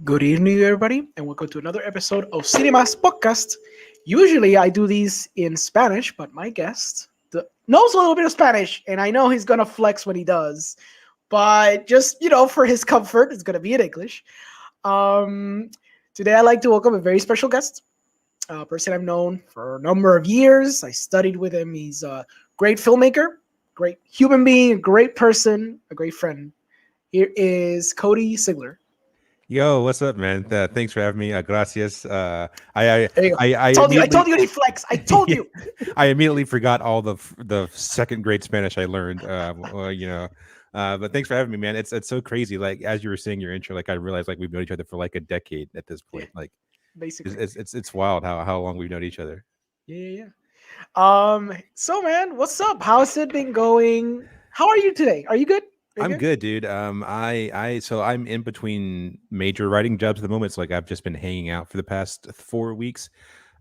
Good evening, everybody, and welcome to another episode of CINE MÁS podcast. Usually, I do these in Spanish, but my guest knows a little bit of Spanish, and I know he's gonna flex when he does. But just for his comfort, it's gonna be in English. Today, I'd like to welcome a very special guest, a person I've known for a number of years. I studied with him. He's a great filmmaker, great human being, a great person, a great friend. Here is Cody Ziglar. Yo, what's up, man? Thanks for having me. Gracias. I told you he flex. I told you. I immediately forgot all the second grade Spanish I learned. But thanks for having me, man. It's so crazy. Like as you were saying your intro, like I realized like we've known each other for like a decade at this point. Like basically, it's wild how long we've known each other. Yeah. So man, what's up? How's it been going? How are you today? Are you good? I'm good, dude. So I'm in between major writing jobs at the moment. So like I've just been hanging out for the past 4 weeks.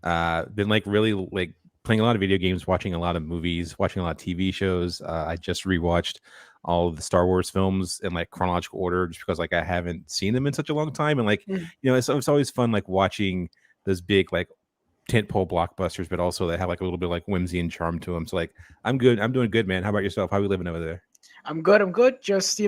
Been like really like playing a lot of video games, watching a lot of movies, watching a lot of TV shows. I just rewatched all of the Star Wars films in like chronological order, just because like I haven't seen them in such a long time. And like it's always fun like watching those big like tentpole blockbusters, but also they have like a little bit of, like whimsy and charm to them. So like I'm good. I'm doing good, man. How about yourself? How are we living over there? I'm good. Just,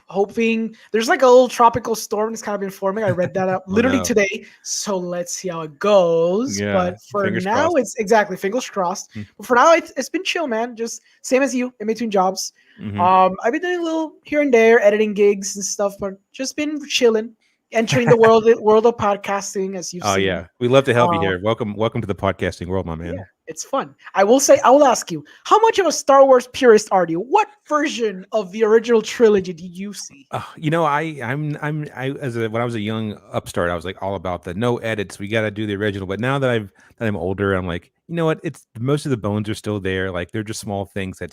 hoping there's like a little tropical storm that's kind of been forming. I read that up literally today. So let's see how it goes. Yeah, but for now, it's exactly fingers crossed. But for now, it's been chill, man. Just same as you in between jobs. I've been doing a little here and there, editing gigs and stuff, but just been chilling, entering the world of podcasting, as you've seen. Oh yeah, we love to help you here. Welcome to the podcasting world, my man. Yeah, it's fun. I will ask you, how much of a Star Wars purist are you? What version of the original trilogy did you see? When I was a young upstart, I was like all about the no edits. We got to do the original. But now that I'm older, I'm like, you know what? It's most of the bones are still there. Like they're just small things that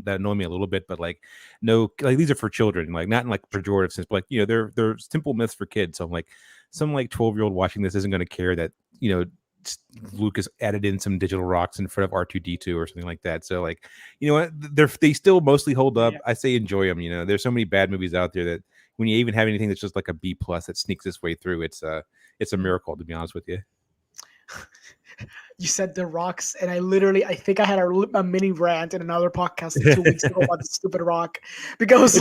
annoy me a little bit. But like these are for children. Like not in like pejorative sense, but like they're simple myths for kids. So I'm like, some like 12-year-old watching this isn't going to care that Lucas added in some digital rocks in front of R2D2 or something like that. So like, you know what, they still mostly hold up. I say enjoy them. There's so many bad movies out there that when you even have anything that's just like a B+ that sneaks its way through, it's a miracle, to be honest with you. You said the rocks, and I think I had a mini rant in another podcast 2 weeks ago about the stupid rock, because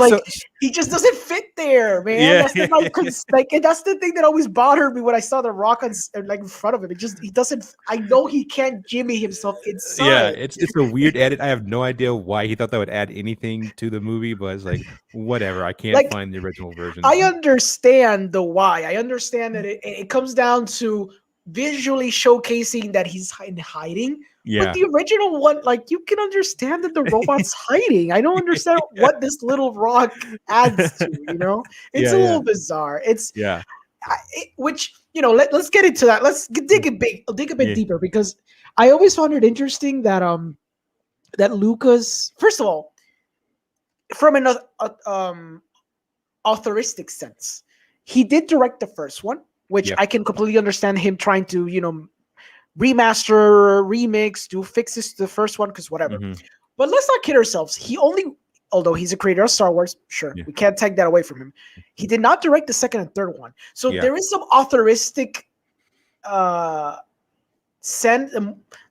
he just doesn't fit there, man. Yeah. That's the thing that always bothered me when I saw the rock in front of him. He doesn't. I know he can't Jimmy himself inside. Yeah, it's a weird edit. I have no idea why he thought that would add anything to the movie, but it's like whatever. I can't find the original version. I understand the why. I understand that it comes down to visually showcasing that he's in hiding. Yeah. But the original one, like, you can understand that the robot's hiding. I don't understand what this little rock adds to, It's a little bizarre. It's let's get into that. Let's dig a bit deeper, because I always found it interesting that that Lucas, first of all, from an authoristic sense. He did direct the first one, which I can completely understand him trying to, remaster, remix, do fixes to the first one, because whatever. But let's not kid ourselves. Although he's a creator of Star Wars, sure, we can't take that away from him. He did not direct the second and third one. So there is some authoristic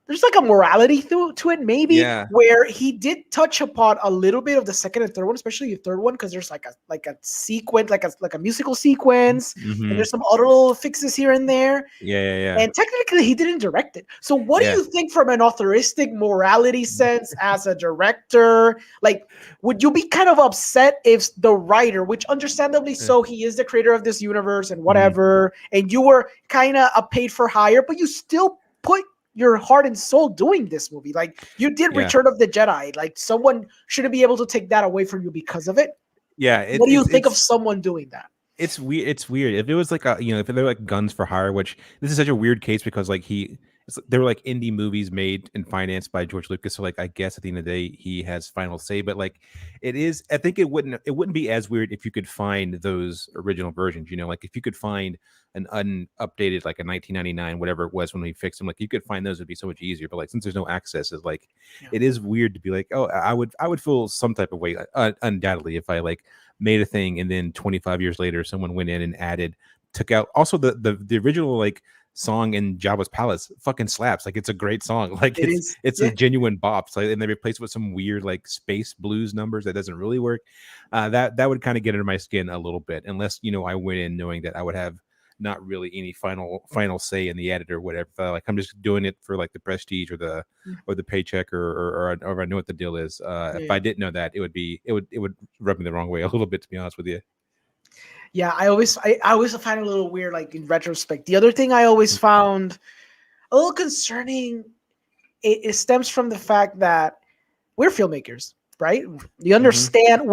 there's like a morality to it, maybe, where he did touch upon a little bit of the second and third one, especially the third one, because there's like a sequence, like a musical sequence, and there's some other little fixes here and there. And technically, he didn't direct it. So, what do you think from an authoristic morality sense as a director? Like, would you be kind of upset if the writer, which understandably so, he is the creator of this universe and whatever, and you were kind of a paid for hire, but you still put your heart and soul doing this movie? Like, you did Return of the Jedi. Like, someone shouldn't be able to take that away from you because of it. What do you think of someone doing that? It's weird. It's weird. If it was like if they're like guns for hire, which this is such a weird case because like they were like indie movies made and financed by George Lucas. So like, I guess at the end of the day, he has final say. But like, I think it wouldn't be as weird if you could find those original versions. Like if you could find an unupdated, like a 1999, whatever it was when we fixed them, like you could find those, would be so much easier. But like, since there's no access, it's like, it is weird to be like, oh, I would feel some type of way, undoubtedly, if I like made a thing and then 25 years later, someone went in and took out also the original like song in Jabba's palace fucking slaps. Like, it's a great song. Like, it's a genuine bop. So, and they replaced it with some weird like space blues numbers that doesn't really work. That would kind of get under my skin a little bit, unless I went in knowing that I would have not really any final say in the edit or whatever. Like, I'm just doing it for like the prestige or the paycheck or I know what the deal is. If I didn't know that, it would rub me the wrong way a little bit, to be honest with you. Yeah, I always find it a little weird, like in retrospect. The other thing I always found a little concerning, it stems from the fact that we're filmmakers, right? We understand,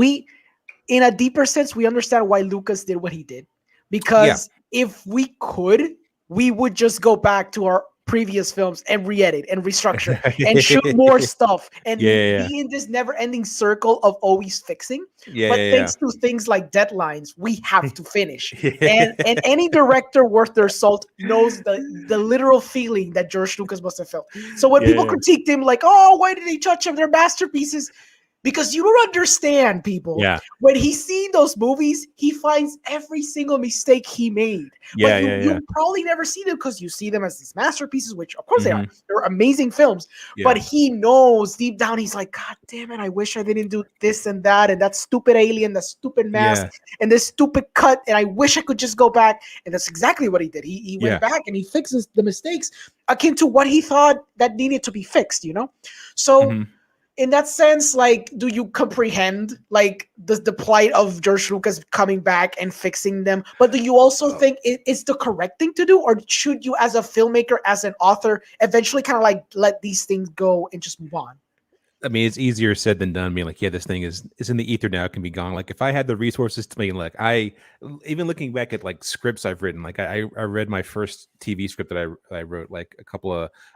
in a deeper sense, we understand why Lucas did what he did. Because if we could, we would just go back to our previous films and re-edit and restructure and shoot more stuff and be in this never-ending circle of always fixing. But thanks to things like deadlines, we have to finish. And any director worth their salt knows the literal feeling that George Lucas must have felt. So when people critiqued him like, oh, why did they touch up their masterpieces? Because you don't understand, people. When he's seeing those movies, he finds every single mistake he made. But you probably never see them because you see them as these masterpieces, which of course they are. They're amazing films. But he knows deep down, he's like, God damn it, I wish I didn't do this and that stupid alien, that stupid mask, and this stupid cut, and I wish I could just go back. And that's exactly what he did. He went back and he fixes the mistakes akin to what he thought that needed to be fixed, So in that sense, like, do you comprehend like the plight of George Lucas coming back and fixing them? But do you also think it's the correct thing to do, or should you, as a filmmaker, as an author, eventually kind of like let these things go and just move on? I mean, it's easier said than done. Being like, this thing is in the ether now, it can be gone. Like, if I had the resources to make, like, even looking back at like scripts I've written, like I read my first TV script that I wrote like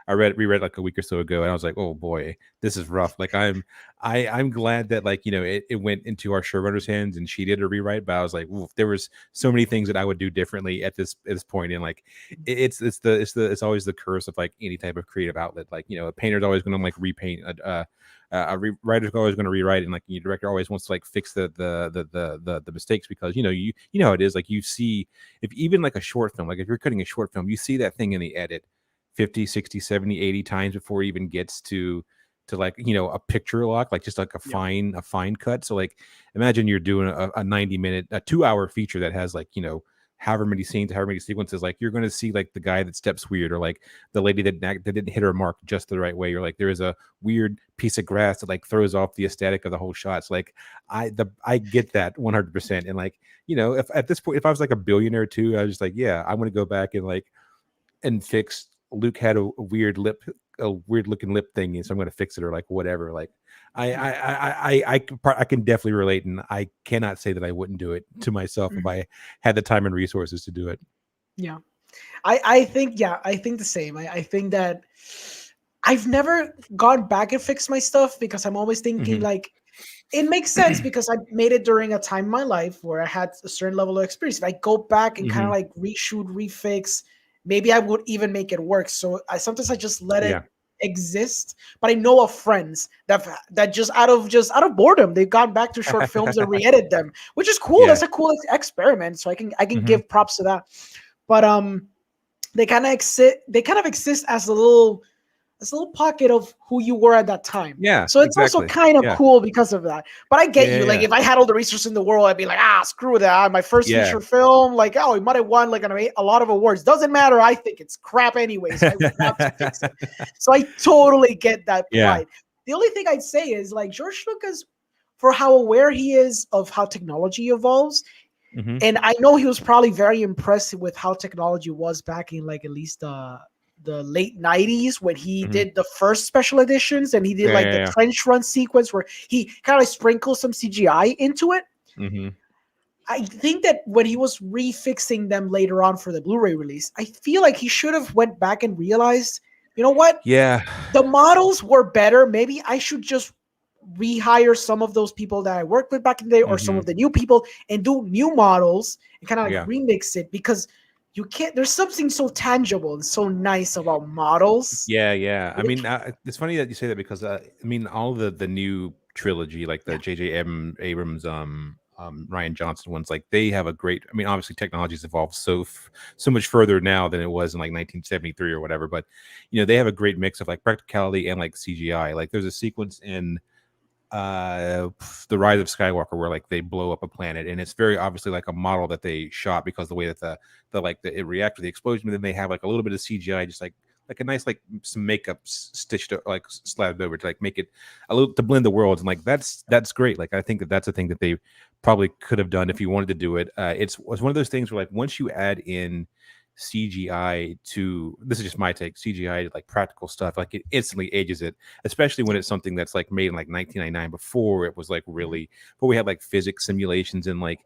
reread like a week or so ago, and I was like, oh boy, this is rough. Like, I'm glad that like it went into our showrunner's hands and she did a rewrite, but I was like, there was so many things that I would do differently at this point, and like it's always the curse of like any type of creative outlet. Like, a painter's always going to like repaint a writer's always going to rewrite, and like your director always wants to like fix the mistakes, because you know how it is. Like, you see, if even like a short film, like if you're cutting a short film, you see that thing in the edit 50, 60, 70, 80 times before it even gets to like a picture lock, like just like a fine cut. So like, imagine you're doing a 90-minute, a 2-hour feature that has like however many scenes, however many sequences. Like, you're going to see like the guy that steps weird, or like the lady that didn't hit her mark just the right way, or like there is a weird piece of grass that like throws off the aesthetic of the whole shot. So like, I get that 100%. And like, if at this point, if I was like a billionaire too, I was just like, I'm going to go back and fix Luke had a weird looking lip thing, so I'm going to fix it, or like whatever. Like, I can definitely relate, and I cannot say that I wouldn't do it to myself if I had the time and resources to do it. Yeah, I think the same. I think that I've never gone back and fixed my stuff, because I'm always thinking like, it makes sense because I made it during a time in my life where I had a certain level of experience. If I go back and kind of like reshoot, refix, maybe I would even make it work. So sometimes I just let it exist. But I know of friends that just out of boredom, they've gone back to short films and re-edited them, which is cool. That's a cool experiment. So I can give props to that. But they kind of exist as a little pocket of who you were at that time. Yeah. So it's also kind of cool because of that. But I get you. Like if I had all the resources in the world, I'd be like, screw that. My first feature film, like, it might have won like a lot of awards. Doesn't matter. I think it's crap anyways. I would have to fix it. So I totally get that pride. The only thing I'd say is like George Lucas, for how aware he is of how technology evolves, and I know he was probably very impressed with how technology was back in like at least the late 90s when he did the first special editions and he did the trench run sequence where he kind of sprinkled some CGI into it. I think that when he was refixing them later on for the Blu-ray release, I feel like he should have went back and realized, you know what? Yeah. The models were better. Maybe I should just rehire some of those people that I worked with back in the day or some of the new people and do new models and kind of like remix it, because you can't, there's something so tangible and so nice about models. Yeah. I mean, it's funny that you say that because I mean, all the new trilogy, like the J.J. Abrams, Ryan Johnson ones, like they have a great, I mean, obviously technology's evolved so much further now than it was in like 1973 or whatever, but you know, they have a great mix of like practicality and like CGI. Like there's a sequence in the Rise of Skywalker where like they blow up a planet and it's very obviously like a model that they shot because the way that it reacts with the explosion, and then they have like a little bit of CGI, just like a nice like some makeup stitched like slabbed over to like make it a little to blend the worlds, and like that's great. Like I think that's a thing that they probably could have done if you wanted to do it. It's one of those things where like once you add in CGI to, this is just my take, CGI to like practical stuff, like it instantly ages it, especially when it's something that's like made in like 1999 before it was like really, before we had like physics simulations and like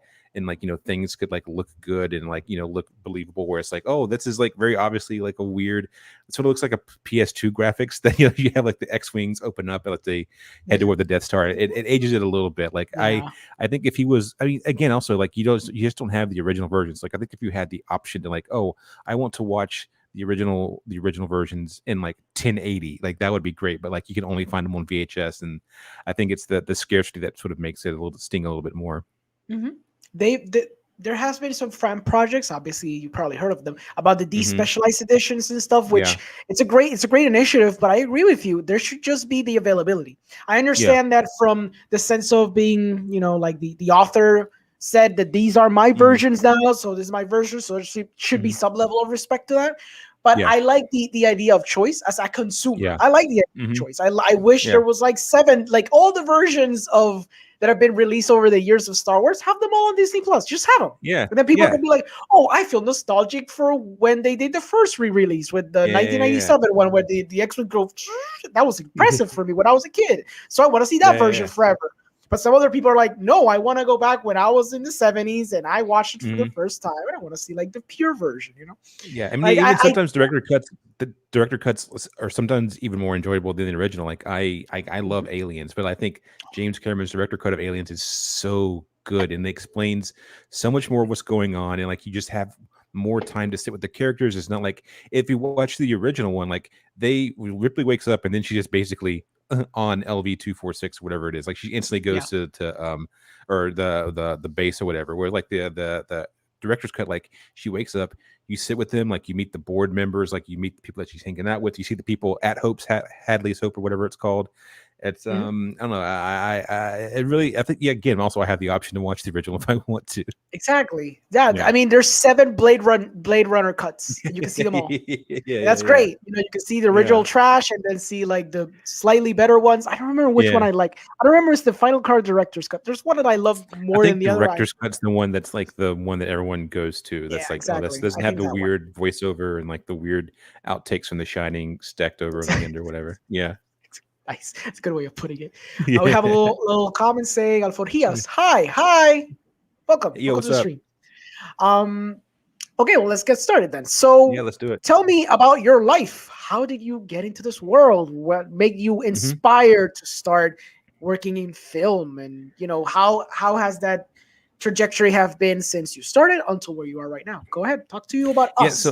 you know, things could like look good and like, you know, look believable, where it's like, oh, this is like very obviously like a weird, it sort of looks like a PS2 graphics that, you know, you have like the X-Wings open up and like they head toward the Death Star. It ages it a little bit. Like I think if he was, I mean, again, also like you just don't have the original versions. Like I think if you had the option to like, oh, I want to watch the original versions in like 1080, like that would be great, but like you can only find them on VHS, and I think it's the scarcity that sort of makes it sting a little bit more. There has been some fan projects, obviously you probably heard of them, about the despecialized editions and stuff, which it's a great initiative, but I agree with you, there should just be the availability. I understand that from the sense of being, you know, like the author said that these are my versions now, so this is my version, so there should be some level of respect to that. But I like the idea of choice as a consumer. I like the idea of choice. I wish there was like 7, like all the versions of that have been released over the years of Star Wars, have them all on Disney Plus. Just have them. Yeah. And then people can be like, oh, I feel nostalgic for when they did the first re-release with the 1997 one where the X-Wing drove. That was impressive for me when I was a kid. So I want to see that version forever. But some other people are like, no, I want to go back when I was in the 70s and I watched it for the first time. And I want to see like the pure version, you know? Yeah. I mean, even sometimes the director cuts are sometimes even more enjoyable than the original. Like I love Aliens, but I think James Cameron's director cut of Aliens is so good and it explains so much more of what's going on. And like, you just have more time to sit with the characters. It's not like if you watch the original one, like Ripley wakes up and then she just basically on LV-246, whatever it is, like she instantly goes to or the base or whatever, where like the director's cut, like she wakes up, you sit with them, like you meet the board members, like you meet the people that she's hanging out with, you see the people at Hadley's Hope or whatever it's called. It's I don't know, I think again, also I have the option to watch the original if I want to. Exactly. I mean, there's 7 Blade Runner cuts. You can see them all. That's great. You know, you can see the original trash and then see like the slightly better ones. I don't remember which one I like. I don't remember it's the Final Cut director's cut. There's one that I love more than the other. Director's cut's the one that's like the one that everyone goes to. That's like exactly. This doesn't have the weird voiceover and like the weird outtakes from The Shining stacked over on the end or whatever. Yeah. Nice. That's a good way of putting it. We have a little comment saying, Alforjias, hi. Welcome to the stream. Okay, well, let's get started then. So let's do it. Tell me about your life. How did you get into this world? What made you inspired to start working in film, and how has that trajectory have been since you started until where you are right now? Go ahead, talk to you about Yeah, us.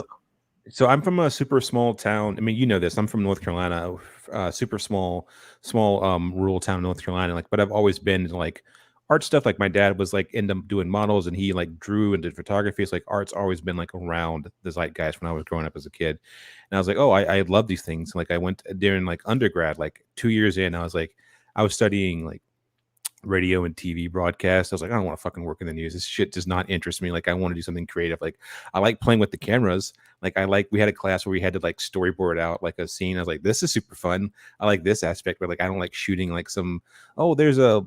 so I'm from a super small town. I mean, you know this. I'm from North Carolina, super small rural town in North Carolina. Like, but I've always been into like art stuff. Like my dad was like into doing models, and he like drew and did photography. It's like art's always been like around the zeitgeist when I was growing up as a kid. And I was like, oh, I love these things. Like I went during like undergrad, like 2 years in, I was studying like radio and TV broadcast. I was like, I don't want to fucking work in the news. This shit does not interest me. Like, I want to do something creative. Like, I like playing with the cameras. Like, we had a class where we had to like storyboard out like a scene. I was like, this is super fun. I like this aspect, but like, I don't like shooting like there's a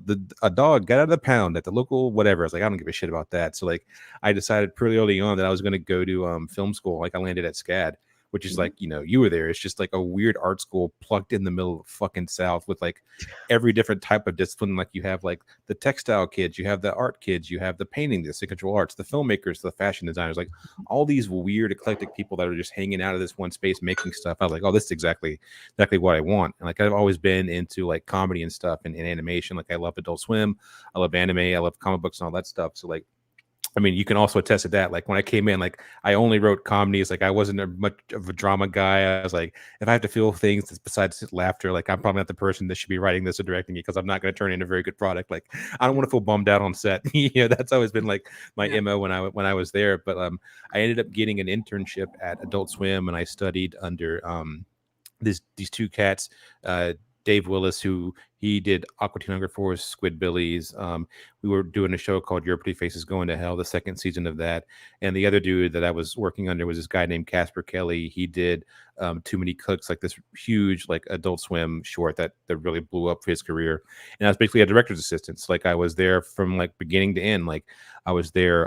dog got out of the pound at the local whatever. I was like, I don't give a shit about that. So like, I decided pretty early on that I was going to go to film school. Like, I landed at SCAD, which is like, you were there. It's just like a weird art school plugged in the middle of the fucking South with like every different type of discipline. Like you have like the textile kids, you have the art kids, you have the painting, the control arts, the filmmakers, the fashion designers, like all these weird eclectic people that are just hanging out of this one space making stuff. I was like, oh, this is exactly what I want. And like I've always been into like comedy and stuff and animation. Like I love Adult Swim, I love anime, I love comic books and all that stuff. So like, I mean, you can also attest to that. Like when I came in, like I only wrote comedies. Like I wasn't much of a drama guy. I was like, if I have to feel things besides laughter, like I'm probably not the person that should be writing this or directing it because I'm not going to turn in a very good product. Like I don't want to feel bummed out on set. That's always been like my MO when I was there. But I ended up getting an internship at Adult Swim, and I studied under these two cats. Dave Willis, who he did Aqua Teen Hunger Force, Squidbillies. We were doing a show called Your Pretty Faces Going to Hell, the second season of that. And the other dude that I was working under was this guy named Casper Kelly. He did Too Many Cooks, like this huge like Adult Swim short that really blew up for his career. And I was basically a director's assistant. So like I was there from like beginning to end. Like I was there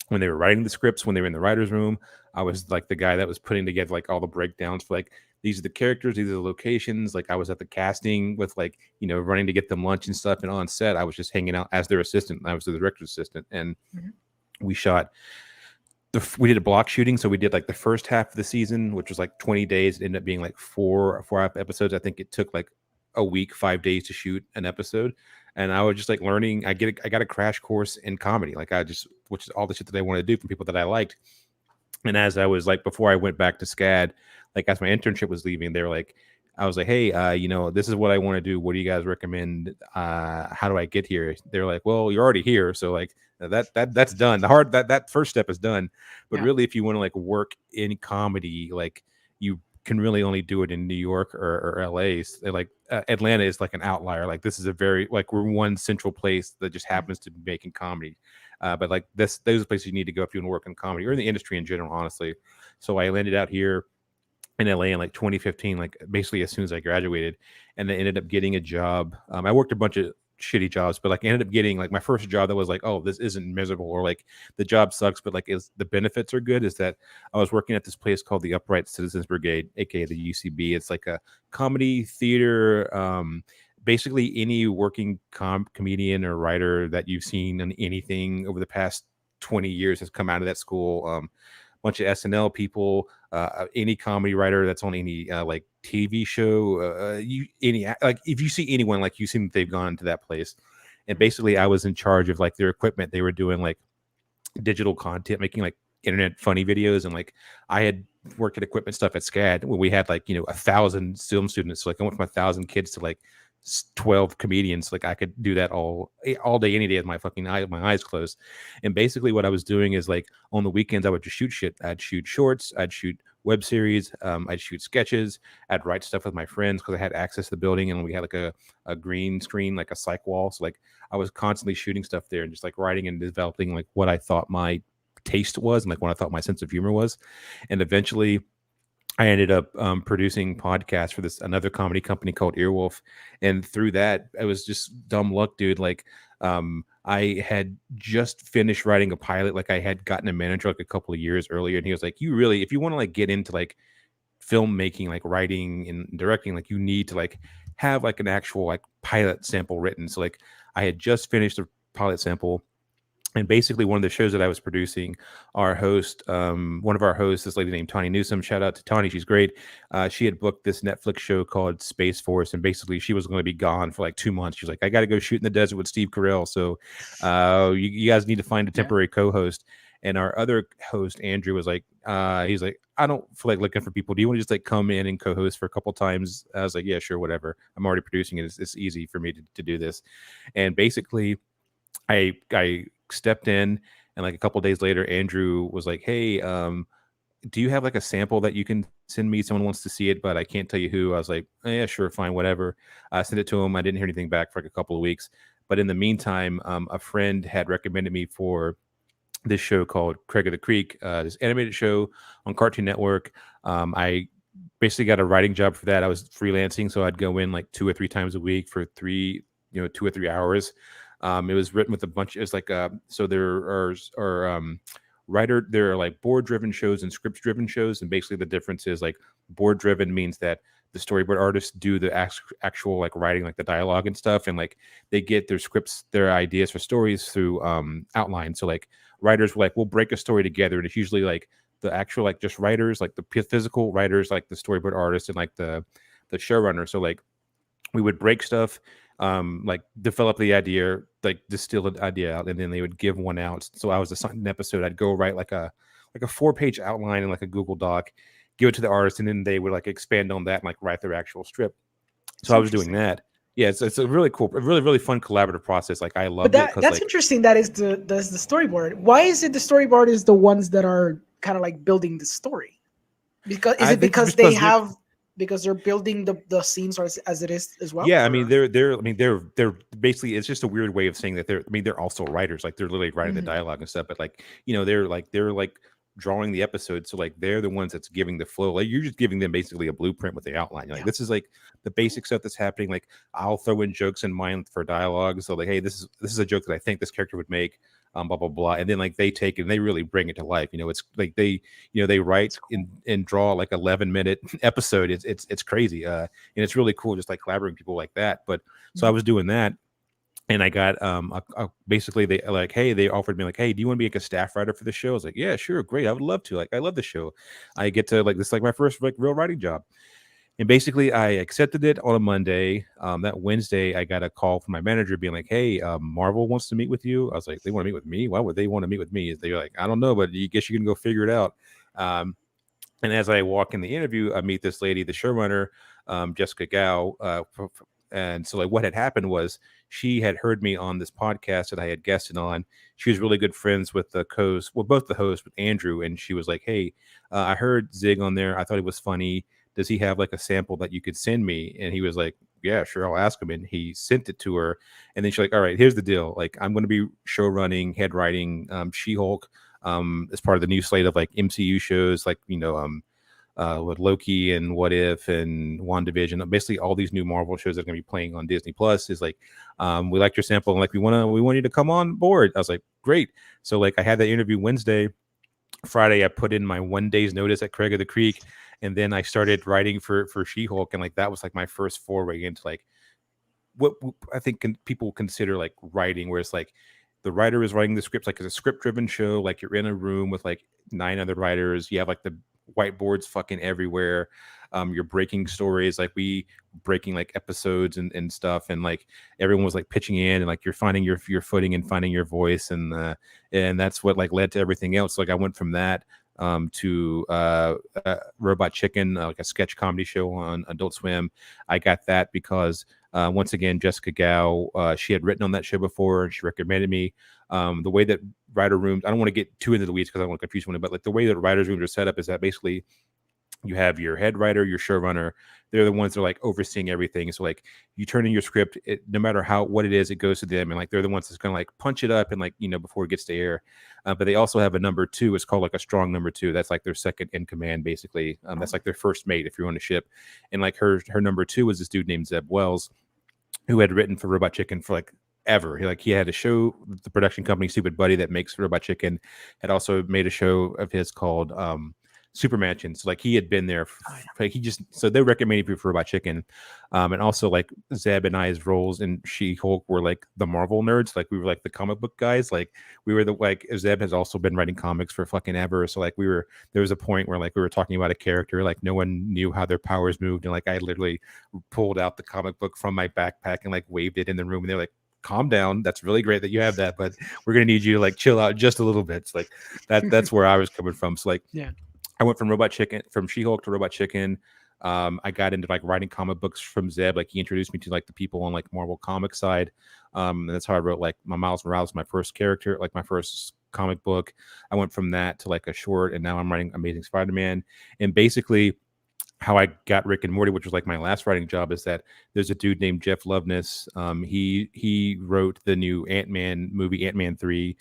when they were writing the scripts, when they were in the writer's room. I was like the guy that was putting together like all the breakdowns for like, these are the characters, these are the locations. Like I was at the casting with like, running to get them lunch and stuff. And on set, I was just hanging out as their assistant. I was the director's assistant. And we shot, we did a block shooting. So we did like the first half of the season, which was like 20 days. It ended up being like four episodes. I think it took like a week, 5 days to shoot an episode. And I was just like learning. I got a crash course in comedy. Like which is all the shit that I wanted to do from people that I liked. And as I was like, before I went back to SCAD, like as my internship was leaving, they were like, I was like, hey, this is what I want to do. What do you guys recommend? How do I get here? They're like, well, you're already here. So like that's done. That first step is done. But really, if you want to like work in comedy, like you can really only do it in New York or LA. Like Atlanta is like an outlier. Like this is a very, like we're one central place that just happens to be making comedy. But like those are places you need to go if you want to work in comedy or in the industry in general, honestly. So I landed out here in LA in like 2015, like basically as soon as I graduated, and then ended up getting a job. I worked a bunch of shitty jobs, but like ended up getting like my first job that was like, oh, this isn't miserable, or like the job sucks, but like the benefits are good. Is that I was working at this place called the Upright Citizens Brigade, aka the UCB. It's like a comedy theater. Basically any working comedian or writer that you've seen in anything over the past 20 years has come out of that school. Bunch of SNL people, any comedy writer that's on any like TV show, like if you see anyone, like you see that they've gone to that place. And basically I was in charge of like their equipment. They were doing like digital content, making like internet funny videos. And like I had worked at equipment stuff at SCAD where we had like 1,000 film students. So like I went from 1,000 kids to like 12 comedians. Like I could do that all day, any day with my eyes closed. And basically what I was doing is like on the weekends, I would just shoot shit. I'd shoot shorts, I'd shoot web series, I'd shoot sketches, I'd write stuff with my friends because I had access to the building and we had like a green screen, like a psych wall. So like I was constantly shooting stuff there and just like writing and developing like what I thought my taste was and like what I thought my sense of humor was. And eventually I ended up producing podcasts for another comedy company called Earwolf. And through that, it was just dumb luck, dude. Like I had just finished writing a pilot. Like I had gotten a manager like a couple of years earlier. And he was like, if you want to like get into like filmmaking, like writing and directing, like you need to like have like an actual like pilot sample written. So like I had just finished the pilot sample. And basically, one of the shows that I was producing, our host, one of our hosts, this lady named Tawny Newsom, shout out to Tawny, she's great. She had booked this Netflix show called Space Force, and basically she was going to be gone for like 2 months. She's like, I got to go shoot in the desert with Steve Carell, so you guys need to find a temporary co-host. And our other host, Andrew, was like, he's like, I don't feel like looking for people. Do you want to just like come in and co-host for a couple times? I was like, yeah, sure, whatever. I'm already producing it. It's easy for me to do this. And basically, I stepped in, and like a couple days later, Andrew was like, hey, do you have like a sample that you can send me? Someone wants to see it, but I can't tell you who. I was like, oh, yeah, sure, fine, whatever. I sent it to him. I didn't hear anything back for like a couple of weeks. But in the meantime, a friend had recommended me for this show called Craig of the Creek, this animated show on Cartoon Network. I basically got a writing job for that. I was freelancing, so I'd go in like 2 or 3 times a week for 2 or 3 hours. It was written with a bunch. It's like so there are like board driven shows and script driven shows, and basically the difference is like board driven means that the storyboard artists do the actual like writing, like the dialogue and stuff, and like they get their scripts, their ideas for stories through outline. So like writers were like, we'll break a story together, and it's usually like the actual like just writers, like the physical writers, like the storyboard artist, and like the showrunner. So like we would break stuff, like develop the idea, like distill an idea out, and then they would give one out. So I was assigned an episode. I'd go write like a 4-page outline in like a Google Doc, give it to the artist, and then they would like expand on that and like write their actual script. So I was doing that. Yeah, it's a really cool, really fun collaborative process. Like I love it. That's like, interesting. That's the storyboard. Why is it the storyboard is the ones that are kind of like building the story? Because because they're building the scenes as it is as well? Yeah, I mean they're basically, it's just a weird way of saying that they're also writers. Like they're literally writing the dialogue and stuff, but like they're like drawing the episode. So like they're the ones that's giving the flow. Like you're just giving them basically a blueprint with the outline. Like this is like the basic stuff that's happening. Like I'll throw in jokes in mine for dialogue. So like, hey, this is a joke that I think this character would make. Blah blah blah, and then like they take it and they really bring it to life. It's like they write and draw like 11-minute episode. It's crazy, and it's really cool just like collaborating with people like that. But so I was doing that, and I got basically they offered me like, hey, do you want to be like a staff writer for the show? I was like, yeah, sure, great, I would love to. Like I love the show. I get to like this, like my first like real writing job. And basically, I accepted it on a Monday. That Wednesday, I got a call from my manager being like, hey, Marvel wants to meet with you. I was like, they want to meet with me? Why would they want to meet with me? They're like, I don't know, but you guess you can go figure it out. And as I walk in the interview, I meet this lady, the showrunner, Jessica Gao. And so like what had happened was she had heard me on this podcast that I had guested on. She was really good friends with both the hosts, with Andrew. And she was like, hey, I heard Zig on there. I thought it was funny. Does he have like a sample that you could send me? And he was like, yeah, sure, I'll ask him. And he sent it to her. And then she's like, all right, here's the deal. Like, I'm going to be show running, head writing She-Hulk as part of the new slate of like MCU shows, like, with Loki and What If and WandaVision. Basically all these new Marvel shows that are going to be playing on Disney Plus is like, we liked your sample and like, we want you to come on board. I was like, great. So like I had that interview Wednesday. Friday, I put in my 1 day's notice at Craig of the Creek. And then I started writing for She-Hulk, and like that was like my first foray into like what I think people consider like writing, where it's like the writer is writing the scripts, like it's a script-driven show. Like you're in a room with like 9 other writers. You have like the whiteboards fucking everywhere. You're breaking stories, like we breaking like episodes and stuff, and like everyone was like pitching in, and like you're finding your footing and finding your voice, and that's what like led to everything else. Like I went from that to Robot Chicken, like a sketch comedy show on Adult Swim. I got that because once again, Jessica Gao, she had written on that show before, and she recommended me. The way that writer rooms, I don't want to get too into the weeds because I don't want to confuse one, but like the way that writers rooms are set up is that basically you have your head writer, your showrunner. They're the ones that are like overseeing everything. So like you turn in your script, no matter what it is, it goes to them, and like they're the ones that's gonna like punch it up and like before it gets to air. But they also have a number 2. It's called like a strong number 2. That's like their second in command, basically. That's like their first mate if you're on a ship. And like her number 2 was this dude named Zeb Wells, who had written for Robot Chicken for like ever. He had a show, the production company Stupid Buddy that makes Robot Chicken, had also made a show of his called Super Mansion. So like he had been there, Oh, yeah. like he just so they recommended me for Robot Chicken, and also like Zeb and I's roles in She-Hulk were like the Marvel nerds, like we were like the comic book guys, like we were the like Zeb has also been writing comics for fucking ever, so like we were there was a point where like we were talking about a character like no one knew how their powers moved, and like I literally pulled out the comic book from my backpack and like waved it in the room, and they're like, calm down, that's really great that you have that, but we're gonna need you to like chill out just a little bit. It's like that's where I was coming from. So like Yeah. I went from She-Hulk to Robot Chicken. I got into like writing comic books from Zeb. Like he introduced me to like the people on like Marvel comic side. And that's how I wrote like my Miles Morales, my first character, like my first comic book. I went from that to like a short, and now I'm writing Amazing Spider-Man. And basically how I got Rick and Morty, which was like my last writing job, is that there's a dude named Jeff Loveness. He wrote the new Ant-Man movie, Ant-Man 3.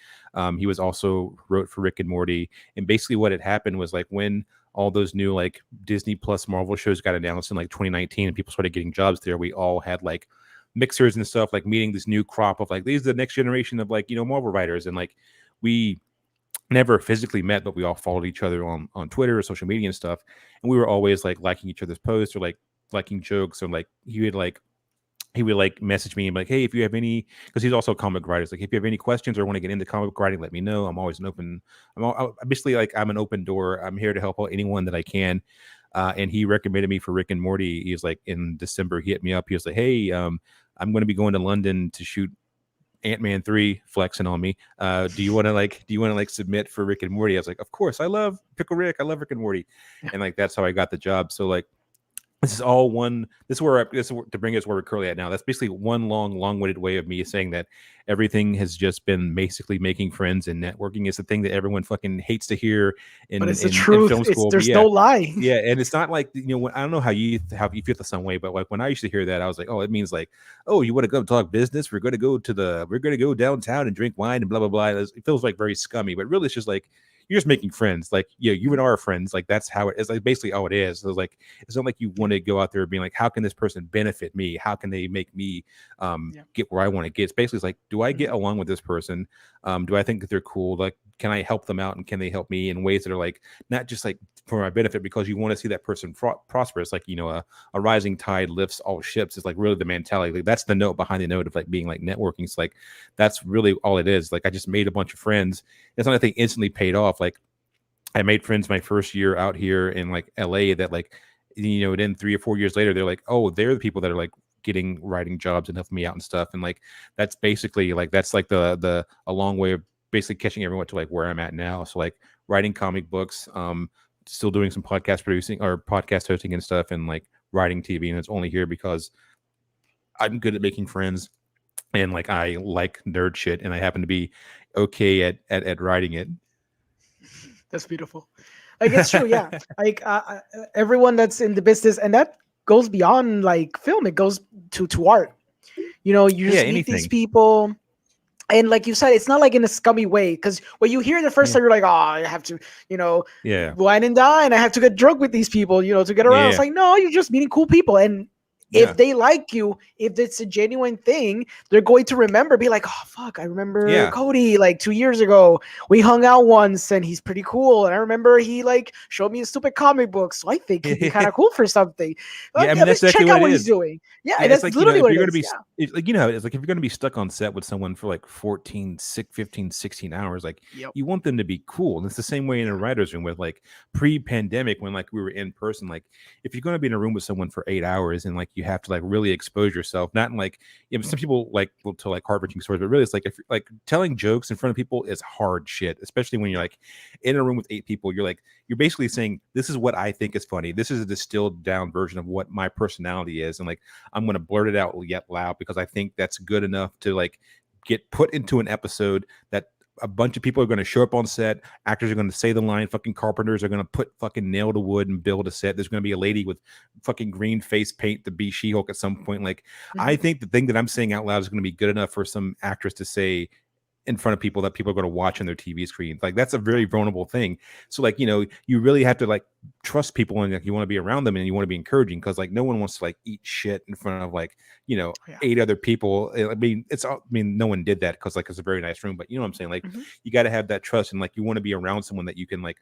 He was also wrote for Rick and Morty. And basically what had happened was like when all those new like Disney Plus Marvel shows got announced in like 2019 and people started getting jobs there, we all had like mixers and stuff, like meeting this new crop of like these are the next generation of like, you know, Marvel writers. And like we never physically met, but we all followed each other on Twitter or social media and stuff. And we were always like liking each other's posts or like liking jokes, or like he would like message me and be like, hey, if you have any, because he's also a comic writer, like if you have any questions or want to get into comic writing, let me know. I'm always I'm basically like I'm an open door. I'm here to help out anyone that I can. And he recommended me for Rick and Morty. He was like in December, he hit me up. He was like, hey, I'm going to be going to London to shoot Ant-Man 3, flexing on me. Do you want to submit for Rick and Morty? I was like, of course. I love Pickle Rick. I love Rick and Morty. And like that's how I got the job. So like this is all one. This is to bring us where we're currently at now. That's basically one long-winded way of me saying that everything has just been basically making friends, and networking is the thing that everyone fucking hates to hear But it's the in truth. film school. There's no lie. Yeah, and it's not like, you know, I don't know how you feel the same way, but like when I used to hear that, I was like, oh, it means like, oh, you want to go talk business? We're going to go downtown and drink wine and blah blah blah. It feels like very scummy, but really it's just like you're just making friends. Like, yeah, you and I are friends. Like that's how it is. Like basically all it is. So like it's not like you want to go out there being like, how can this person benefit me? How can they make me get where I want to get? It's basically like, do I get along with this person? Do I think that they're cool? Like, can I help them out, and can they help me in ways that are like not just like for my benefit, because you want to see that person prosperous? Like, you know, a rising tide lifts all ships is like really the mentality. Like that's the note behind the note of like being like networking. It's like that's really all it is. Like I just made a bunch of friends. It's not like they instantly paid off. Like I made friends my first year out here in like LA that like, you know, then 3 or 4 years later, they're like, oh, they're the people that are like getting writing jobs and helping me out and stuff. And like that's basically like that's like the a long way of basically catching everyone to like where I'm at now. So like writing comic books, still doing some podcast producing or podcast hosting and stuff, and like writing TV. And it's only here because I'm good at making friends, and like I like nerd shit, and I happen to be okay at writing it. That's beautiful. Like it's true, yeah. Like everyone that's in the business, and that goes beyond like film. It goes to art. You know, you just meet these people, and like you said, it's not like in a scummy way. Because when you hear it the first time, you're like, oh, I have to, you know, wine and dine. I have to get drunk with these people, you know, to get around. Yeah. It's like, no, you're just meeting cool people, and if they like you, if it's a genuine thing, they're going to remember, be like, oh, fuck, I remember Cody like 2 years ago. We hung out once and he's pretty cool. And I remember he like showed me a stupid comic book. So I think he'd be kind of cool for something. Like, I mean, that's exactly check out what he's doing. Yeah, that's like, literally you know, what it is. It's like, you know, it's like if you're going to be stuck on set with someone for like 15, 16 hours, like you want them to be cool. And it's the same way in a writer's room with like pre-pandemic when like we were in person. Like if you're going to be in a room with someone for 8 hours and like you have to like really expose yourself, not in like, you know, some people like will tell like heart-wrenching stories, but really it's like if like telling jokes in front of people is hard shit, especially when you're like in a room with 8 people. You're basically saying, this is what I think is funny, this is a distilled down version of what my personality is, and like I'm going to blurt it out yet loud because I think that's good enough to like get put into an episode that a bunch of people are going to show up on set. Actors are going to say the line. Fucking carpenters are going to put fucking nail to wood and build a set. There's going to be a lady with fucking green face paint to be She-Hulk at some point. Like, I think the thing that I'm saying out loud is going to be good enough for some actress to say, in front of people that people are going to watch on their TV screens. Like that's a very vulnerable thing. So like, you know, you really have to like trust people and like, you want to be around them and you want to be encouraging because like no one wants to like eat shit in front of like, you know, 8 other people. I mean, no one did that because like it's a very nice room, but you know what I'm saying? Like you got to have that trust and like you want to be around someone that you can like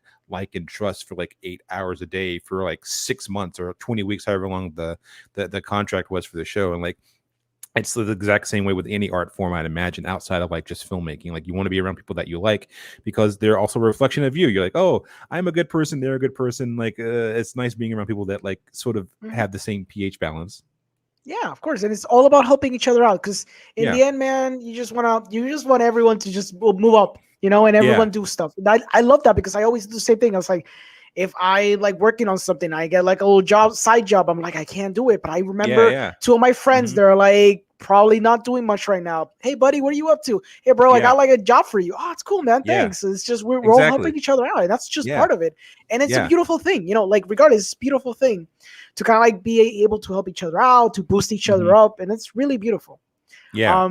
and trust for like 8 hours a day for like 6 months or 20 weeks, however long the contract was for the show. And like, it's the exact same way with any art form, I'd imagine, outside of like just filmmaking. Like you want to be around people that you like because they're also a reflection of you. You're like, oh, I'm a good person. They're a good person. Like it's nice being around people that like sort of have the same pH balance. Yeah, of course. And it's all about helping each other out. Because in the end, man, you just want everyone to just move up, you know, and everyone do stuff. And I love that because I always do the same thing. I was like, if I like working on something, I get like a little side job. I'm like, I can't do it. But I remember 2 of my friends, they're like probably not doing much right now. Hey, buddy, what are you up to? Hey, bro, I got like a job for you. Oh, it's cool, man. Thanks. It's just we're all helping each other out. And that's just part of it. And it's a beautiful thing, you know, like regardless, it's a beautiful thing to kind of like be able to help each other out, to boost each other up. And it's really beautiful. Yeah.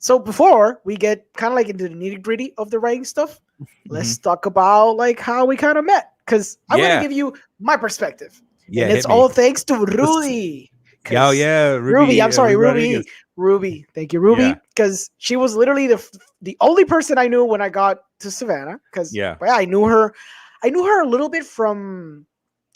So before we get kind of like into the nitty gritty of the writing stuff, let's talk about like how we kind of met. Because I'm going to give you my perspective. Yeah, and it's all thanks to Ruby. Oh, yeah. Ruby. I'm sorry, Ruby. Ruby. Thank you, Ruby. Because she was literally the only person I knew when I got to Savannah. Because I knew her. I knew her a little bit from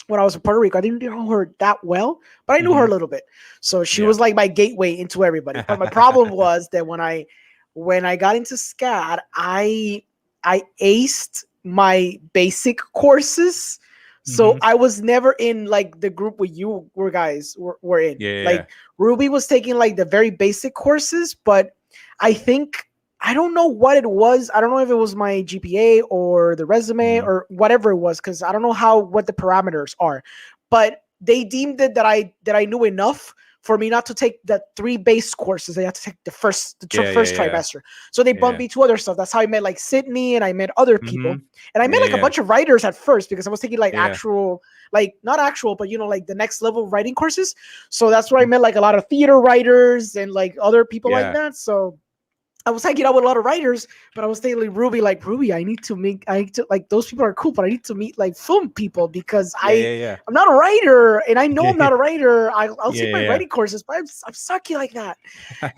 when I was in Puerto Rico. I didn't know her that well, but I knew her a little bit. So she was like my gateway into everybody. But my problem was that when I got into SCAD, I aced my basic courses. So I was never in like the group where you guys were in. Like Ruby was taking like the very basic courses, but I think I don't know what it was. I don't know if it was my GPA or the resume or whatever it was, because I don't know what the parameters are. But they deemed it that I knew enough for me not to take the 3 base courses. I had to take the first trimester. So they bumped me to other stuff. That's how I met like Sydney, and I met other people. And I met like a bunch of writers at first because I was taking like actual, like not actual, but you know, like the next level writing courses. So that's where I met like a lot of theater writers and like other people like that. So I was hanging out with a lot of writers, but I was telling Ruby, like, Ruby, I need to like, those people are cool, but I need to meet like film people because I'm not a writer, and I know I'm not a writer. I'll take my writing courses, but I'm sucky like that.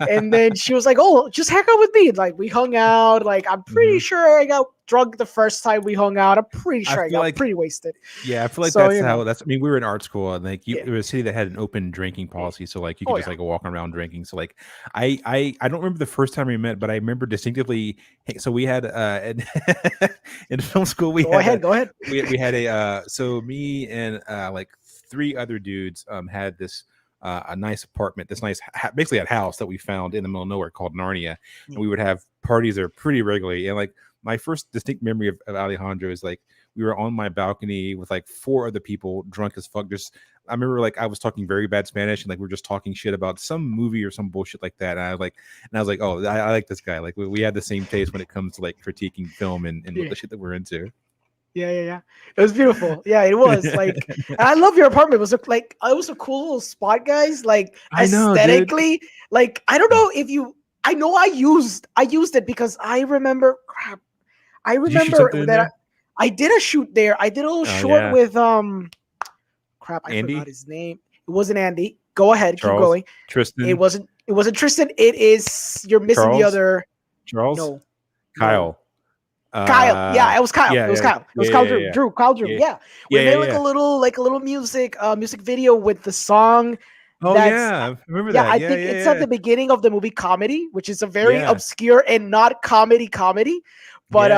And then she was like, oh, just hang out with me. Like we hung out. Like I'm pretty sure I got drunk the first time we hung out. I'm pretty sure I got like, pretty wasted. Yeah, I feel like that's how that's. I mean, we were in art school, and like it was a city that had an open drinking policy, so like you could just like walk around drinking. So like I don't remember the first time we met, but I remember distinctively. So we had in film school we go ahead. We had so me and like 3 other dudes had this a nice apartment, this nice basically a house that we found in the middle of nowhere called Narnia, and we would have parties there pretty regularly. And like my first distinct memory of Alejandro is like we were on my balcony with like 4 other people drunk as fuck. I remember like I was talking very bad Spanish, and like we were just talking shit about some movie or some bullshit like that. And I was like, oh, I like this guy. Like we had the same taste when it comes to like critiquing film and the shit that we're into. Yeah. It was beautiful. Yeah, it was like, and I love your apartment. It was like, it was a cool little spot, guys. Like aesthetically, like I don't know if I know I used it because I remember that I did a shoot there. I did a little short with I forgot his name. It wasn't Andy. Go ahead, Charles, keep going. Tristan. It wasn't Tristan. It is, you're missing Charles? the other. Charles. No. Kyle. Kyle. Yeah, it was Kyle. It was Kyle. It was Kyle Drew. Kyle Drew. Yeah. We made like a little music video with the song. Oh yeah, I remember that. I think it's at the beginning of the movie Comedy, which is a very obscure and not comedy, but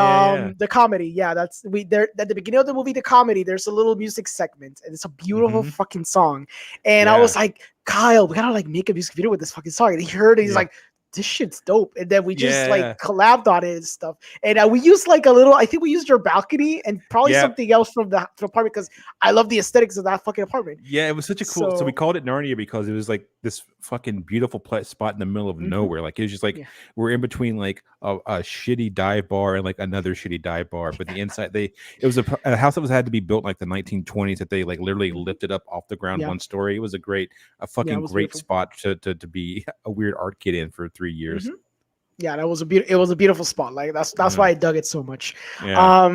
the comedy. Yeah, that's there at the beginning of the movie, the comedy. There's a little music segment, and it's a beautiful fucking song. And I was like, Kyle, we gotta like make a music video with this fucking song. And he heard it. He's like, this shit's dope. And then we just like collabed on it and stuff. And we used like a little, I think we used your balcony and probably something else from the apartment, because I love the aesthetics of that fucking apartment. Yeah, it was such a cool, so we called it Narnia because it was like this fucking beautiful spot in the middle of nowhere. Like it was just like, we're in between like a shitty dive bar and like another shitty dive bar. But the inside, it was a house that had to be built in like the 1920s that they like literally lifted up off the ground 1 story. It was a fucking great spot to be a weird art kid in for 3 years. Yeah, that was it was a beautiful spot. Like that's why I dug it so much. Yeah.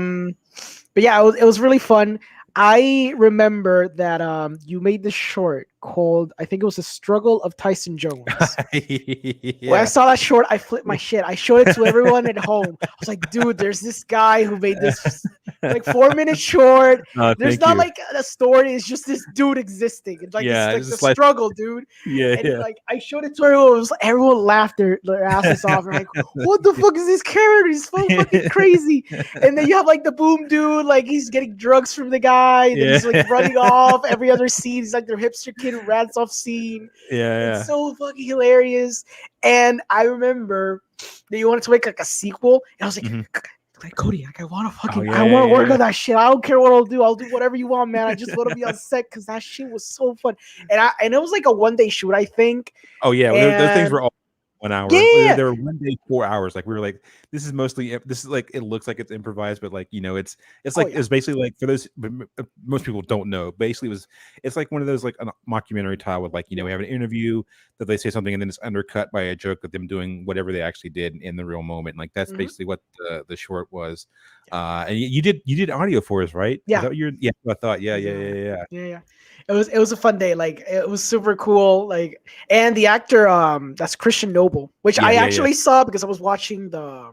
But yeah, it was really fun. I remember that you made this short called, I think it was The Struggle of Tyson Jones. When I Yeah. saw that short, I flipped my shit. I showed it to everyone at home. I was like, dude, there's this guy who made this like 4 minute short. There's Thank not you. like a story. It's just this dude existing. It's like Yeah, it's like it's the just like- struggle, dude. Yeah, And yeah. like I showed it to everyone. It was like, everyone laughed their asses off. And like, what the fuck is this character? He's so fucking crazy. And then you have like the boom dude, like he's getting drugs from the guy. And then he's like running off every other scene. He's like their hipster kid who rants off scene. Yeah. It's so fucking hilarious. And I remember that you wanted to make like a sequel. And I was like, Mhm. like Cody, like I want to fucking, yeah, I want to yeah, work yeah. on that shit. I don't care what I'll do. I'll do whatever you want, man. I just want to be on set because that shit was so fun. And it was like a 1 day shoot, I think. Oh yeah, well, those things were all 1 hour. Yeah. They were 1 day, 4 hours. Like we were like, this is like it looks like it's improvised, but like it's like yeah. it's basically like for those most people don't know. Basically, it's like one of those like a mockumentary style with like we have an interview that they say something and then it's undercut by a joke of them doing whatever they actually did in the real moment. Like that's basically what the short was. And you did audio for us, right? Yeah. Is that what you're? Yeah, I thought. Yeah. It was a fun day. Like it was super cool. Like, and the actor that's Christian Noble, which I actually saw because I was watching the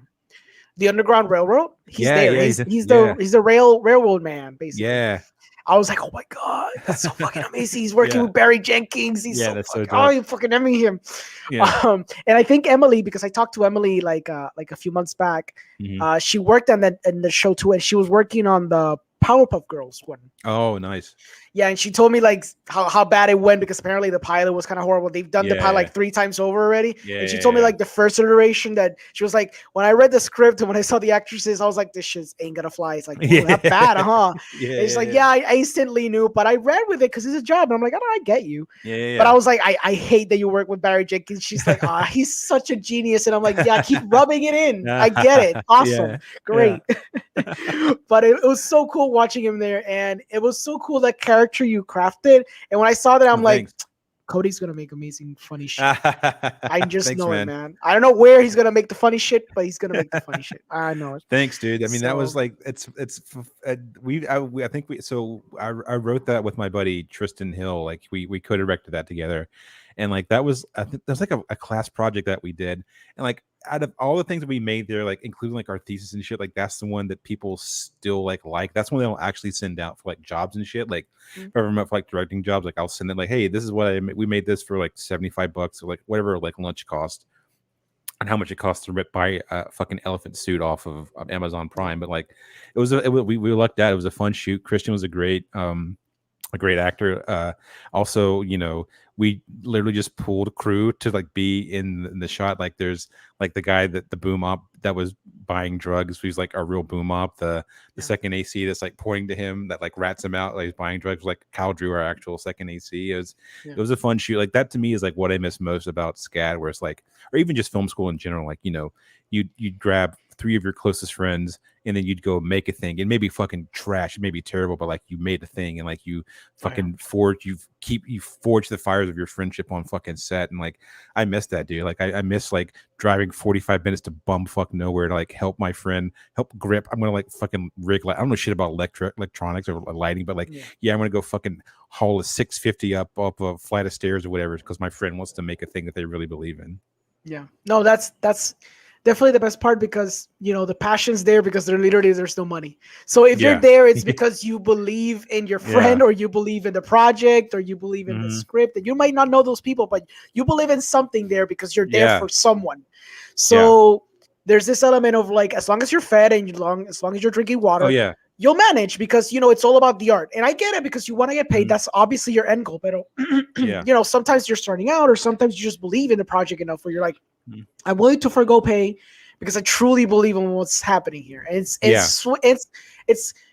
Underground Railroad. He's there. Yeah, he's the railroad man basically. Yeah. I was like, oh my god, that's so fucking amazing. He's working with Barry Jenkins. He's so fucking, you fucking Emmy him. Yeah. And I think Emily, because I talked to Emily like a few months back, she worked on that in the show too, and she was working on the Powerpuff Girls one. Oh, nice. Yeah, and she told me like how bad it went because apparently the pilot was kind of horrible. They've done the pilot like 3 times over already. And she told me like the first iteration that she was like, when I read the script and when I saw the actresses, I was like, this shit ain't gonna fly. It's like, oh, that bad, huh? It's like, I instantly knew, but I read with it because it's a job. And I'm like, I get you. But I was like, I hate that you work with Barry Jenkins. She's like, he's such a genius. And I'm like, yeah, keep rubbing it in. I get it. Awesome. Great. But it was so cool watching him there. And it was so cool that character you crafted. And when I saw that, I'm like, Cody's gonna make amazing funny shit. I just know it, man. I don't know where he's gonna make the funny shit, but he's gonna make the funny shit. I know it. Thanks, dude. I mean, that was like I wrote that with my buddy Tristan Hill. Like we co-directed that together, and like that was like a class project that we did, and like out of all the things that we made there, like including like our thesis and shit, like that's the one that people still like that's one they'll actually send out for like jobs and shit. Like if I ever met for like directing jobs, like I'll send it like, hey, this is what we made this for like $75 or like whatever like lunch cost and how much it costs to buy a fucking elephant suit off of Amazon Prime. But like we lucked out. It was a fun shoot. Christian was a great actor. Also, we literally just pulled a crew to like be in the shot. Like there's like the guy that the boom op that was buying drugs, who's like a real boom op. The second AC that's like pointing to him that like rats him out like he's buying drugs. Like Kyle Drew, our actual second AC. It was a fun shoot. Like that to me is like what I miss most about SCAD, where it's like, or even just film school in general. Like you'd grab 3 of your closest friends and then you'd go make a thing and maybe fucking trash, maybe terrible, but like you made a thing and like you fucking forge the fires of your friendship on fucking set. And like I miss that, dude. Like I miss like driving 45 minutes to bumfuck nowhere to like help my friend help grip. I'm gonna like fucking rig light. I don't know shit about electronics or lighting, but like I'm gonna go fucking haul a 650 up a flight of stairs or whatever because my friend wants to make a thing that they really believe in. Yeah, no, that's definitely the best part because the passion's there because there's no money. So if you're there, it's because you believe in your friend or you believe in the project or you believe in the script. And you might not know those people, but you believe in something there because you're there for someone. So there's this element of like, as long as you're fed and as long as you're drinking water, you'll manage because it's all about the art. And I get it because you want to get paid. That's obviously your end goal. But sometimes you're starting out or sometimes you just believe in the project enough where you're like, I'm willing to forgo pay because I truly believe in what's happening here. And it's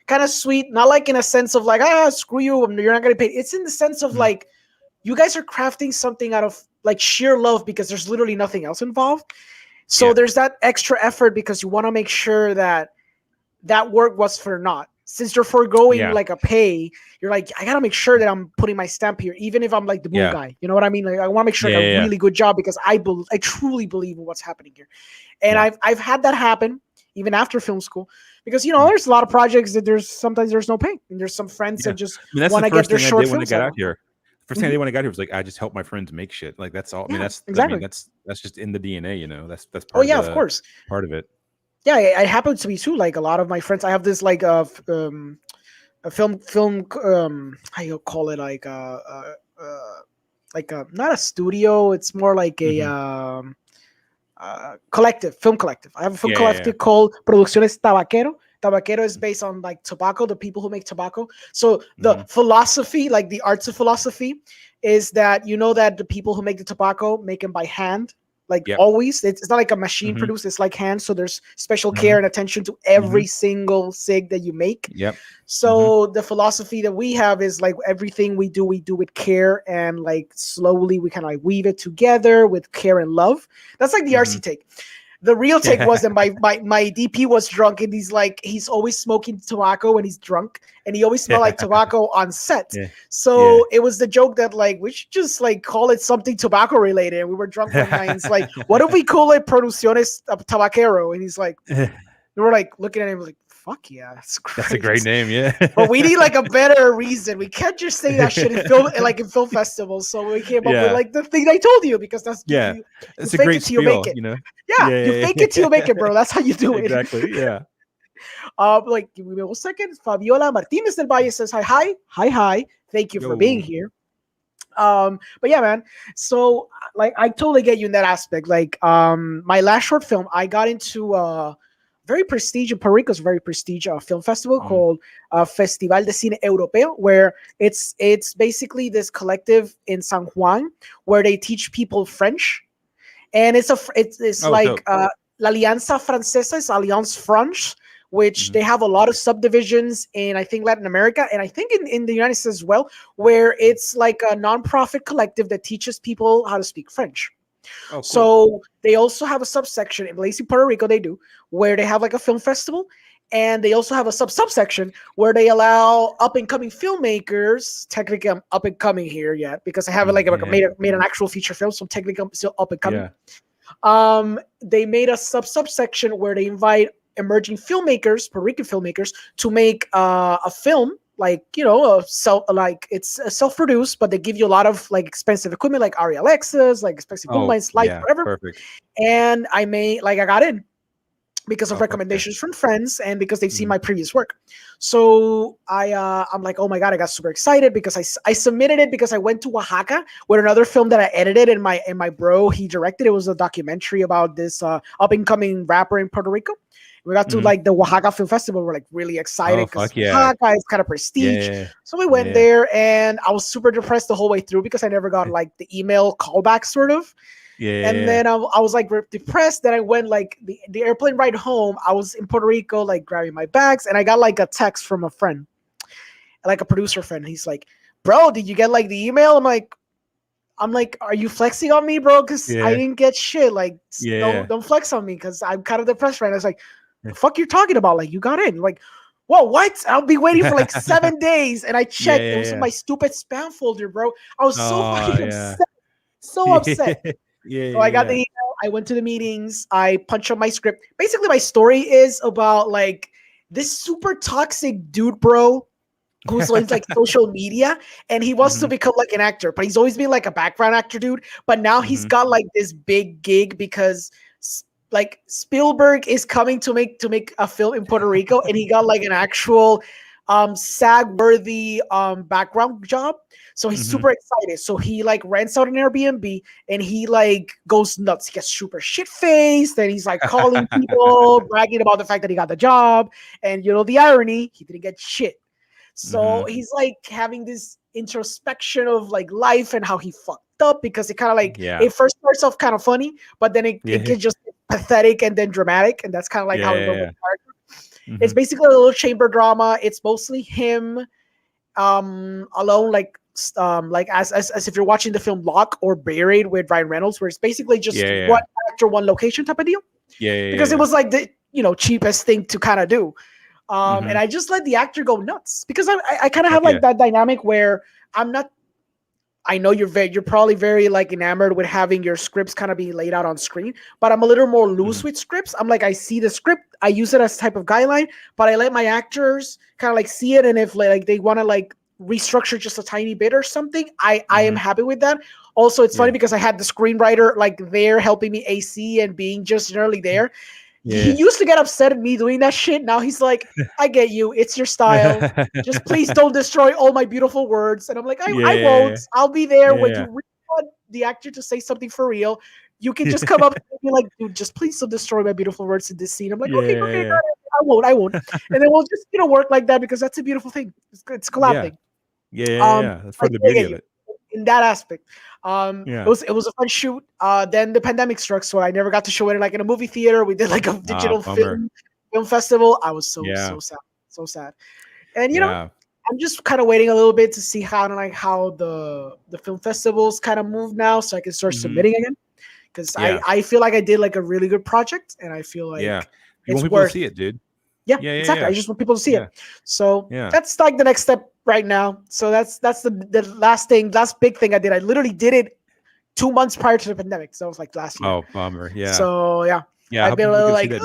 kind of sweet, not like in a sense of like, screw you, you're not going to pay. It's in the sense of like, you guys are crafting something out of like sheer love because there's literally nothing else involved. So there's that extra effort because you want to make sure that work was for naught. since you're foregoing Yeah. like a pay, you're like, I gotta make sure that I'm putting my stamp here, even if I'm like the moon guy. You know what I mean? Like, I want to make sure I got a really good job because I truly believe in what's happening here. And I've had that happen even after film school, because there's a lot of projects that sometimes there's no pay, and there's some friends that just want to get their short films out here. First thing I did when I got here was like, I just help my friends make shit. Like that's all. I mean, that's exactly. That's just in the DNA. That's part. Of course, part of it. Yeah, it happens to me too. Like a lot of my friends, I have this like a film how you call it, like not a studio. It's more like a film collective. I have a film collective called Producciones Tabaquero. Tabaquero is based on like tobacco, the people who make tobacco. So the philosophy, like the arts of philosophy, is that that the people who make the tobacco make them by hand. Like always, it's not like a machine produced. It's like hand. So there's special care and attention to every single cig that you make. So the philosophy that we have is like everything we do with care, and like slowly we kind of like weave it together with care and love. That's like the artsy take. The real take was that my DP was drunk, and he's always smoking tobacco when he's drunk, and he always smelled like tobacco on set. So it was the joke that like we should just like call it something tobacco related. And we were drunk one night, and it's like, what if we call it Producciones Tabaquero? And he's like, we were like looking at him like, fuck yeah, that's great. That's a great name, yeah. But we need like a better reason. We can't just say that shit in film festivals. So we came up with like the thing I told you, because that's it's a great spiel, you fake it till you make it, bro. That's how you do it. Exactly, yeah. Like, give me 1 second. Fabiola Martinez del Valle says hi. Thank you for being here. But yeah, man. So like, I totally get you in that aspect. Like, my last short film, I got into very prestigious, Puerto Rico's very prestigious film festival called Festival de Cine Europeo, where it's basically this collective in San Juan where they teach people French, and it's like La Alianza Francesa is Alliance Franche, which they have a lot of subdivisions in, I think, Latin America, and I think in the United States as well, where it's like a nonprofit collective that teaches people how to speak French. Oh, cool. So they also have a subsection, at least in Puerto Rico they do, where they have like a film festival, and they also have a subsection where they allow up-and-coming filmmakers. Technically I'm up-and-coming here yet, because I haven't made an actual feature film, so technically I'm still up-and-coming. They made a subsection where they invite emerging filmmakers, Puerto Rican filmmakers, to make a film. Like, it's self-produced, but they give you a lot of like expensive equipment, like Arri Alexas, like expensive boom lights, whatever. Perfect. And I got in because of recommendations from friends, and because they've seen my previous work. So I'm like, oh my God, I got super excited because I submitted it because I went to Oaxaca with another film that I edited, and my bro, he directed. It was a documentary about this up-and-coming rapper in Puerto Rico. We got to like the Oaxaca Film Festival. We're like really excited because Oaxaca is kind of prestige. So we went there, and I was super depressed the whole way through because I never got like the email callback sort of. And then I was like depressed. Then I went like the airplane ride home. I was in Puerto Rico, like grabbing my bags, and I got like a text from a friend, like a producer friend. He's like, bro, did you get like the email? I'm like, are you flexing on me, bro? Because I didn't get shit. Like, don't flex on me because I'm kind of depressed right now. I was like, the fuck you're talking about? Like, you got in. Like, whoa, what? I'll be waiting for like 7 days. And I checked. It was in my stupid spam folder, bro. I was so fucking upset. So upset. So I got the email. I went to the meetings. I punched up my script. Basically, my story is about like this super toxic dude, bro, who's like social media, and he wants to become like an actor, but he's always been like a background actor dude. But now he's got like this big gig because like Spielberg is coming to make a film in Puerto Rico, and he got like an actual SAG-worthy background job. So he's super excited. So he like rents out an Airbnb, and he like goes nuts. He gets super shit-faced, and he's like calling people, bragging about the fact that he got the job. And the irony, he didn't get shit. So he's like having this introspection of like life and how he fucked up, because it kind of like it first starts off kind of funny, but then it gets just pathetic and then dramatic, and that's kind of like how it goes with the character. It's basically a little chamber drama. It's mostly him alone, like as if you're watching the film Lock or Buried with Ryan Reynolds, where it's basically just one actor, one location type of deal. Because it was like the cheapest thing to kind of do. And I just let the actor go nuts because I kind of have Heck like that dynamic where I'm not. I know you're probably very like enamored with having your scripts kind of being laid out on screen, but I'm a little more loose with scripts. I'm like, I see the script, I use it as type of guideline, but I let my actors kind of like see it, and if like they want to like restructure just a tiny bit or something, I am happy with that. Also, it's funny because I had the screenwriter like there helping me AC and being just generally there. He used to get upset at me doing that shit. Now he's like, I get you. It's your style. Just please don't destroy all my beautiful words. And I'm like, I won't. I'll be there when you really want the actor to say something for real. You can just come up and be like, dude, just please don't destroy my beautiful words in this scene. I'm like, okay, got it. I won't. And then we'll just, work like that because that's a beautiful thing. It's collabing. That's part of the beauty of it. In that aspect. It was a fun shoot. Then the pandemic struck, so I never got to show it like in a movie theater. We did like a digital film festival. I was so sad. And I'm just kind of waiting a little bit to see how the film festivals kind of move now, so I can start submitting again. Because I feel like I did like a really good project, and I feel like you it's want people to see it, dude. Yeah, exactly. I just want people to see it. So that's like the next step right now. So that's the last big thing I did. I literally did it 2 months prior to the pandemic. So it was like last year. Oh, bummer. Yeah. So I've been a little like, it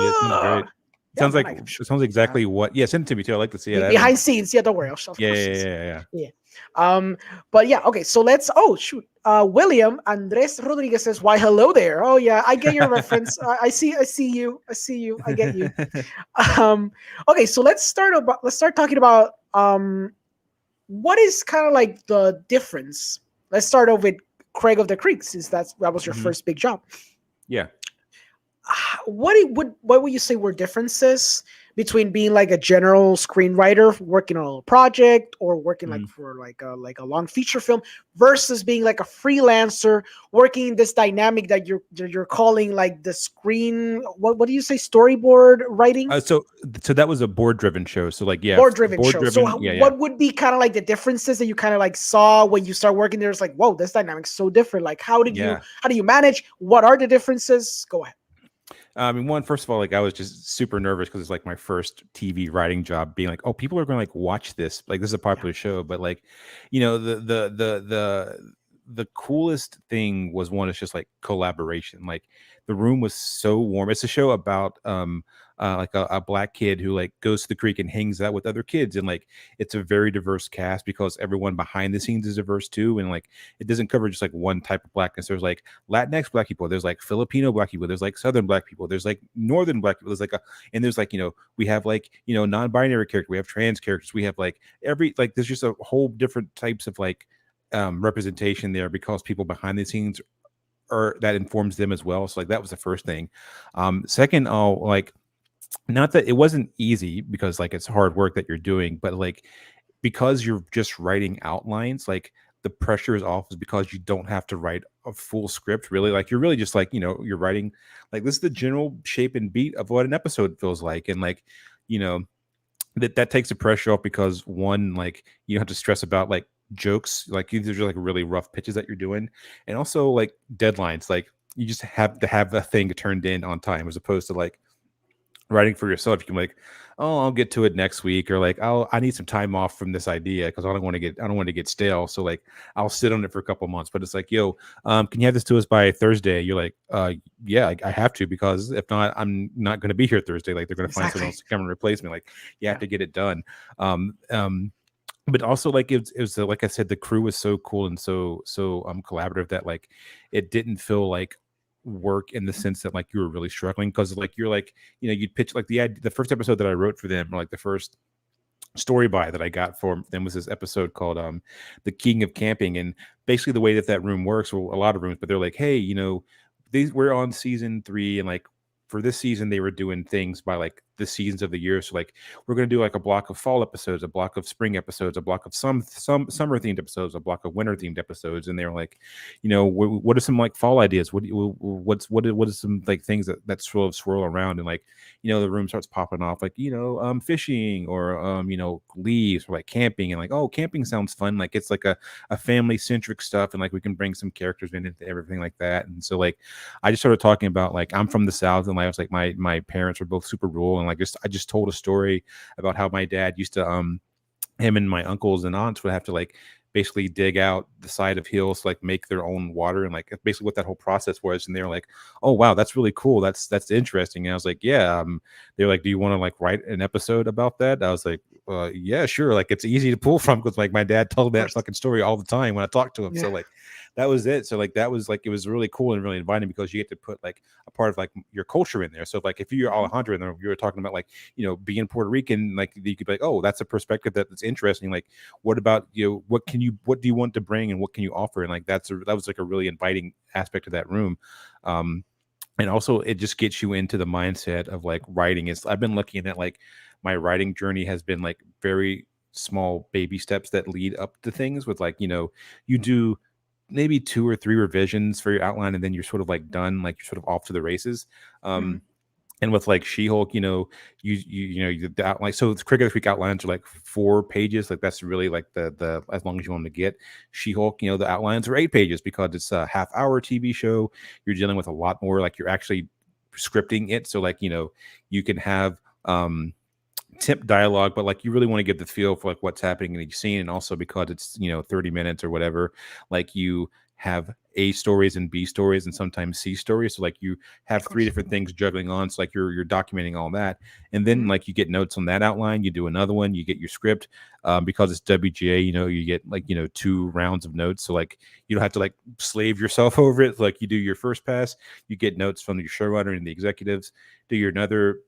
sounds exactly what. Yeah, send it to me too. I like to see it behind scenes. Yeah, don't worry. Yeah. But yeah, okay. So let's. Oh shoot. William Andres Rodriguez says, "Why, hello there." Oh yeah, I get your reference. I see you. I get you. Okay, so let's start talking about what is kind of like the difference. Let's start off with Craig of the Creek, since that was your first big job. Yeah. What would you say were differences between being like a general screenwriter working on a project or working like for like a long feature film versus being like a freelancer working in this dynamic that you're calling like the screen, what do you say, storyboard writing? So that was a board driven show. So like board driven show. So what would be kind of like the differences that you kind of like saw when you start working there? It's like, whoa, this dynamic's so different. Like how do you manage? What are the differences? Go ahead. I mean, first of all, like I was just super nervous because it's like my first TV writing job, being like, oh, people are going to like watch this. Like this is a popular show, but like, the coolest thing was one is just like collaboration. Like the room was so warm. It's a show about like a black kid who like goes to the creek and hangs out with other kids, and like it's a very diverse cast because everyone behind the scenes is diverse too, and like it doesn't cover just like one type of blackness. There's like Latinx black people, there's like Filipino black people, there's like Southern black people, there's like Northern black people, there's like and there's like we have like non-binary characters, we have trans characters, we have like there's just a whole different types of like representation there because people behind the scenes that informs them as well. So like that was the first thing. Second, like not that it wasn't easy because like it's hard work that you're doing, but like because you're just writing outlines, like the pressure is off is because you don't have to write a full script really. Like you're really just like you're writing like this is the general shape and beat of what an episode feels like, and like that takes the pressure off because one, like you don't have to stress about like jokes, like these are like really rough pitches that you're doing, and also like deadlines, like you just have to have a thing turned in on time as opposed to like writing for yourself. You can like, oh, I'll get to it next week, or like I need some time off from this idea because I don't want to get stale, so like I'll sit on it for a couple months. But it's like, can you have this to us by Thursday? You're like, yeah, I have to, because if not, I'm not going to be here Thursday. Like they're going to find someone else to come and replace me. Like you have to get it done. But also like it was like I said, the crew was so cool and so collaborative that like it didn't feel like work in the sense that like you were really struggling, because like you're like you'd pitch like the first episode that I wrote for them, or like the first story by that I got for them was this episode called The King of Camping. And basically the way that room works, well, a lot of rooms, but they're like, hey, we're on season 3, and like for this season they were doing things by like the seasons of the year. So like we're going to do like a block of fall episodes, a block of spring episodes, a block of some summer themed episodes, a block of winter themed episodes. And they're like, what are some like fall ideas? What is some like things that swirl around? And like, the room starts popping off like, fishing, or leaves, or like camping. And like, oh, camping sounds fun. Like it's like a family centric stuff. And like we can bring some characters into everything like that. And so like I just started talking about like I'm from the South, and like I was like my parents were both super rural, and like I just told a story about how my dad used to him and my uncles and aunts would have to like basically dig out the side of hills to like make their own water, and like basically what that whole process was. And they were like, oh wow, that's really cool, that's interesting. And I was like, yeah. They're like, do you want to like write an episode about that? I was like, yeah, sure. Like it's easy to pull from, because like my dad told that fucking story all the time when I talked to him. So like that was it. So like that was like, it was really cool and really inviting, because you get to put like a part of like your culture in there. So like if you're Alejandro and you were talking about like, you know, being Puerto Rican, like you could be like, oh, that's a perspective that's interesting. Like what about, you know, what do you want to bring and what can you offer? And like that was like a really inviting aspect of that room. And also it just gets you into the mindset of like writing. I've been looking at like my writing journey has been like very small baby steps that lead up to things, with like, you know, you do maybe 2 or 3 revisions for your outline, and then you're sort of like done, like you're sort of off to the races. And with like She-Hulk, you know, the outline. So the Cricket Week outlines are like 4 pages. Like that's really like the as long as you want them to get. She-Hulk, you know, the outlines are 8 pages, because it's a half-hour TV show. You're dealing with a lot more. Like you're actually scripting it. So like, you know, you can have tip dialogue, but like you really want to get the feel for like what's happening in each scene. And also because it's, you know, 30 minutes or whatever, like you have A stories and B stories and sometimes C stories. So like you have 3 different things juggling on. So like you're documenting all that. And then like you get notes on that outline, you do another one, you get your script. Because it's WGA, you know, you get like, you know, 2 rounds of notes. So like you don't have to like slave yourself over it. Like you do your first pass, you get notes from your showrunner and the executives, do your other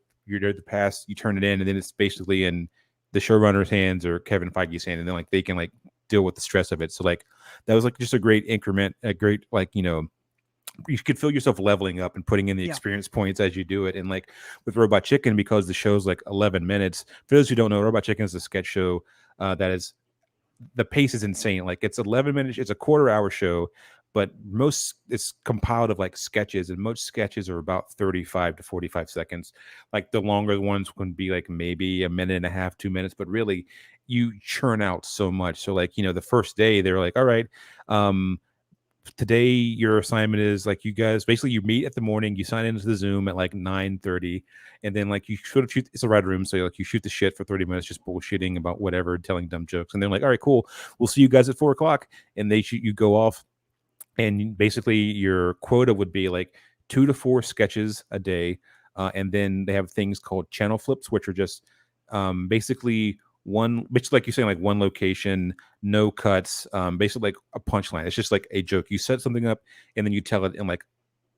pass, you turn it in, and then it's basically in the showrunner's hands or Kevin Feige's hand, and then like they can like deal with the stress of it. So like that was like just a great increment, a great like, you know, you could feel yourself leveling up and putting in the experience points as you do it. And like with Robot Chicken, because the show's like 11 minutes. For those who don't know, Robot Chicken is a sketch show that is, the pace is insane. Like it's 11 minutes, it's a quarter-hour show, but it's compiled of like sketches, and most sketches are about 35 to 45 seconds. Like the longer ones can be like maybe a minute and a half, 2 minutes, but really you churn out so much. So like, you know, the first day they're like, all right, today your assignment is like, you guys basically you meet at the morning, you sign into the Zoom at like 9:30, and then like you sort of shoot, it's a red room, so like you shoot the shit for 30 minutes just bullshitting about whatever, telling dumb jokes, and they're like, all right, cool, we'll see you guys at 4:00, and you go off. And basically your quota would be like 2 to 4 sketches a day. And then they have things called channel flips, which are just basically like you're saying, like one location, no cuts, basically like a punchline. It's just like a joke. You set something up and then you tell it in like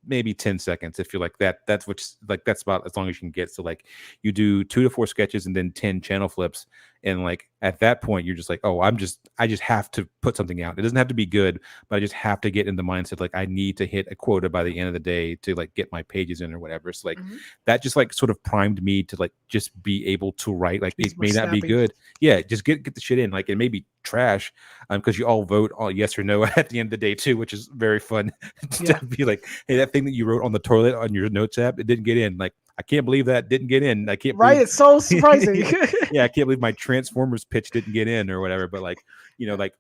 maybe 10 seconds if you're like that's what's like, that's about as long as you can get. So like you do 2 to 4 sketches and then 10 channel flips, and like at that point you're just like, oh, I just have to put something out. It doesn't have to be good, but I just have to get in the mindset like I need to hit a quota by the end of the day to like get my pages in or whatever. So like that just like sort of primed me to like just be able to write. Like it may not be good, just get the shit in. Like it may be trash because you all vote all yes or no at the end of the day too, which is very fun to be like, hey, that thing that you wrote on the toilet on your notes app, it didn't get in. Like I can't believe that didn't get in. I can't believe, it's so surprising. yeah, I can't believe my Transformers pitch didn't get in or whatever. But like, you know, like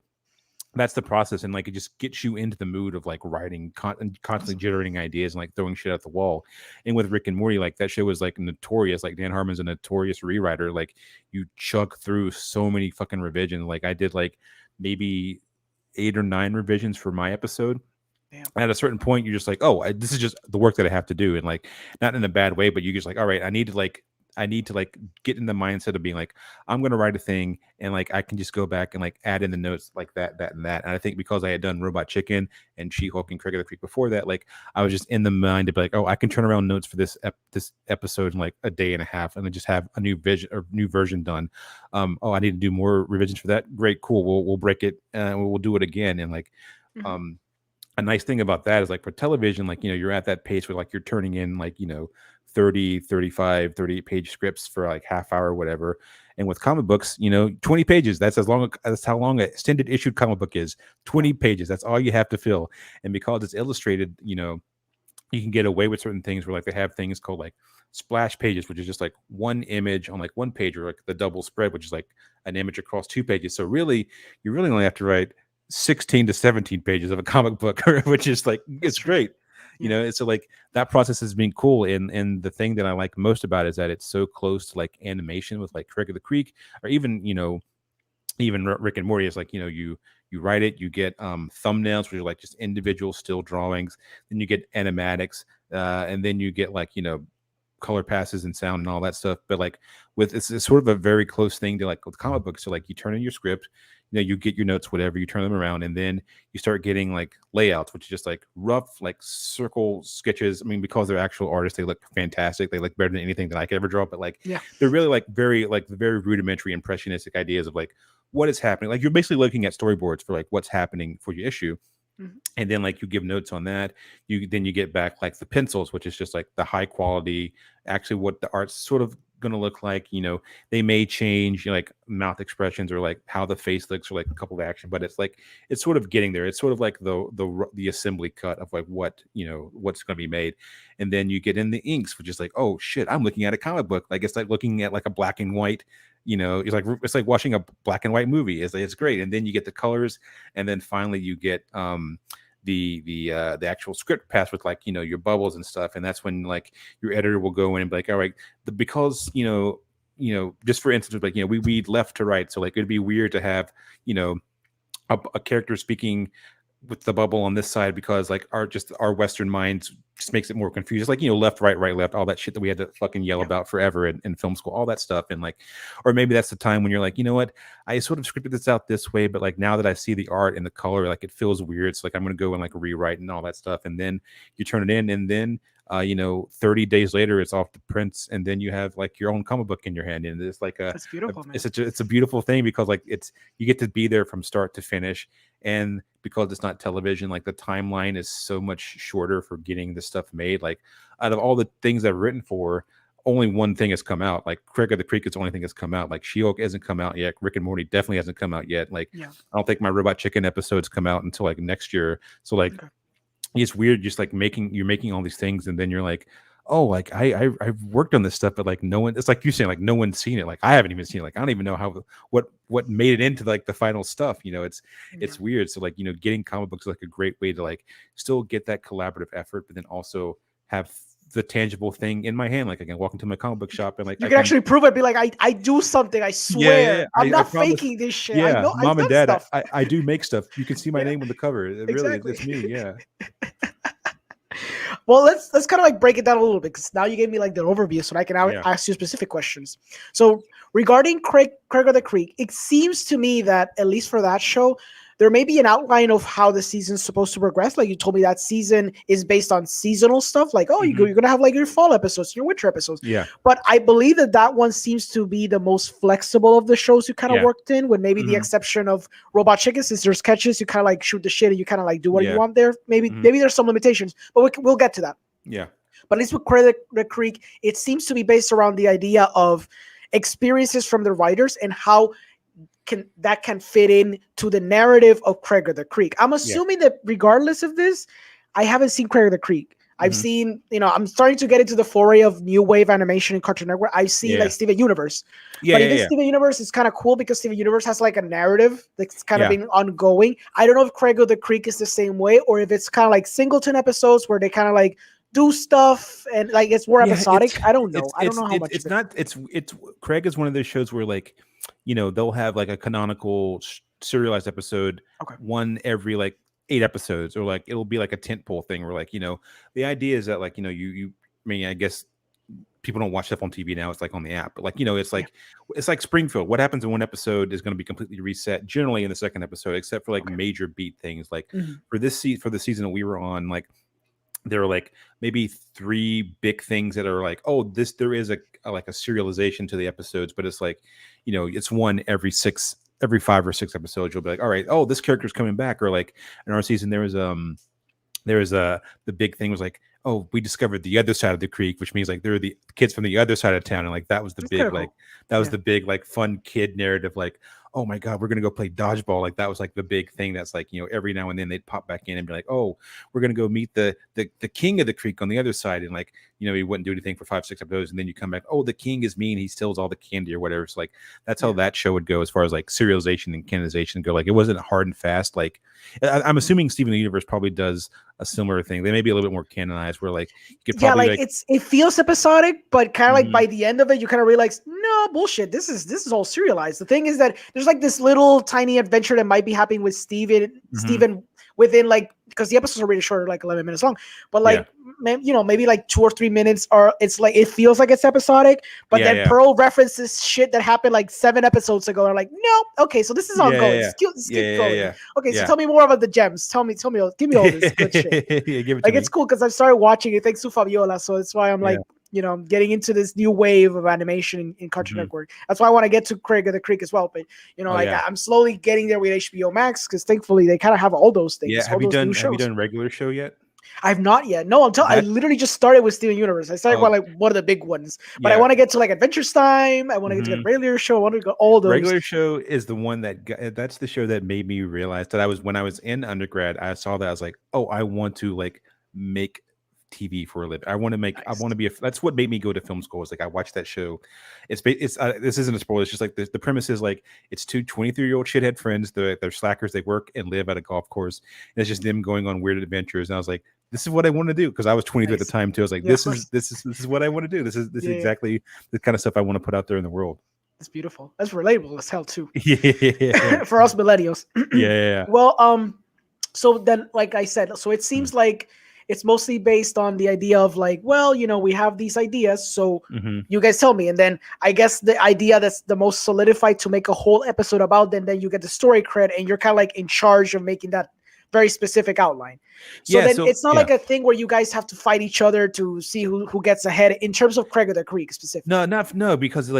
that's the process, and like it just gets you into the mood of like writing, constantly generating ideas and like throwing shit at the wall. And with Rick and Morty, like that show was like notorious. Like Dan Harmon's a notorious rewriter. Like you chug through so many fucking revisions. Like I did like maybe 8 or 9 revisions for my episode. At a certain point, you're just like, oh, this is just the work that I have to do, and like not in a bad way, but you just like, all right, I need to like get in the mindset of being like, I'm gonna write a thing, and like I can just go back and like add in the notes like that, and that. And I think because I had done Robot Chicken and She-Hulk and Cricket Creek before that, like I was just in the mind to be like, oh, I can turn around notes for this episode in like a day and a half, and then just have a new version done. Oh, I need to do more revisions for that. Great, cool. We'll break it and we'll do it again. And like, a nice thing about that is like for television, like, you know, you're at that pace where like you're turning in like, you know, 30, 35, 38 page scripts for like half hour or whatever. And with comic books, you know, 20 pages, that's how long an extended issued comic book is. 20 pages, that's all you have to fill. And because it's illustrated, you know, you can get away with certain things where like they have things called like splash pages, which is just like one image on like one page, or like the double spread, which is like an image across 2 pages. So really, you really only have to write 16 to 17 pages of a comic book, which is like, it's great. you know. It's so like that process has been cool, and the thing that I like most about it is that it's so close to like animation with like Craig of the Creek, or even, you know, even Rick and Morty is like, you know, you write it, you get thumbnails, which are like just individual still drawings, then you get animatics, and then you get like, you know, color passes and sound and all that stuff. But like with it's sort of a very close thing to like with comic books. So like you turn in your script, you know, you get your notes, whatever, you turn them around, and then you start getting like layouts, which is just like rough like circle sketches. I mean, because they're actual artists, they look fantastic, they look better than anything that I could ever draw. But like they're really like very rudimentary impressionistic ideas of like what is happening. Like you're basically looking at storyboards for like what's happening for your issue. And then like you give notes on that, you get back like the pencils, which is just like the high quality, actually what the art's sort of gonna look like. You know, they may change, you know, like mouth expressions or like how the face looks or like a couple of action, but it's like it's sort of getting there. It's sort of like the assembly cut of like what, you know, what's gonna be made. And then you get in the inks, which is like, oh shit, I'm looking at a comic book. Like it's like looking at like a black and white, you know, it's like watching a black and white movie. It's great. And then you get the colors, and then finally you get the actual script pass with like, you know, your bubbles and stuff. And that's when like your editor will go in and be like, all right, because you know, just for instance, like, you know, we read left to right, so like it'd be weird to have, you know, a character speaking with the bubble on this side, because like our Western minds just makes it more confused. It's like, you know, left, right, right, left, all that shit that we had to fucking yell about forever in film school, all that stuff. And like, or maybe that's the time when you're like, you know what, I sort of scripted this out this way, but like now that I see the art and the color, like it feels weird. So like I'm gonna go and like rewrite and all that stuff. And then you turn it in, and then you know, 30 days later it's off the prints, and then you have like your own comic book in your hand. And it's like that's beautiful, man. It's a beautiful thing, because like you get to be there from start to finish. And because it's not television, like the timeline is so much shorter for getting this stuff made. Like out of all the things I've written for, only one thing has come out. Like Craig of the Creek is the only thing that's come out. Like She-Hulk hasn't come out yet. Rick and Morty definitely hasn't come out yet. Like I don't think my Robot Chicken episodes come out until like next year. So like it's weird, just like you're making all these things, and then you're like, oh, like I've worked on this stuff, but like no one, it's like you're saying, like no one's seen it. Like I haven't even seen it. Like I don't even know how what made it into like the final stuff. You know, it's weird. So like, you know, getting comic books is like a great way to like still get that collaborative effort, but then also have the tangible thing in my hand. Like I can walk into my comic book shop and like you can actually prove it. Be like, I do something. I swear, I'm not faking this shit. Yeah, I know, Mom and Dad, stuff. I do make stuff. You can see my name on the cover. It really, it's me. Yeah. Well, let's kind of like break it down a little bit, because now you gave me like the overview, so I can now ask you specific questions. So regarding Craig of the Creek, it seems to me that at least for that show, there may be an outline of how the season's supposed to progress. Like you told me that season is based on seasonal stuff. Like, oh, you're going to have like your fall episodes, your winter episodes. Yeah. But I believe that one seems to be the most flexible of the shows you kind of worked in, with maybe the exception of Robot Chicken, since there's sketches, you kind of like shoot the shit and you kind of like do what you want there. Maybe there's some limitations, but we'll get to that. Yeah. But at least with Craig the Creek, it seems to be based around the idea of experiences from the writers and how can fit in to the narrative of Craig of the Creek. I'm assuming that regardless of this, I haven't seen Craig of the Creek. I've seen, you know, I'm starting to get into the foray of new wave animation in Cartoon Network. I see like Steven Universe. But I think Steven Universe is kind of cool because Steven Universe has like a narrative that's kind of been ongoing. I don't know if Craig of the Creek is the same way, or if it's kind of like singleton episodes where they kind of like do stuff and like it's more episodic. I don't know. I don't know how much it's not. It's Craig is one of those shows where like, you know, they'll have like a canonical serialized episode, one every like 8 episodes, or like it'll be like a tentpole thing where like, you know, the idea is that like, you know, I mean, I guess people don't watch stuff on TV now. It's like on the app, but like, you know, it's like Springfield. What happens in one episode is going to be completely reset generally in the second episode, except for like major beat things. Like for the season that we were on, like there are like maybe 3 big things that are like, oh, there is a serialization to the episodes, but it's like, you know, it's one every 5 or 6 episodes. You'll be like, all right, oh, this character's coming back. Or like in our season, there was the big thing was like, oh, we discovered the other side of the creek, which means like there are the kids from the other side of town, and like that was the big like that was the big like fun kid narrative, like, oh my god, we're gonna go play dodgeball. Like that was like the big thing. That's like, you know, every now and then they'd pop back in and be like, oh, we're gonna go meet the king of the creek on the other side. And like you know, he wouldn't do anything for 5-6 episodes, and then you come back, oh, the king is mean, he steals all the candy or whatever. So like that's how that show would go as far as like serialization and canonization go. Like it wasn't hard and fast. Like I'm assuming Steven Universe probably does a similar thing. They may be a little bit more canonized, where like you could probably like it feels episodic, but kind of like by the end of it, you kind of realize, no bullshit, this is all serialized. The thing is that there's like this little tiny adventure that might be happening with Steven within like, because the episodes are really short, like 11 minutes long, but like you know, maybe like 2 or 3 minutes, or it's like it feels like it's episodic, but then Pearl references shit that happened like 7 episodes ago. They're like, no, okay, so this is ongoing. Just keep going. Okay, so tell me more about the gems. Tell me, give me all this good shit. Give it like to it's cool because I've started watching it thanks to Fabiola, so that's why I'm like, you know, getting into this new wave of animation in Cartoon Network. That's why I want to get to Craig of the Creek as well. But you know, I'm slowly getting there with HBO Max because thankfully they kind of have all those things. Yeah, have you done regular show yet? I've not yet. No, I literally just started with Steven Universe. I started with like one of the big ones, but I want to get to like Adventures Time. I want to get to the regular show. I want to go all those. Regular show is the one that's the show that made me realize that when I was in undergrad, I saw that I was like, oh, I want to like make TV for a living. I want to be that's what made me go to film school. Is like I watched that show. It's this isn't a spoiler. It's just like the premise is like it's two 23-year-old shithead friends. They're slackers. They work and live at a golf course. And it's just them going on weird adventures. And I was like, this is what I want to do, because I was 23 at the time too. I was like, this is what I want to do. This is exactly the kind of stuff I want to put out there in the world. It's beautiful. That's relatable as hell too. Yeah. For us millennials. Yeah. Well, so then, like I said, so it seems like it's mostly based on the idea of like, well, you know, we have these ideas, so you guys tell me, and then I guess the idea that's the most solidified to make a whole episode about, then you get the story cred, and you're kind of like in charge of making that very specific outline. So it's not like a thing where you guys have to fight each other to see who gets ahead in terms of Craig of the Creek specifically. No, because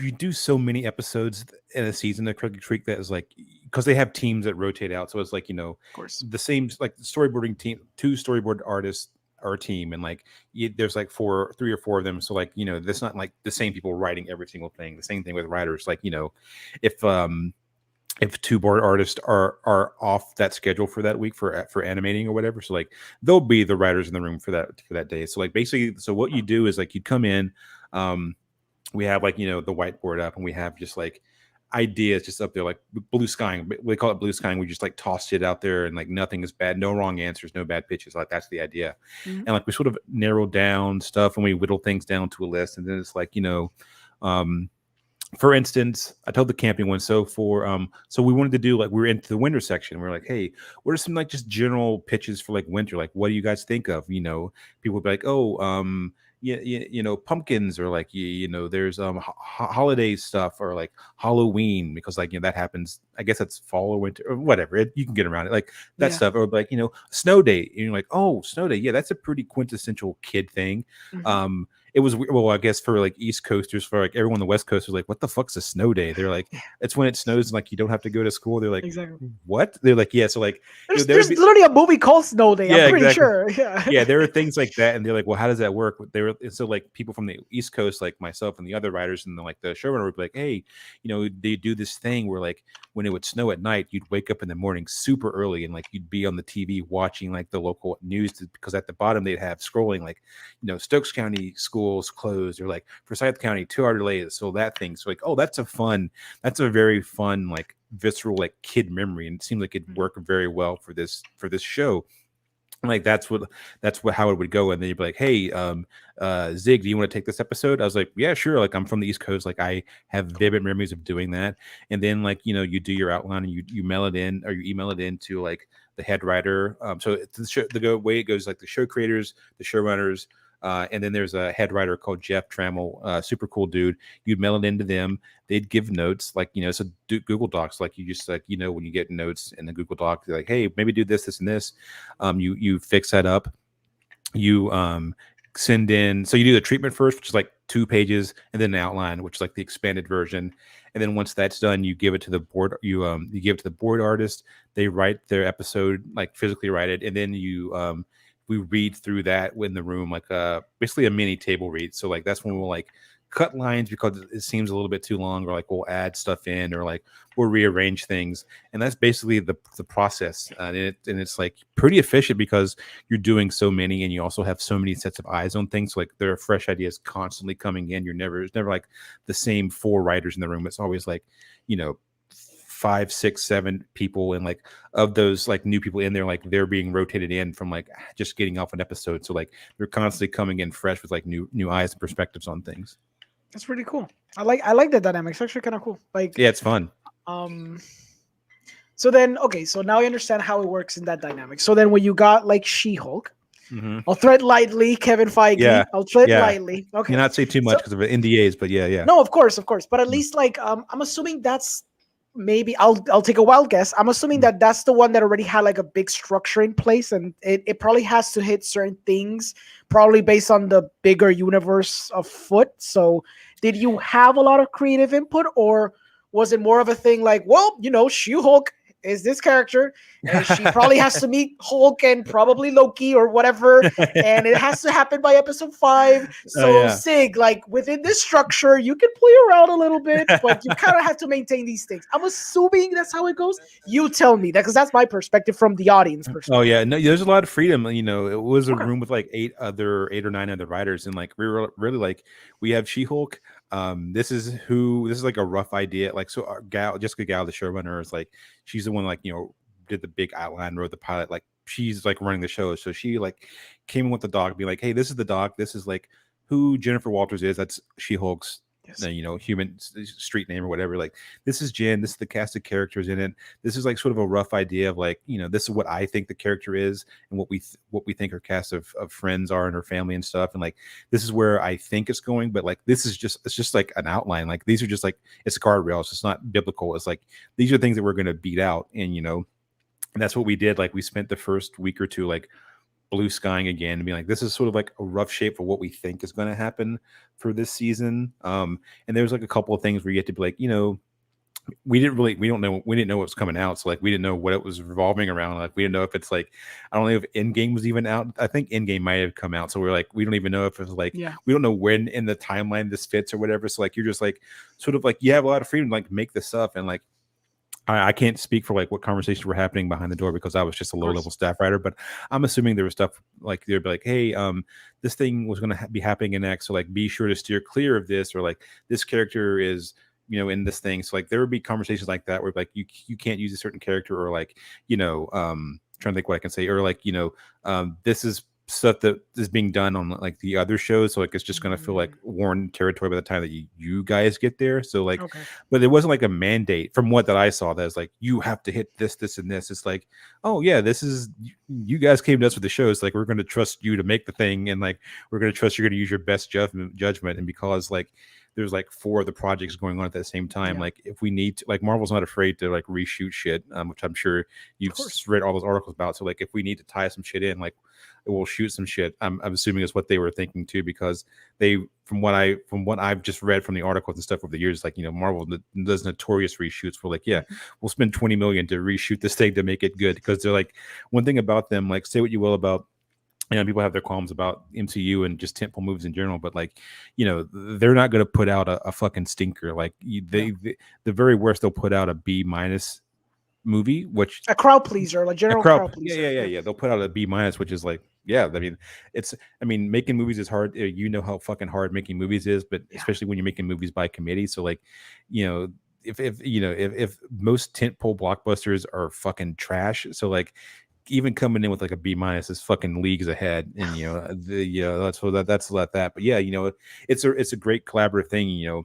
you do so many episodes in a season of Craig of the Creek that is like, because they have teams that rotate out, so it's like, you know, of course, the same, like the storyboarding team, 2 storyboard artists are a team, and like there's like 3 or 4 of them, so like, you know, that's not like the same people writing every single thing. The same thing with writers, like, you know, if 2 board artists are off that schedule for that week for animating or whatever, so like they'll be the writers in the room for that day. So like basically, so what you do is like you come in, we have like, you know, the whiteboard up, and we have just like ideas just up there, like blue skying. We call it blue skying. We just like toss shit out there, and like nothing is bad, no wrong answers, no bad pitches. Like that's the idea. And like we sort of narrow down stuff, and we whittle things down to a list, and then it's like, you know, for instance, I told the camping one. So so we wanted to do, like, we were into the winter section. We are like, hey, what are some like just general pitches for like winter? Like, what do you guys think of? You know, people would be like, oh, you know, pumpkins, or like, you know, there's holiday stuff, or like Halloween, because like, you know, that happens. I guess that's fall or winter or whatever. You can get around it, like that stuff, or like, you know, snow day. And you're like, oh, snow day, yeah, that's a pretty quintessential kid thing. It was, well, I guess for like East Coasters, for like everyone on the West Coast was like, what the fuck's a snow day? They're like, it's when it snows and like you don't have to go to school. They're like, what? They're like, yeah. So like, there's literally a movie called Snow Day. Yeah, I'm pretty sure. Yeah, there are things like that, and they're like, well, how does that work? So like people from the East Coast, like myself and the other writers, and like the showrunner would be like, hey, you know, they do this thing where like when it would snow at night, you'd wake up in the morning super early, and like you'd be on the TV watching like the local news, because at the bottom they'd have scrolling like, you know, Stokes County schools closed, or like Forsyth County 2-hour delays. So that thing. So like, oh, that's a very fun, like visceral, like kid memory, and it seemed like it'd work very well for this show. Like that's how it would go. And then you'd be like, hey, Zig, do you want to take this episode? I was like, yeah, sure. Like, I'm from the East Coast, like I have vivid memories of doing that. And then like, you know, you do your outline, and you mail it in, or you email it in to like the head writer. So the way it goes, like the show creators, the showrunners, and then there's a head writer called Jeff Trammell, super cool dude. You'd mail it into them. They'd give notes, like, you know, so Google Docs, like you just like, you know, when you get notes in the Google Doc, they're like, hey, maybe do this, this, and this. You fix that up. You send in, so you do the treatment first, which is like 2 pages, and then an outline, which is like the expanded version. And then once that's done, you give it to the board. You give it to the board artist. They write their episode, like physically write it, and then we read through that in the room, like basically a mini table read. So like that's when we'll like cut lines because it seems a little bit too long, or like we'll add stuff in, or like we'll rearrange things. And that's basically the process. And it's like pretty efficient because you're doing so many, and you also have so many sets of eyes on things. So like there are fresh ideas constantly coming in. It's never like the same 4 writers in the room. It's always like, 5, 6, 7 people, and like of those like new people in there, like they're being rotated in from like just getting off an episode. So like they're constantly coming in fresh with like new eyes and perspectives on things. That's pretty cool. I like that dynamic. It's actually kind of cool. Like, yeah, it's fun. So then, okay, so now I understand how it works in that dynamic. So then when you got like She-Hulk, I'll tread lightly, Kevin Feige. Yeah. I'll tread lightly. Okay. You not say too much because of NDAs, but yeah. No, of course. But at least like I'm assuming that's maybe I'll take a wild guess. I'm assuming that that's the one that already had like a big structure in place, and it probably has to hit certain things, probably based on the bigger universe of Foot. So did you have a lot of creative input, or was it more of a thing like, well, She-Hulk is this character, and she probably has to meet Hulk and probably Loki or whatever, and it has to happen by episode 5. So Sig, like within this structure, you can play around a little bit, but you kind of have to maintain these things. I'm assuming that's how it goes. You tell me that, because that's my perspective from the audience perspective. Oh yeah, no, there's a lot of freedom. It was a room with like 8 or 9 other writers, and like we were really like, we have She-Hulk. This is like a rough idea. Like, so our Jessica Gal, the showrunner, is like, she's the one like, did the big outline, wrote the pilot. Like, she's like running the show. So she like came in with the doc, being like, hey, this is the doc. This is like who Jennifer Walters is. That's She-Hulk's, human street name or whatever. Like, this is Jen. This is the cast of characters in it. This is like sort of a rough idea of like, this is what I think the character is, and what we think her cast of friends are, and her family and stuff. And like, this is where I think it's going. But like, it's just like an outline. Like, these are just like, it's a guardrails. It's not biblical. It's like, these are things that we're going to beat out. And, and that's what we did. Like, we spent the first week or two, like, blue skying again and being like, this is sort of like a rough shape for what we think is going to happen for this season. And there's like a couple of things where you get to be like, we didn't know what was coming out. So like, we didn't know what it was revolving around. Like, we didn't know if it's like, I don't know if Endgame was even out. I think Endgame might have come out. So we're like, we don't even know if it was like, we don't know when in the timeline this fits or whatever. So like, you're just like, sort of like, you have a lot of freedom to like make this up. And like, I can't speak for like what conversations were happening behind the door, because I was just a low level staff writer, but I'm assuming there was stuff like, they'd be like, hey, this thing was going to be happening in X, so like, be sure to steer clear of this, or like, this character is, in this thing. So like, there would be conversations like that where like, you can't use a certain character, or like, trying to think what I can say, or like, this is stuff that is being done on like the other shows, so like, it's just going to feel like worn territory by the time that you guys get there. So like, but it wasn't like a mandate from what that I saw that was like, you have to hit this and this. It's like, oh yeah, this is, you guys came to us with the shows, like, we're going to trust you to make the thing, and like, we're going to trust you're going to use your best judgment. And because like, there's like 4 of the projects going on at the same time. Like, if we need to, like, Marvel's not afraid to like reshoot shit, which I'm sure you've read all those articles about. So like, if we need to tie some shit in, like, we'll shoot some shit. I'm assuming is what they were thinking too, because they, from what I've just read from the articles and stuff over the years, like, Marvel does notorious reshoots for like, we'll spend $20 million to reshoot this thing to make it good, because they're like, one thing about them, like, say what you will about, people have their qualms about MCU and just tentpole movies in general, but like, they're not going to put out a fucking stinker. Like, the very worst, they'll put out a B- movie, which a crowd pleaser, like general crowd pleaser. Yeah. They'll put out a B-, which is like, making movies is hard. You know how fucking hard making movies is, but especially when you're making movies by committee. So like, if most tentpole blockbusters are fucking trash, so like, even coming in with like a B- is fucking leagues ahead. And that's that. But it's a great collaborative thing.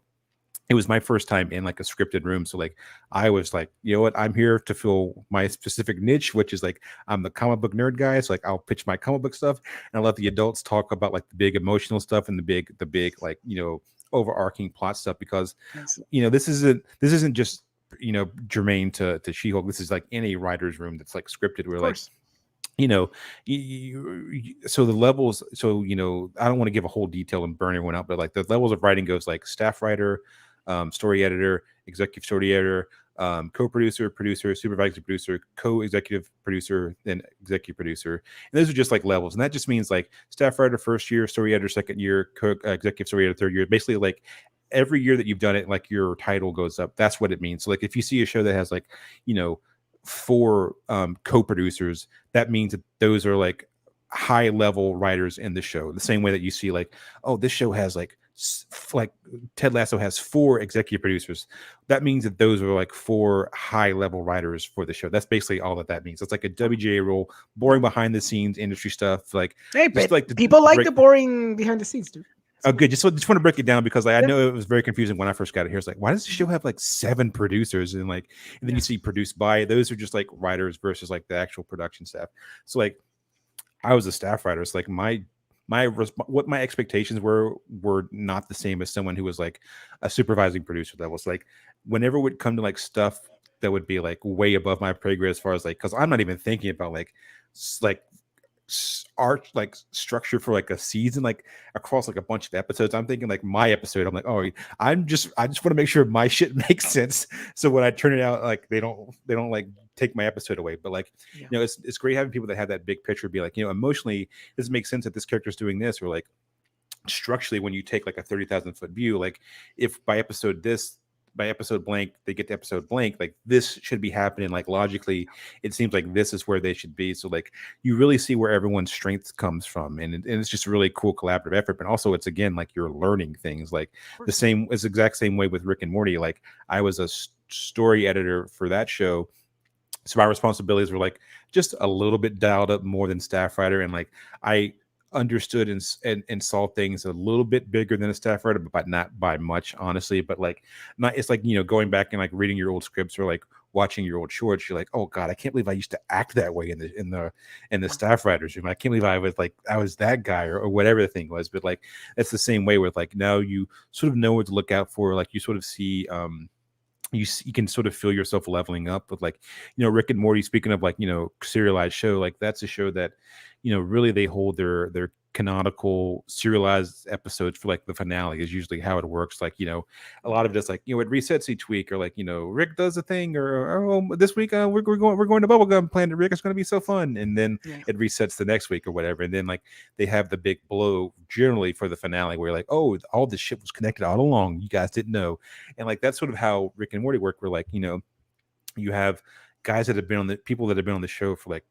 It was my first time in like a scripted room. So like, I was like, you know what, I'm here to fill my specific niche, which is like, I'm the comic book nerd guy. So like, I'll pitch my comic book stuff, and I'll let the adults talk about like the big emotional stuff and the big like, overarching plot stuff, because, this isn't just, germane to She-Hulk. This is like any writer's room that's like scripted, where like, so the levels, so I don't want to give a whole detail and burn everyone out, but like, the levels of writing goes like staff writer, story editor, executive story editor, co-producer, producer, supervising producer, co-executive producer, then executive producer. And those are just like levels. And that just means like staff writer first year, story editor second year, executive story editor third year. Basically, like every year that you've done it, like your title goes up. That's what it means. So like if you see a show that has like, 4 co-producers, that means that those are like high level writers in the show. The same way that you see like, oh, this show has like Ted Lasso has 4 executive producers. That means that those are like 4 high level writers for the show. That's basically all that means. It's like a WGA role, boring behind the scenes industry stuff. Like, hey, but like people like the boring behind the scenes, dude. Oh, good. Just want to break it down because I know it was very confusing when I first got it here. It's like, why does the show have like 7 producers and then you see produced by? Those are just like writers versus like the actual production staff. So like, I was a staff writer. It's like what my expectations were not the same as someone who was like a supervising producer. That was like, whenever it would come to like stuff that would be like way above my pay grade as far as like, because I'm not even thinking about like art, like structure for like a season, like across like a bunch of episodes. I'm thinking like my episode, I'm like, oh, I just want to make sure my shit makes sense, so when I turn it out, like they don't like take my episode away. But like, it's great having people that have that big picture, be like, emotionally does it make sense that this character's doing this, or like structurally when you take like a 30,000 foot view, like if by episode blank they get to episode blank, like this should be happening, like logically it seems like this is where they should be. So like you really see where everyone's strength comes from, and it's just really cool collaborative effort. But also it's again like you're learning things. Like it's the exact same way with Rick and Morty. Like I was a story editor for that show, so my responsibilities were like just a little bit dialed up more than staff writer, and like I understood and saw things a little bit bigger than a staff writer, but not by much, honestly. But like, not, it's like, going back and like reading your old scripts or like watching your old shorts, you're like, oh god, I can't believe I used to act that way in the staff writers room. I can't believe I was that guy, or whatever the thing was. But like, it's the same way with like, now you sort of know what to look out for. Like you sort of see you can sort of feel yourself leveling up with like, Rick and Morty, speaking of like, serialized show, like that's a show that, really they hold their canonical serialized episodes for like the finale is usually how it works. Like, a lot of it is like, it resets each week, or like, Rick does a thing, or this week we're going to Bubblegum Planet, Rick, it's going to be so fun. And then it resets the next week or whatever. And then like they have the big blow generally for the finale where like, oh, all this shit was connected all along. You guys didn't know. And like, that's sort of how Rick and Morty work, where like, you have guys that have been people that have been on the show for like,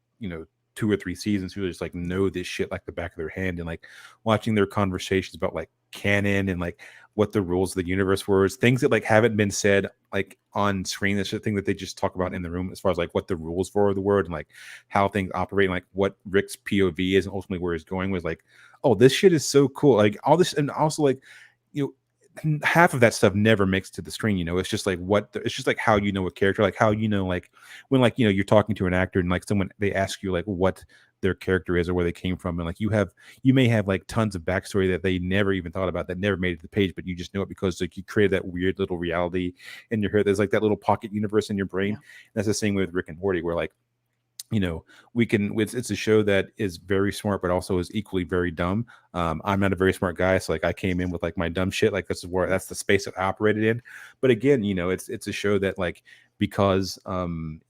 2 or 3 seasons who just like know this shit like the back of their hand, and like watching their conversations about like canon and like what the rules of the universe were, things that like haven't been said like on screen. That's the thing that they just talk about in the room as far as like what the rules for the world and like how things operate, and like what Rick's POV is and ultimately where he's going, was like, oh, this shit is so cool. Like all this, and also like, half of that stuff never makes it to the screen. It's just like it's just like how a character, like how like when like you're talking to an actor and like someone, they ask you like what their character is or where they came from, and like you may have like tons of backstory that they never even thought about, that never made it to the page, but you just know it because like you created that weird little reality in your head. There's like that little pocket universe in your brain. That's the same way with Rick and Morty, where like, it's a show that is very smart, but also is equally very dumb. I'm not a very smart guy, so like I came in with like my dumb shit. Like that's the space that I operated in. But again, it's a show that like, because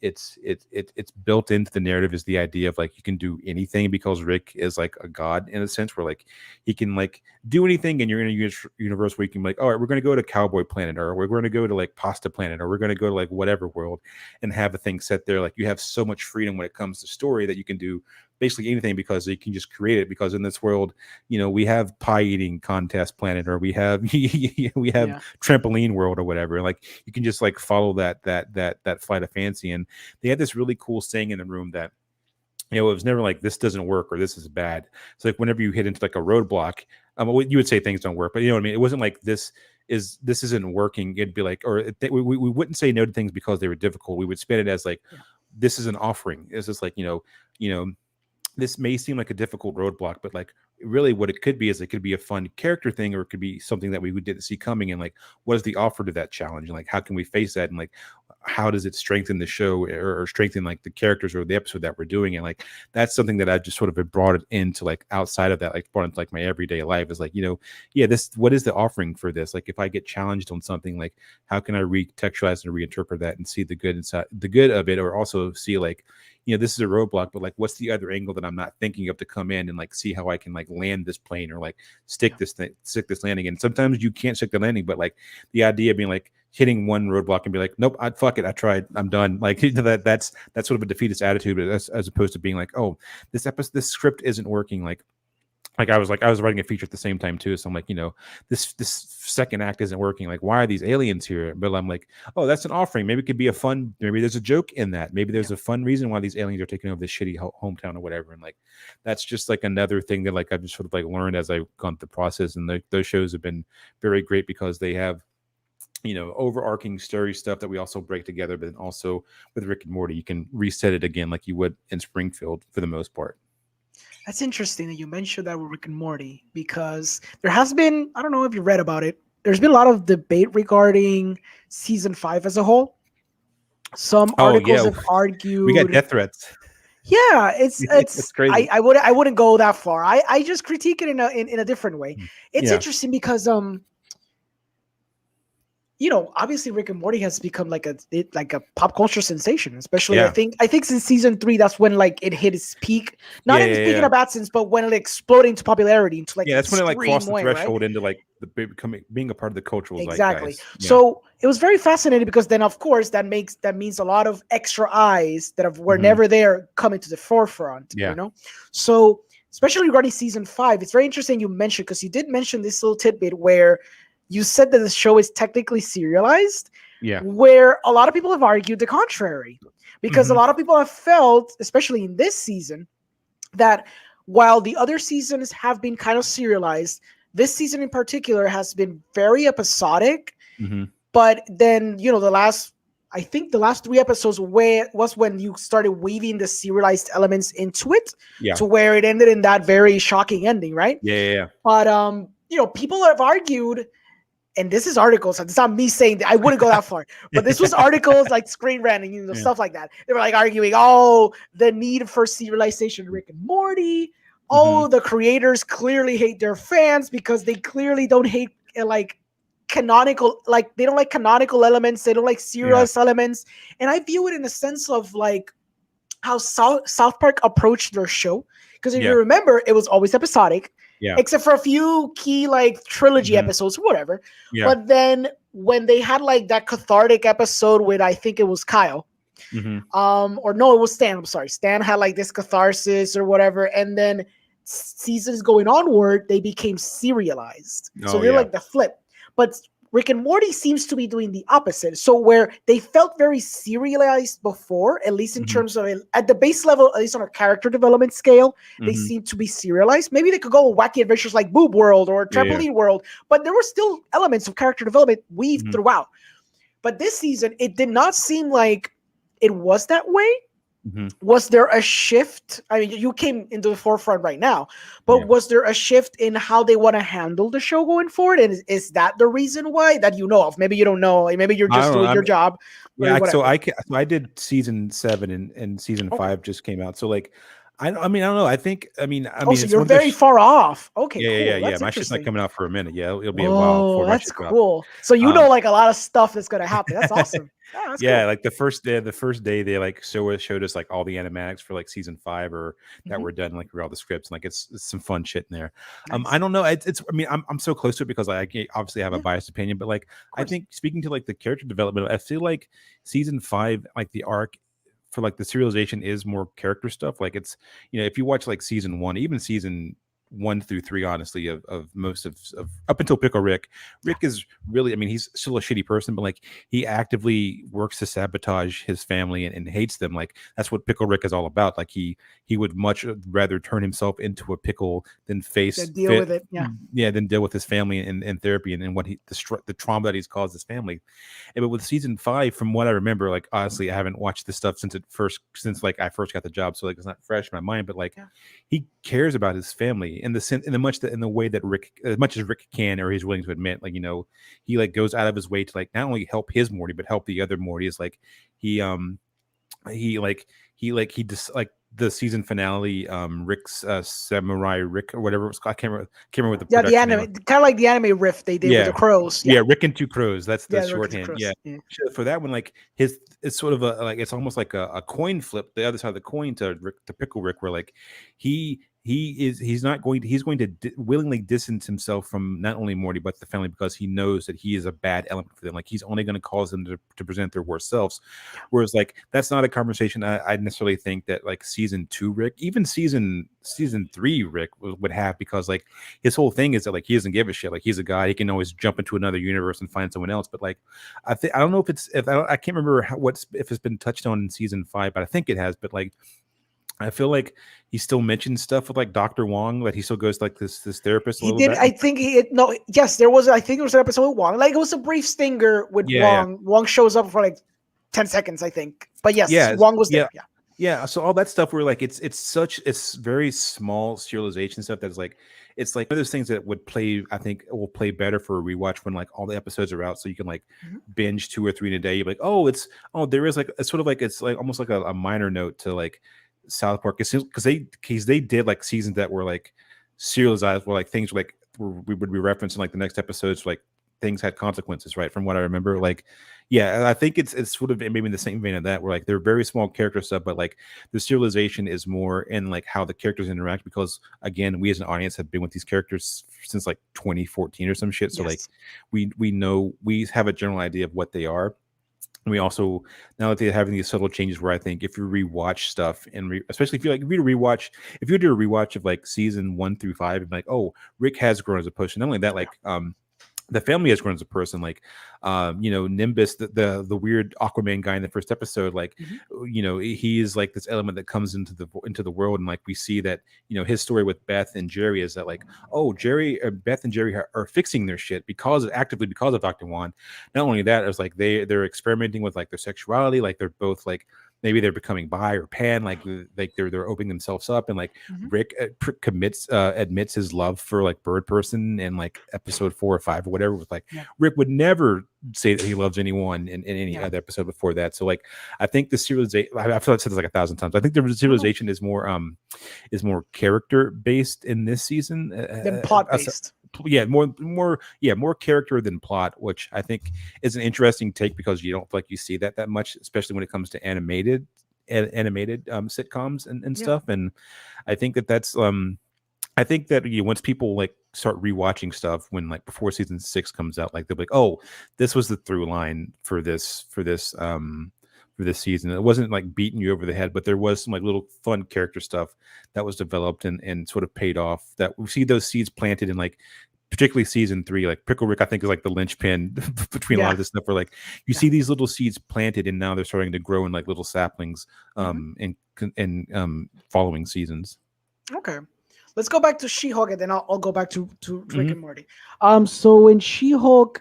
it's built into the narrative is the idea of like you can do anything, because Rick is like a god in a sense, where like he can like do anything, and you're in a universe where you can be like, all right, we're going to go to Cowboy Planet, or we're going to go to like Pasta Planet, or we're going to go to like whatever world and have a thing set there. Like you have so much freedom when it comes to story that you can do basically anything, because you can just create it. Because in this world, we have pie eating contest planet, or we have trampoline world or whatever. Like you can just like follow that flight of fancy. And they had this really cool saying in the room that, it was never like this doesn't work or this is bad. It's like whenever you hit into like a roadblock, you would say things don't work, but you know what I mean? It wasn't like this isn't working. It'd be like, or we wouldn't say no to things because they were difficult. We would spin it as like, this is an offering. It's just like, this may seem like a difficult roadblock, but like really what it could be is it could be a fun character thing, or it could be something that we didn't see coming. And like, what is the offer to that challenge? And like, how can we face that? And like, how does it strengthen the show, or strengthen like the characters or the episode that we're doing? And like, that's something that I just sort of brought it into, like outside of that, like brought into like my everyday life, is like, what is the offering for this? Like, if I get challenged on something, like how can I recontextualize and reinterpret that and see the good inside, the good of it, or also see like, this is a roadblock, but like, what's the other angle that I'm not thinking of to come in and like see how I can like land this plane, or like stick this landing. And sometimes you can't stick the landing, but like the idea of being like hitting one roadblock and be like, nope, fuck it, I tried, I'm done. Like that's sort of a defeatist attitude, as opposed to being like, oh, this script isn't working. Like I was writing a feature at the same time too. So I'm like, this second act isn't working. Like, why are these aliens here? But I'm like, oh, that's an offering. Maybe it could be maybe there's a joke in that. Maybe there's a fun reason why these aliens are taking over this shitty hometown or whatever. And like, that's just like another thing that like I've just sort of like learned as I've gone through the process. And those shows have been very great because they have, overarching story stuff that we also break together, but then also with Rick and Morty, you can reset it again like you would in Springfield for the most part. That's interesting that you mentioned that with Rick and Morty, because there has been, I don't know if you read about it, there's been a lot of debate regarding season 5 as a whole. Some articles have argued. We got death threats. Yeah, it's crazy. I wouldn't go that far. I just critique it in a different way. It's interesting because obviously Rick and Morty has become like a pop culture sensation, especially I think since season 3, that's when like it hit its peak. Not in peak in a bad sense, but when it exploded into popularity, into like that's when it like crossed the threshold into like being a part of the cultural exactly. zeitgeist. So it was very fascinating because then of course that means a lot of extra eyes that were never there coming to the forefront. So especially regarding season 5, it's very interesting you mentioned, because you did mention this little tidbit where you said that the show is technically serialized, where a lot of people have argued the contrary, because a lot of people have felt, especially in this season, that while the other seasons have been kind of serialized, this season in particular has been very episodic. But then, the last 3 episodes was when you started weaving the serialized elements into it, to where it ended in that very shocking ending, right? But people have argued, and this is articles, it's not me saying that, I wouldn't go that far, but this was articles like Screen Rant and stuff like that. They were like arguing, the need for serialization of Rick and Morty. The creators clearly hate their fans because they clearly don't hate like canonical, like they don't like canonical elements, they don't like serialized elements. And I view it in a sense of like how South Park approached their show, because if you remember, it was always episodic. Except for a few key like trilogy episodes or whatever. But then when they had like that cathartic episode with, I think it was Kyle, or no, it was Stan. I'm sorry. Stan had like this catharsis or whatever. And then seasons going onward, they became serialized. So they're like the flip. But Rick and Morty seems to be doing the opposite. So where they felt very serialized before, at least in terms of at the base level, at least on a character development scale, they seem to be serialized. Maybe they could go wacky adventures like Boob World or Trampoline World, but there were still elements of character development weaved throughout. But this season, it did not seem like it was that way. Was there a shift? I mean, you came into the forefront right now, but was there a shift in how they want to handle the show going forward? And is that the reason why that you know of? Maybe you don't know. Maybe you're just doing your job. So I did season 7 and season 5 just came out. So like, I don't know. I mean, so you're very far off. Okay, cool. Yeah. My shit's not coming out for a minute. It'll be a while before that's cool. So like a lot of stuff that's gonna happen. That's awesome. That's cool. Like the first day they like showed us like all the animatics for like season 5 or that were done, like all the scripts, and like it's some fun shit in there. Nice. I don't know. It's I mean, I'm so close to it because I obviously have a biased opinion, but like I think speaking to like the character development, I feel like season 5, like the arc for like the serialization is more character stuff. Like it's, if you watch like season 1, even season 1 through 3, honestly, of most of up until Pickle Rick is really, I mean, he's still a shitty person, but like he actively works to sabotage his family and hates them. Like that's what Pickle Rick is all about. Like he would much rather turn himself into a pickle than deal with it. Than deal with his family in therapy and what the trauma that he's caused his family. But with season 5, from what I remember, like honestly, I haven't watched this stuff since like I first got the job, so like it's not fresh in my mind. But like he cares about his family. family in the way that Rick, as much as Rick can or he's willing to admit, like, he like goes out of his way to like not only help his Morty but help the other Mortys. Like he just like the season finale, Rick's Samurai Rick or whatever it was called. I can't remember what the the production anime, kind of like the anime riff they did with the crows. Yeah, Rick and Two Crows. That's the Rick and shorthand. Crows. Yeah. For that one, like it's sort of it's almost like a coin flip, the other side of the coin to Pickle Rick, where like he's going to willingly distance himself from not only Morty but the family because he knows that he is a bad element for them. Like he's only going to cause them to present their worst selves. Whereas like that's not a conversation I necessarily think that like season 2 Rick, even season 3 Rick would have, because like his whole thing is that like he doesn't give a shit. Like he's a guy, he can always jump into another universe and find someone else. But like I don't know I can't remember if it's been touched on in season 5, but I think it has. But like I feel like he still mentions stuff with like Dr. Wong, that he still goes to like this therapist. He did. Bit. I think there was. I think there was an episode with Wong. Like it was a brief stinger with Wong. Yeah. Wong shows up for like 10 seconds, I think. But yes, Wong was there. Yeah. So all that stuff where like it's very small serialization stuff that's like it's like one of those things that will play better for a rewatch when like all the episodes are out, so you can like binge 2 or 3 in a day. You're like, there is like it's sort of like it's like almost like a minor note to like South Park, because they did like seasons that were like serialized, where like things like we would be referencing like the next episodes, like things had consequences, right? From what I remember, like I think it's sort of maybe in the same vein of that, where like they're very small character stuff, but like the serialization is more in like how the characters interact, because again, we as an audience have been with these characters since like 2014 or some shit, so like we know, we have a general idea of what they are. And we also, now that they're having these subtle changes, where I think if you rewatch stuff and especially if you do a rewatch of like season 1 through 5, and like, oh, Rick has grown as a person. Not only that, like the family has grown as a person. Like Nimbus, the weird Aquaman guy in the first episode, like he is like this element that comes into the world, and like we see that his story with Beth and Jerry is that like, oh, Beth and Jerry are fixing their shit because of Dr. Wand. Not only that, it's like they're experimenting with like their sexuality, like they're both like maybe they're becoming bi or pan, like they're opening themselves up, and like Rick admits his love for like Bird Person in like episode 4 or 5 or whatever. With like Rick would never say that he loves anyone in any other episode before that. So like I think the serialization, I feel like I've said this like 1,000 times, I think the serialization is more character based in this season than plot based. More character than plot, which I think is an interesting take, because you don't feel like you see that much, especially when it comes to animated sitcoms and stuff. And I think that's I think that once people like start rewatching stuff when like before season 6 comes out, like they'll be like, oh, this was the through line for this season. It wasn't like beating you over the head, but there was some like little fun character stuff that was developed and sort of paid off, that we see those seeds planted in like particularly season 3. Like Pickle Rick, I think, is like the linchpin between a lot of this stuff, where like you see these little seeds planted and now they're starting to grow in like little saplings in following seasons. Okay. Let's go back to She-Hulk, and then I'll go back to Rick and Morty. So in She-Hulk,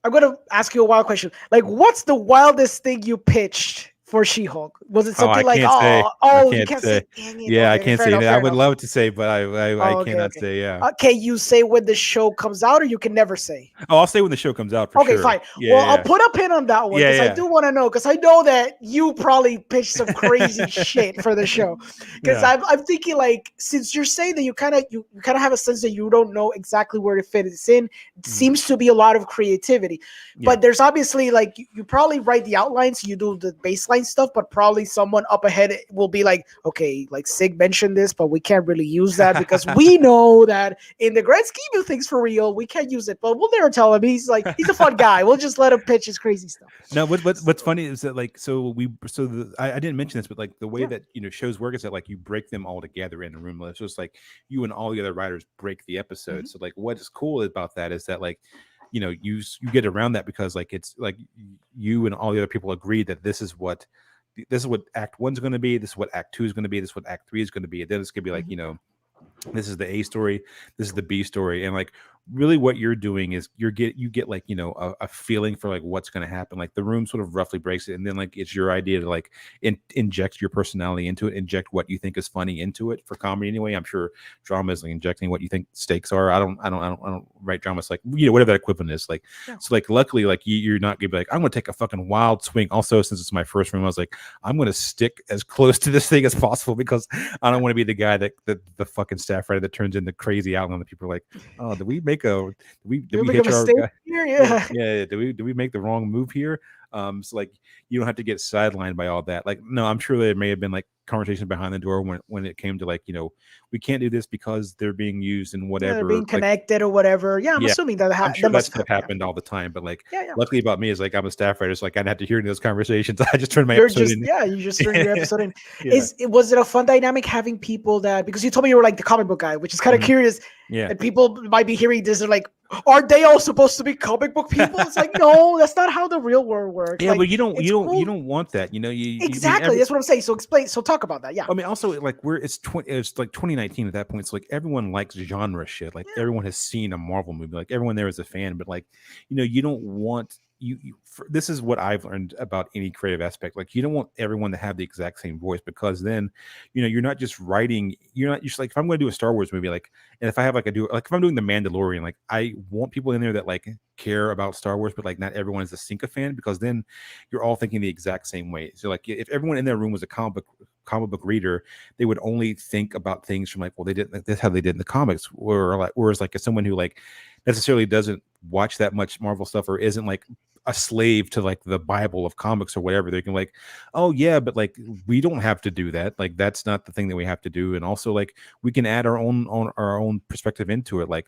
I'm going to ask you a wild question. Like, what's the wildest thing you pitched for She-Hulk? Was it something you can't say? Yeah, I can't say. I would love to say, but I cannot say. Yeah. Can you say when the show comes out, or you can never say? Oh, I'll say when the show comes out. For sure. Okay, fine. I'll put a pin on that one, because I do want to know, because I know that you probably pitched some crazy shit for the show. Because I'm thinking, like, since you're saying that you kind of have a sense that you don't know exactly where to fit this in, it seems to be a lot of creativity. But there's obviously like you probably write the outlines, you do the baseline stuff, but probably someone up ahead will be like, okay, like Sig mentioned this, but we can't really use that because we know that in the grand scheme of things, for real, we can't use it. But we'll never tell him. He's a fun guy. We'll just let him pitch his crazy stuff. No, what's funny is that like I didn't mention this, but like the way that shows work is that like you break them all together in a room. It's just like you and all the other writers break the episode. So like what is cool about that is that like you get around that, because like it's like you and all the other people agree that this is what Act 1's going to be, this is what Act 2 is going to be, this is what Act 3 is going to be, and then it's going to be like this is the A story, this is the B story, and like really what you're doing is you get like, you know, a feeling for like what's going to happen. Like the room sort of roughly breaks it, and then like it's your idea to like inject your personality into it, inject what you think is funny into it. For comedy anyway, I'm sure drama is like injecting what you think stakes are. I don't write drama. It's like, you know, whatever that equivalent is. Like, so like luckily like you're not gonna be like, I'm gonna take a fucking wild swing. Also, since it's my first room, I was like, I'm gonna stick as close to this thing as possible because I don't want to be the guy that the fucking staff writer that turns into crazy outline that people are like, oh, did we make a did we hit our guy here? yeah, did we make the wrong move here? So like you don't have to get sidelined by all that. Like, no, I'm sure there may have been like conversations behind the door when it came to like, you know, we can't do this because they're being used in whatever, they're being connected or whatever. I'm assuming that I'm sure that that must stuff happened all the time. But like, yeah. luckily about me is like I'm a staff writer, so like I didn't have to hear any of those conversations. I just turned my You're episode just in. you just turned your episode in. Yeah. Was it a fun dynamic having people that, because you told me you were like the comic book guy, which is kind of curious. Yeah. And people might be hearing this and like, are they all supposed to be comic book people? It's like, no, that's not how the real world works. Yeah, like, but you don't want that. You know, exactly. That's what I'm saying. So talk about that. Yeah. I mean, also like it's like 2019 at that point. So like everyone likes genre shit. Like everyone has seen a Marvel movie. Like everyone there is a fan. But like, you know, you don't want this is what I've learned about any creative aspect. Like you don't want everyone to have the exact same voice, because then, you know, you're not just writing. You're not just like, if I'm going to do a Star Wars movie, like, and if I have like if I'm doing The Mandalorian, like I want people in there that like care about Star Wars, but like not everyone is a Cinca fan, because then you're all thinking the exact same way. So like if everyone in their room was a comic book reader, they would only think about things from like, well, they did like this, how they did in the comics, or like, whereas like as someone who like necessarily doesn't watch that much Marvel stuff or isn't like a slave to like the Bible of comics or whatever, they can like, oh yeah, but like we don't have to do that. Like that's not the thing that we have to do. And also like we can add our own perspective into it. Like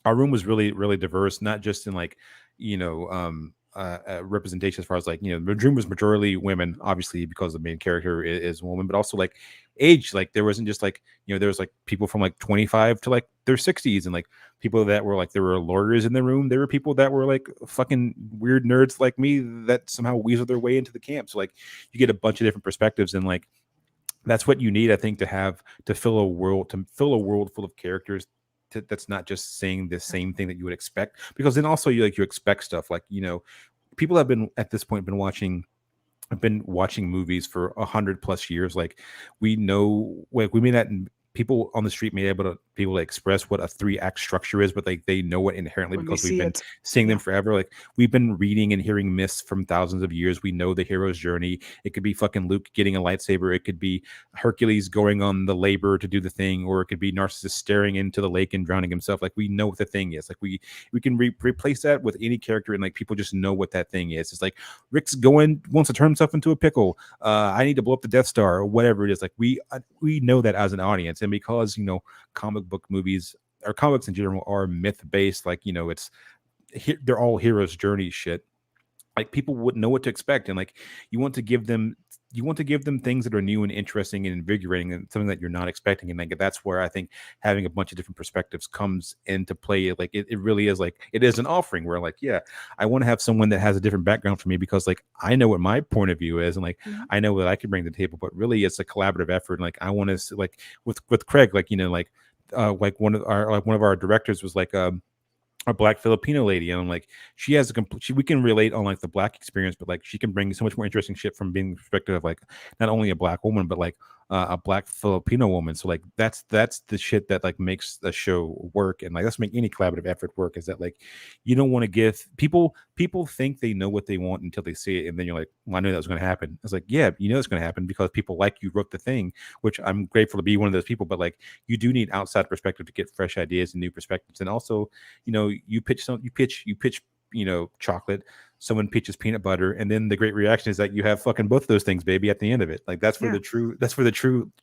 our room was really, really diverse, not just in like, you know, representation as far as like, you know, the room was majority women, obviously because the main character is a woman, but also like age. Like there wasn't just like, you know, there was like people from like 25 to like their 60s, and like people that were like, there were lawyers in the room, there were people that were like fucking weird nerds like me that somehow weasel their way into the camp. So like you get a bunch of different perspectives, and like that's what you need, I think, to fill a world full of characters that's not just saying the same thing that you would expect, because then also you expect stuff like, you know, people have been at this point I've been watching movies for 100+ years. Like we know, like we may not, people on the street may be able to express what a 3-act structure is, but like they know it inherently because we've been seeing them forever. Like we've been reading and hearing myths from thousands of years. We know the hero's journey. It could be fucking Luke getting a lightsaber. It could be Hercules going on the labor to do the thing, or it could be Narcissus staring into the lake and drowning himself. Like we know what the thing is. Like we can replace that with any character, and like people just know what that thing is. It's like Rick's wants to turn himself into a pickle. I need to blow up the Death Star, or whatever it is. Like we know that as an audience. And because, you know, comic book movies or comics in general are myth based, like, you know, they're all hero's journey shit. Like people wouldn't know what to expect, and like you want to give them things that are new and interesting and invigorating, and something that you're not expecting. And like that's where I think having a bunch of different perspectives comes into play. Like it really is, like it is an offering where like, yeah, I want to have someone that has a different background from me, because like I know what my point of view is, and like I know what I can bring to the table. But really it's a collaborative effort. And like I want to, like with Craig, like, you know, like one of our directors was like a Black Filipino lady, and I'm like, she has we can relate on like the Black experience, but like she can bring so much more interesting shit from being the perspective of like not only a Black woman, but like a Black Filipino woman. So like that's the shit that like makes the show work, and like that's make any collaborative effort work, is that like you don't want to give people think they know what they want until they see it, and then you're like, well, I knew that was going to happen. It's like, yeah, you know it's going to happen because people like you wrote the thing, which I'm grateful to be one of those people. But like you do need outside perspective to get fresh ideas and new perspectives. And also, you know, you pitch you know, chocolate, someone pitches peanut butter, and then the great reaction is that you have fucking both of those things, baby, at the end of it. Like that's where the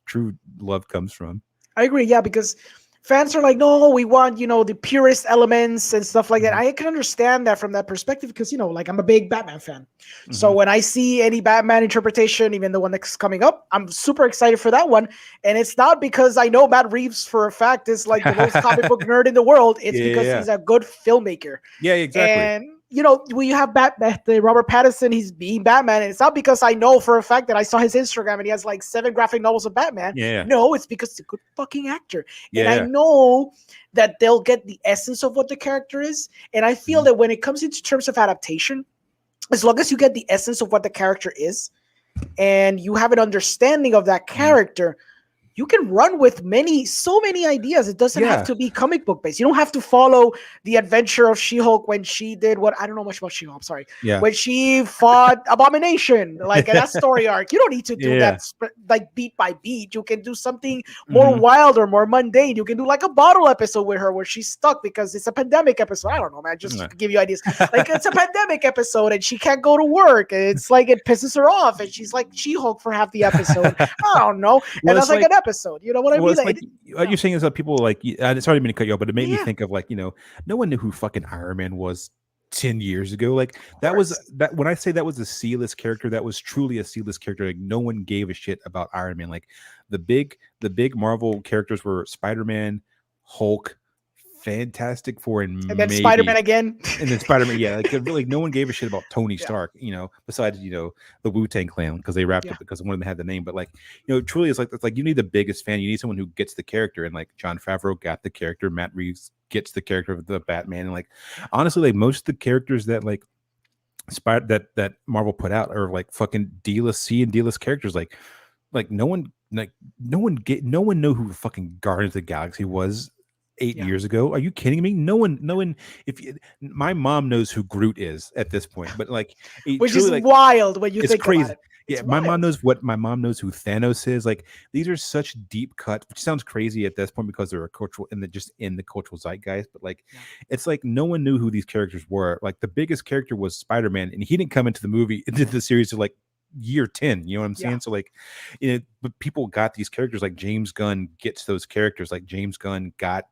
true love comes from. I agree, yeah, because fans are like, no, we want, you know, the purest elements and stuff like that. I can understand that from that perspective, because, you know, like I'm a big Batman fan. So when I see any Batman interpretation, even the one that's coming up, I'm super excited for that one. And it's not because I know Matt Reeves for a fact is like the most comic book nerd in the world. It's because he's a good filmmaker. Yeah, exactly. And when you have Batman, the Robert Pattinson, he's being Batman, and it's not because I know for a fact that I saw his Instagram and he has like 7 graphic novels of Batman. Yeah. No, it's because he's a good fucking actor. And I Yeah. know that they'll get the essence of what the character is. And I feel that when it comes into terms of adaptation, as long as you get the essence of what the character is and you have an understanding of that character, you can run with so many ideas. It doesn't have to be comic book based. You don't have to follow the adventure of She-Hulk when she did what, I don't know much about She-Hulk, I'm sorry. Yeah. When she fought Abomination, like that story arc. You don't need to do that like beat by beat. You can do something more wild or more mundane. You can do like a bottle episode with her where she's stuck because it's a pandemic episode. I don't know, man. Just to give you ideas. Like it's a pandemic episode and she can't go to work. And it's like it pisses her off and she's like She-Hulk for half the episode. I don't know. And that's like an episode. You know what I mean? Like, what you're saying is that people like, sorry to cut you off, but it made me think of like, no one knew who fucking Iron Man was 10 years ago. Like that was that when I say that was a C-list character, that was truly a C-list character. Like no one gave a shit about Iron Man. Like the big Marvel characters were Spider-Man, Hulk, Fantastic Four, and then Spider-Man again. And then Spider-Man, like no one gave a shit about Tony Stark, besides the Wu-Tang Clan, because they wrapped up because one of them had the name. But like, truly it's like you need the biggest fan. You need someone who gets the character, and like Jon Favreau got the character, Matt Reeves gets the character of the Batman, and like honestly, like most of the characters that like that Marvel put out are like fucking D-list C and D-list characters. Like no one knew who fucking Guardians of the Galaxy was 8 years ago. Are you kidding me? No one. My mom knows who Groot is at this point, but like, which is like, wild when you think crazy. about it. Yeah, my mom knows who Thanos is. Like, these are such deep cuts, which sounds crazy at this point because they're a cultural in the cultural zeitgeist. But like, it's like no one knew who these characters were. Like, the biggest character was Spider-Man, and he didn't come into the series to like year 10. You know what I'm saying? So like, but people got these characters. Like James Gunn gets those characters. Like James Gunn got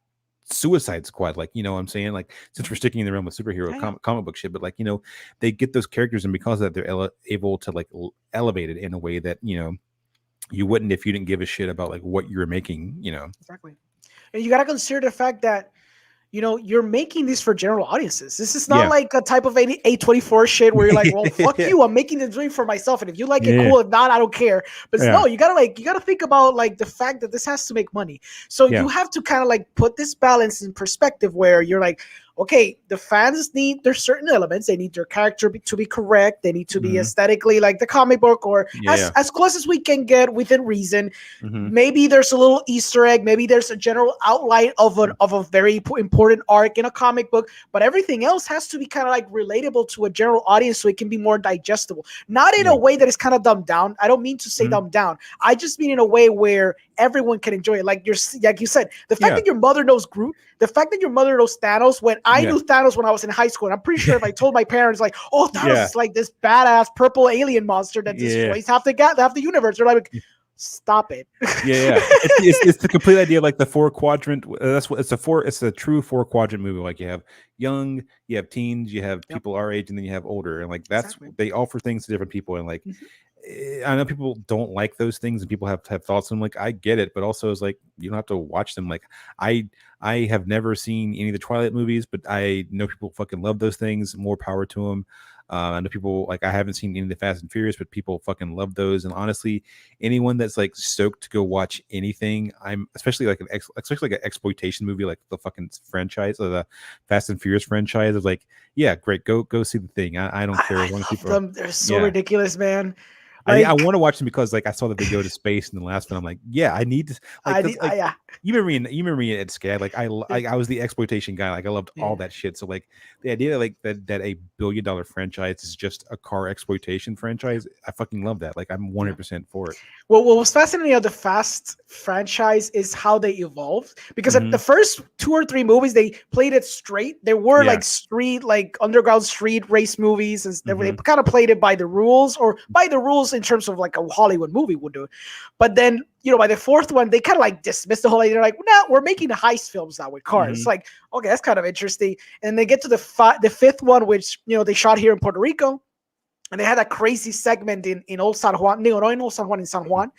Suicide Squad, like, what I'm saying, like, since we're sticking in the realm of superhero comic book shit, but like, they get those characters, and because of that, they're able to like elevate it in a way that you wouldn't if you didn't give a shit about like what you were making. Exactly. And you got to consider the fact that you're making these for general audiences. This is not like a type of A24 shit where you're like, well, fuck you, I'm making the dream for myself, and if you like it, cool. If not, I don't care. But no, you gotta think about like the fact that this has to make money. So you have to kind of like put this balance in perspective where you're like, okay, the fans there's certain elements. They need their character to be correct. They need to be aesthetically like the comic book, or as close as we can get within reason. Maybe there's a little Easter egg. Maybe there's a general outline of a very important arc in a comic book. But everything else has to be kind of like relatable to a general audience, so it can be more digestible. Not in a way that is kind of dumbed down. I don't mean to say dumbed down. I just mean in a way where everyone can enjoy it. Like you said, the fact that your mother knows Groot, the fact that your mother knows Thanos, when I knew Thanos when I was in high school, and I'm pretty sure if I told my parents like, oh, Thanos is like this badass purple alien monster that destroys half the universe, they're like, stop it. It's the complete idea, like the 4-quadrant. That's what it's a true 4-quadrant movie. Like you have young, you have teens, you have people our age, and then you have older, and like that's they offer things to different people. And like I know people don't like those things, and people have thoughts on them. Like, I get it, but also it's like you don't have to watch them. Like I have never seen any of the Twilight movies, but I know people fucking love those things. More power to them. I know people, like, I haven't seen any of the Fast and Furious, but people fucking love those. And honestly, anyone that's like stoked to go watch anything, especially like an exploitation movie, like the fucking franchise or the Fast and Furious franchise, is like, yeah, great, go see the thing. I don't care. I love them. They're so ridiculous, man. Like, I want to watch them because like I saw that they go to space in the last one. I'm like, yeah, I need to. Like, you remember me at SCAD? Like I was the exploitation guy. Like I loved all that shit. So like the idea like that $1 billion franchise is just a car exploitation franchise. I fucking love that. Like I'm 100% for it. Well, what was fascinating of the Fast franchise is how they evolved, because at the first 2 or 3 movies they played it straight. There were like street, like underground street race movies, and they kind of played it by the rules, or by the rules in terms of like a Hollywood movie would do it. But then, by the 4th one, they kind of like dismissed the whole idea. They're like, nah, we're making the heist films now with cars. It's like, okay, that's kind of interesting. And they get to the 5th one, which, they shot here in Puerto Rico. And they had a crazy segment in Old San Juan, no, not in Old San Juan, in San Juan,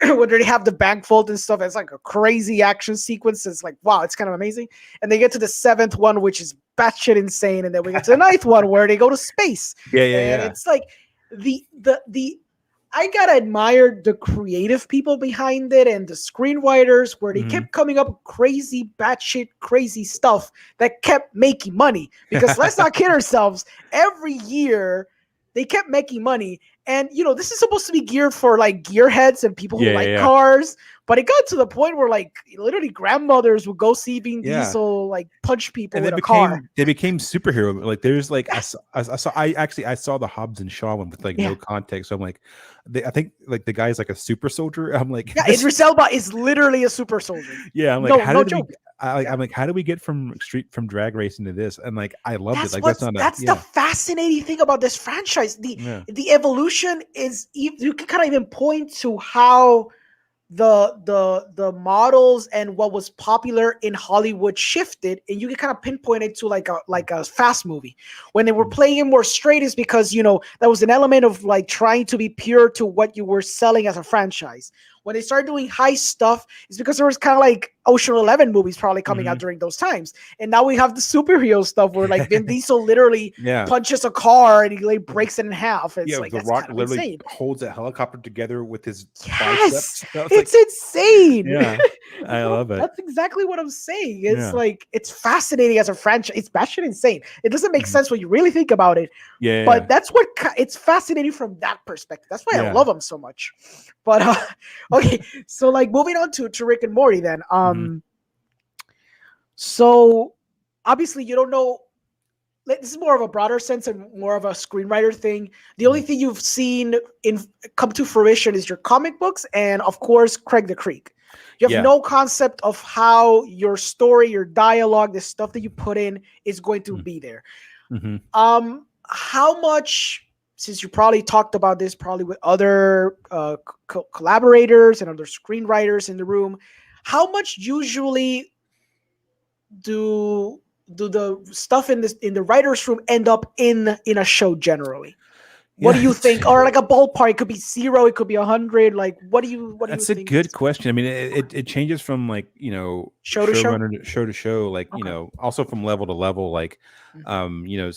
where they have the bank vault and stuff. It's like a crazy action sequence. It's like, wow, it's kind of amazing. And they get to the 7th one, which is batshit insane. And then we get to the 9th one where they go to space. And it's like the I gotta admire the creative people behind it and the screenwriters, where they kept coming up with crazy, batshit, crazy stuff that kept making money. Because let's not kid ourselves, every year they kept making money. And, you know, this is supposed to be geared for like gearheads and people who like cars. But it got to the point where like literally grandmothers would go see Vin Diesel like punch people in a car. They became superhero. Like there's like I saw the Hobbs and Shaw one with like no context. So I'm like, I think like the guy's like a super soldier. I'm like, yeah, Idris Elba is literally a super soldier. Yeah, I'm like, I'm like, how do we get from drag racing to this? And like, I loved it. Like that's the fascinating thing about this franchise. The evolution is, you can kind of even point to how the models and what was popular in Hollywood shifted, and you can kind of pinpoint it to like a fast movie. When they were playing it more straight, is because, you know, that was an element of like trying to be pure to what you were selling as a franchise. When they started doing high stuff, it's because there was kind of like Ocean 11 movies probably coming out during those times. And now we have the superhero stuff where like Vin Diesel literally punches a car and he like breaks it in half. It's like, The that's Rock kind of literally insane. holds a helicopter together with his biceps. It's like, insane. Yeah, I love it. That's exactly what I'm saying. It's like, it's fascinating as a franchise. It's batshit insane. It doesn't make sense when you really think about it. But that's what it's fascinating from that perspective. That's why I love them so much. But okay, so like moving on to Rick and Morty then. So obviously you don't know. This is more of a broader sense and more of a screenwriter thing. The only thing you've seen come to fruition is your comic books and, of course, Craig the Creek. You have no concept of how your story, your dialogue, the stuff that you put in is going to be there. How much, since you probably talked about this probably with other collaborators and other screenwriters in the room, how much usually do the stuff in the writer's room end up in a show generally? What do you think? Or like a ballpark? It could be 0, it could be 100. Like, what do you think? That's a good question. I mean, it changes from like, you know, show to show, like, you know, also from level to level. Like, you know,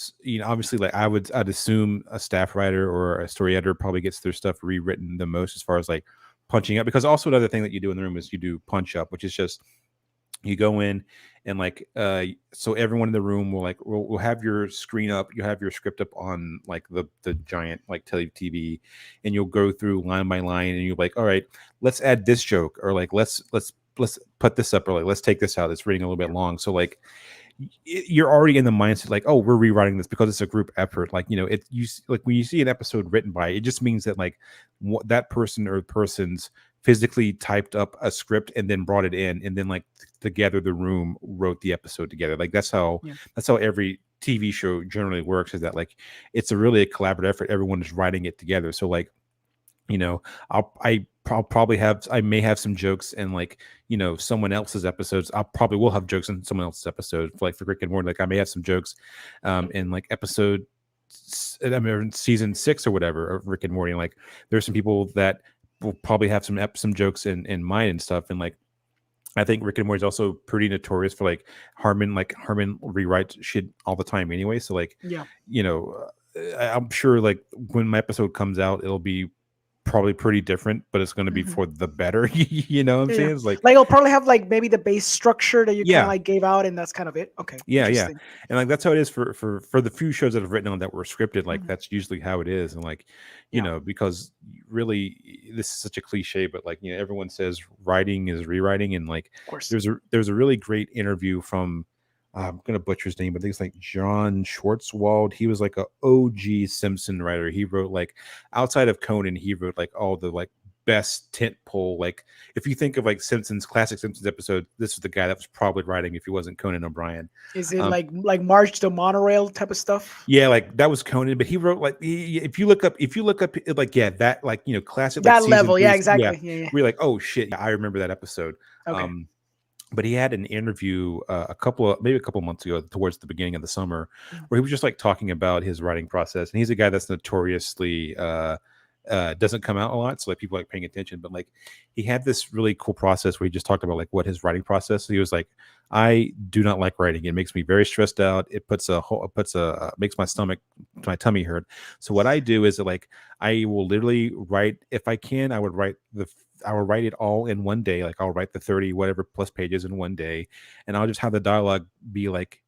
obviously, like I'd assume a staff writer or a story editor probably gets their stuff rewritten the most as far as like punching up, because also another thing that you do in the room is you do punch up, which is just, you go in and like, so everyone in the room will like, we'll have your screen up, you have your script up on like the giant like TV, and you'll go through line by line and you're like, all right, let's add this joke, or like, let's put this up, or like, let's take this out, it's reading a little bit long. So like, you're already in the mindset like, oh, we're rewriting this because it's a group effort. Like, you know, like when you see an episode written by, it just means that like that person or persons physically typed up a script and then brought it in, and then like together the room wrote the episode together. Like that's how every TV show generally works, is that like it's a really a collaborative effort. Everyone is writing it together. So like, you know, I may have some jokes in like, you know, someone else's episodes. I probably will have jokes in someone else's episode. Like for Rick and Morty, like I may have some jokes in like season 6 or whatever of Rick and Morty. And like there's some people that will probably have some jokes in mine and stuff. And like, I think Rick and Morty is also pretty notorious for like Harmon rewrites shit all the time anyway. So like, you know, I'm sure like when my episode comes out, it'll be probably pretty different, but it's going to be for the better. You know what I'm saying? It's like it'll probably have like maybe the base structure that you kind of like gave out, and that's kind of it. Okay. Yeah. And like that's how it is for the few shows that I've written on that were scripted. Like that's usually how it is. And like, you know, because really this is such a cliche, but like, you know, everyone says writing is rewriting, and like there's a really great interview from I'm gonna butcher his name, but I think it's like John Schwartzwald. He was like a OG Simpson writer. He wrote like outside of Conan, he wrote like all the like best tentpole. Like if you think of like classic Simpsons episode, this is the guy that was probably writing if he wasn't Conan O'Brien. Is it like March the Monorail type of stuff? Yeah, like that was Conan, but he wrote like if you look up like that, like, you know, classic that like, level, season, exactly. Yeah. We're like, oh shit, I remember that episode. Okay. but he had an interview maybe a couple months ago, towards the beginning of the summer, Mm. where he was just like talking about his writing process. And he's a guy that's notoriously doesn't come out a lot, so like people like paying attention. But like he had this really cool process where he just talked about like what his writing process. He was like, I do not like writing. It makes me very stressed out. It makes my tummy hurt. So what I do is that, like, I will literally write, if I can, I will write it all in one day. Like I'll write the 30 whatever plus pages in one day, and I'll just have the dialogue be like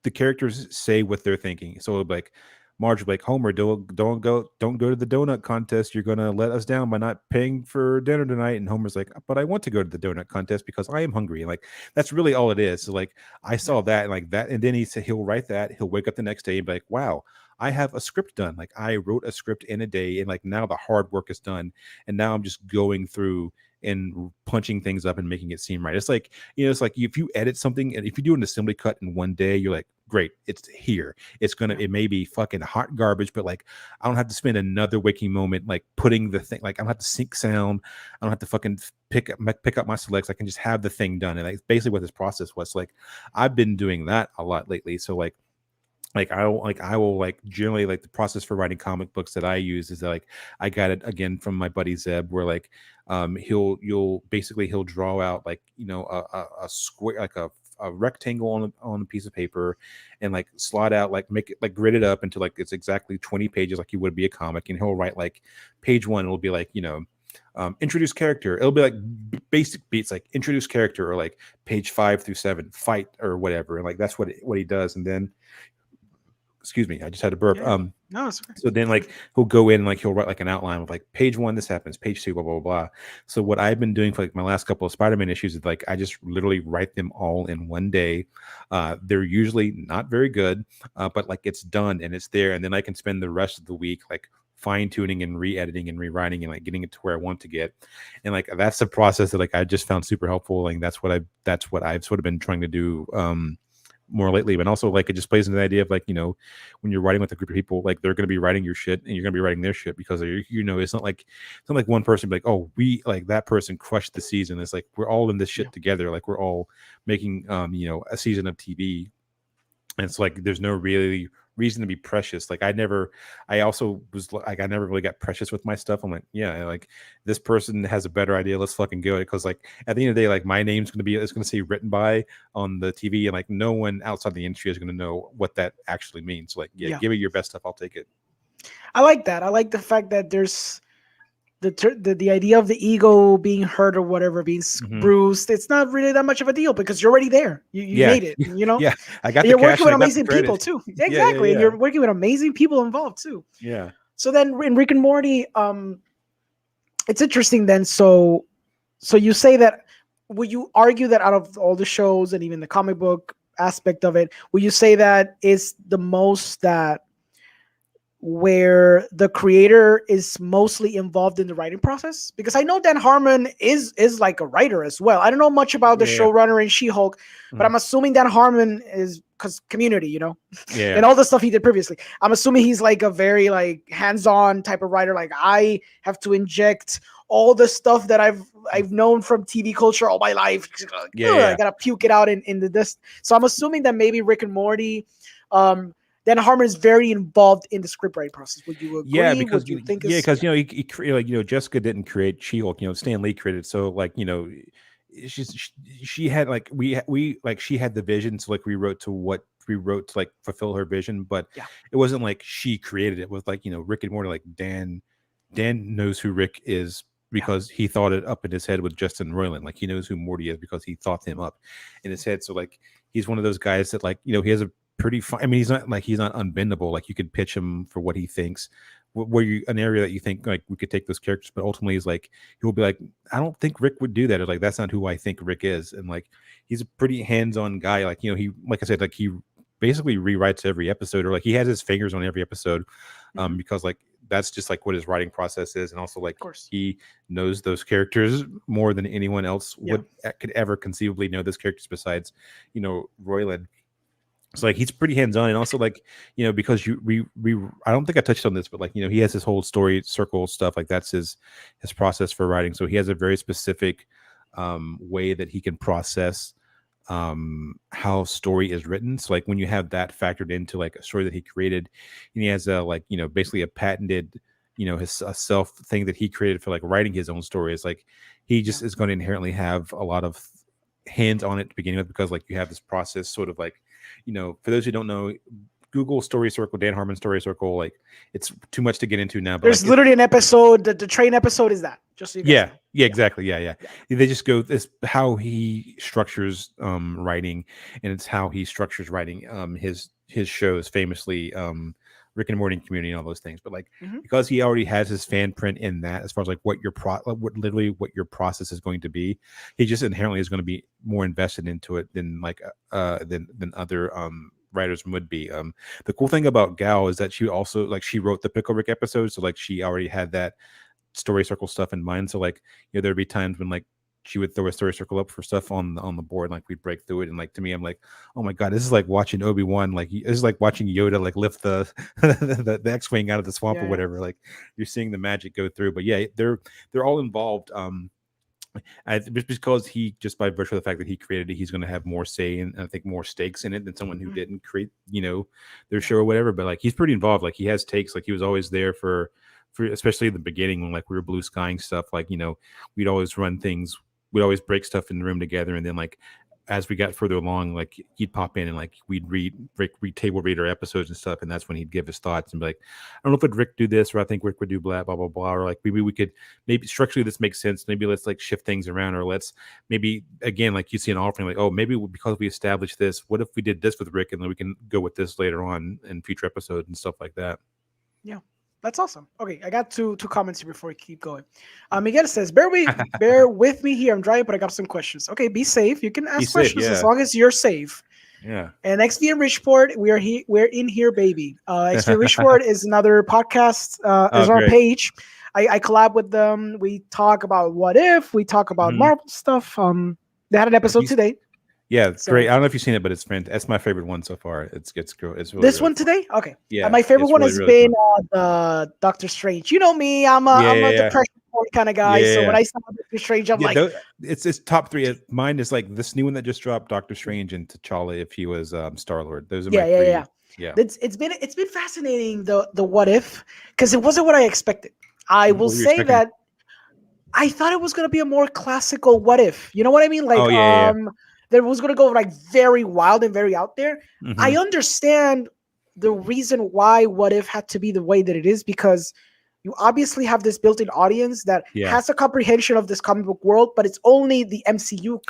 the characters say what they're thinking. So it'll be like Marge will be like, Homer, don't go to the donut contest. You're gonna let us down by not paying for dinner tonight. And Homer's like, but I want to go to the donut contest because I am hungry. And like that's really all it is. So like I saw that and like that, and then he'll write that. He'll wake up the next day and be like, wow, I have a script done. Like I wrote a script in a day, and like now the hard work is done, and now I'm just going through and punching things up and making it seem right. It's like, it's like if you edit something and if you do an assembly cut in one day, you're like, great, it's here. It may be fucking hot garbage, but like I don't have to spend another waking moment like putting the thing, like I don't have to sync sound. I don't have to fucking pick up my selects. I can just have the thing done. And that's basically what this process was. Like I've been doing that a lot lately. So I will generally, like, the process for writing comic books that I use is that, like, I got it again from my buddy Zeb, where like he'll draw out like a square, like a rectangle on a piece of paper, and like slot out, like make it, like grid it up until like it's exactly 20 pages, like you would be a comic. And he'll write like page 1, it'll be like introduce character. It'll be like basic beats, like introduce character, or like page 5 through 7 fight or whatever. And like that's what he does. And then, excuse me, I just had a burp. Yeah. No, it's okay. So then like he'll go in and like he'll write like an outline of like page 1 this happens, page 2 blah blah blah. So what I've been doing for like my last couple of Spider-Man issues is like I just literally write them all in one day. They're usually not very good, but like it's done and it's there, and then I can spend the rest of the week like fine-tuning and re-editing and rewriting and like getting it to where I want to get. And like that's the process that like I just found super helpful. Like that's what I've sort of been trying to do more lately. But also like it just plays into the idea of like, when you're writing with a group of people, like they're going to be writing your shit and you're going to be writing their shit, because it's not like one person be like, oh, we like that person crushed the season. It's like we're all in this shit together. Like we're all making a season of TV. And it's like there's no really reason to be precious. Like I never really got precious with my stuff. I'm like, yeah, like this person has a better idea, let's fucking go. Because like at the end of the day, like my name's gonna say written by on the TV, and like no one outside the industry is gonna know what that actually means. So, like, give me your best stuff, I'll take it. I like that. I like the fact that there's the idea of the ego being hurt or whatever, being bruised. It's not really that much of a deal because you're already there. You made it. Yeah, I got. And you're working with amazing people too. Exactly, and you're working with amazing people involved too. Yeah. So then in Rick and Morty, it's interesting then. So you say that, would you argue that out of all the shows and even the comic book aspect of it, would you say that is the most that where the creator is mostly involved in the writing process? Because I know Dan Harmon is like a writer as well. I don't know much about the showrunner in She-Hulk, but I'm assuming Dan Harmon is, because Community, and all the stuff he did previously. I'm assuming he's like a very like hands-on type of writer. Like I have to inject all the stuff that I've known from TV culture all my life. I gotta puke it out in this. So I'm assuming that maybe Rick and Morty, Dan Harmon is very involved in the script writing process. Would you agree? Yeah, because he he Jessica didn't create She-Hulk. Stan Lee created. So like she had like we like she had the vision. So like we wrote to like fulfill her vision, but it wasn't like she created it. It was like Rick and Morty. Like Dan knows who Rick is because he thought it up in his head with Justin Roiland. Like he knows who Morty is because he thought him up in his head. So like he's one of those guys that like he has a pretty fun. I mean, he's not unbendable. Like you could pitch him for what he thinks, an area that you think like we could take those characters, but ultimately he's like he'll be like, I don't think Rick would do that, or like that's not who I think Rick is. And like he's a pretty hands-on guy. Like he, like I said, like he basically rewrites every episode, or like he has his fingers on every episode, because like that's just like what his writing process is. And also like he knows those characters more than anyone else could ever conceivably know those characters besides Roiland. So like he's pretty hands-on, and also like because we I don't think I touched on this, but like he has his whole story circle stuff, like that's his process for writing. So he has a very specific way that he can process how story is written. So like when you have that factored into like a story that he created, and he has a like, you know, basically a patented, you know, his a self thing that he created for like writing his own stories, like he just is going to inherently have a lot of hands on it to begin with, because like you have this process sort of like, you know, for those who don't know, Google Story Circle, Dan Harmon Story Circle, like it's too much to get into now. But there's like, literally an episode. The train episode is that. Just so you guys know. yeah, exactly. Yeah. They just go this how he structures writing, and it's how he structures writing his shows, famously Rick and Morty, Community, and all those things. But like because he already has his fan print in that, as far as like what your what your process is going to be, he just inherently is going to be more invested into it than like than other writers would be. The cool thing about Gal is that she also like she wrote the Pickle Rick episode, so like she already had that story circle stuff in mind. So like, you know, there'd be times when like she would throw a story circle up for stuff on the board, and like we'd break through it, and like to me I'm like, oh my god, this is like watching Obi-Wan, like this is like watching Yoda like lift the the X-wing out of the swamp or whatever. Like you're seeing the magic go through. But yeah, they're all involved. Just because he, just by virtue of the fact that he created it, he's going to have more say and I think more stakes in it than someone who didn't create, you know, their show or whatever. But like he's pretty involved. Like he has takes. Like he was always there for especially in the beginning when like we were blue skying stuff. Like, you know, we'd always run things. We'd always break stuff in the room together, and then like as we got further along, like he'd pop in and like we'd read table read our episodes and stuff, and that's when he'd give his thoughts and be like, I don't know if Rick do this, or I think Rick would do blah blah blah blah, or like maybe we could structurally this makes sense, maybe let's like shift things around, or let's maybe again like you see an offering like, oh maybe because we established this, what if we did this with Rick and then we can go with this later on in future episodes and stuff like that. Yeah. That's awesome. Okay, I got two comments here before we keep going. Miguel says, bear with me here. I'm driving, but I got some questions. Okay, be safe. You can ask questions as long as you're safe. Yeah. And XV Richport, we're in here, baby. XV Richport is another podcast. Is on our page. I collab with them. We talk about what if. We talk about Marvel stuff. They had an episode today. Yeah, it's great. I don't know if you've seen it, but it's fantastic. That's my favorite one so far. It's really this really one today. Okay. Yeah. My favorite one really, has really been the Doctor Strange. You know me. I'm a depression kind of guy. So when I saw Doctor Strange, I'm like, it's top three. Mine is like this new one that just dropped, Doctor Strange and T'Challa if he was Star-Lord. Those are my three. Yeah. It's been fascinating the what if, because it wasn't what I expected. I will say that I thought it was gonna be a more classical what if. You know what I mean? Like that was going to go like very wild and very out there. I understand the reason why what if had to be the way that it is, because you obviously have this built-in audience that has a comprehension of this comic book world, but it's only the MCU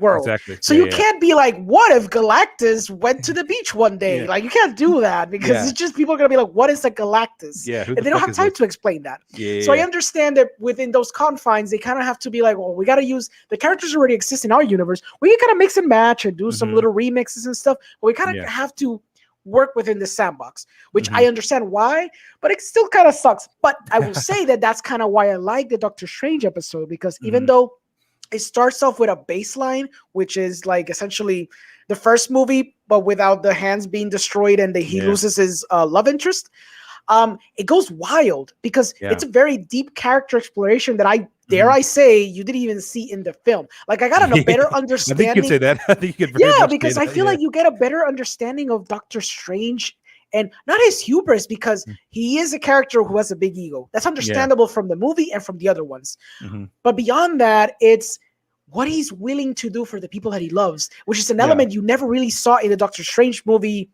world. Exactly. So you can't be like, what if Galactus went to the beach one day? Like you can't do that, because it's just people are going to be like, what is a Galactus? And they don't have time to explain that. So I understand that within those confines, they kind of have to be like, well, we got to use the characters already exist in our universe. We can kind of mix and match and do some little remixes and stuff, but we kind of have to work within the sandbox, which I understand why, but it still kind of sucks. But I will say that that's kind of why I like the Doctor Strange episode, because even though it starts off with a baseline, which is like essentially the first movie, but without the hands being destroyed and he loses his love interest, it goes wild because it's a very deep character exploration that I dare I say you didn't even see in the film. Like I got a better understanding. I think you could say that. I think you could because I feel like you get a better understanding of Doctor Strange and not his hubris, because he is a character who has a big ego. That's understandable from the movie and from the other ones. But beyond that, it's what he's willing to do for the people that he loves, which is an element you never really saw in the Doctor Strange movie.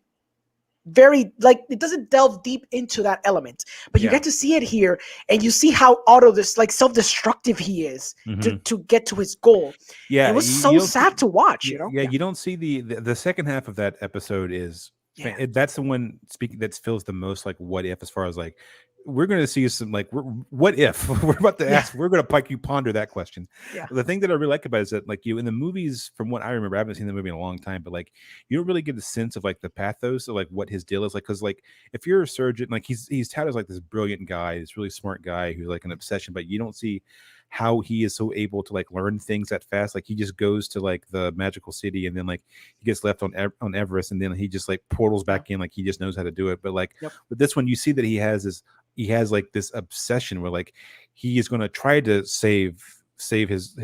Very like it doesn't delve deep into that element, but you get to see it here, and you see how self-destructive he is to get to his goal. It was so sad to watch. You don't see the second half of that episode is that's the one that feels the most like what if, as far as like we're going to see some like what if we're about to ask, we're going to ponder that question. The thing that I really like about it is that like you in the movies, from what I remember, I haven't seen the movie in a long time, but like you don't really get the sense of like the pathos of like what his deal is like, because like if you're a surgeon, like he's touted as like this brilliant guy, this really smart guy who's like an obsession, but you don't see how he is so able to like learn things that fast. Like he just goes to like the magical city, and then like he gets left on Everest, and then he just like portals back in, like he just knows how to do it. But like with this one, you see that he has like this obsession where like he is going to try to save save his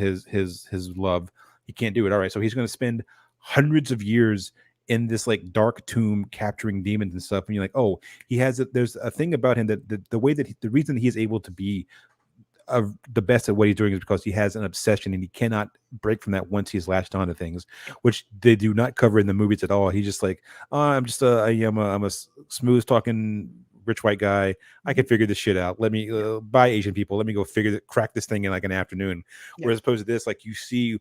love. He can't do it. All right, so he's going to spend hundreds of years in this like dark tomb capturing demons and stuff. And you're like, oh, there's a thing about him that the way that the reason he is able to be of the best at what he's doing is because he has an obsession and he cannot break from that once he's latched onto things, which they do not cover in the movies at all. He's just like, oh, I'm a smooth talking rich white guy. I can figure this shit out. Let me buy Asian people. Let me go crack this thing in like an afternoon. Yeah. Whereas opposed to this, like you see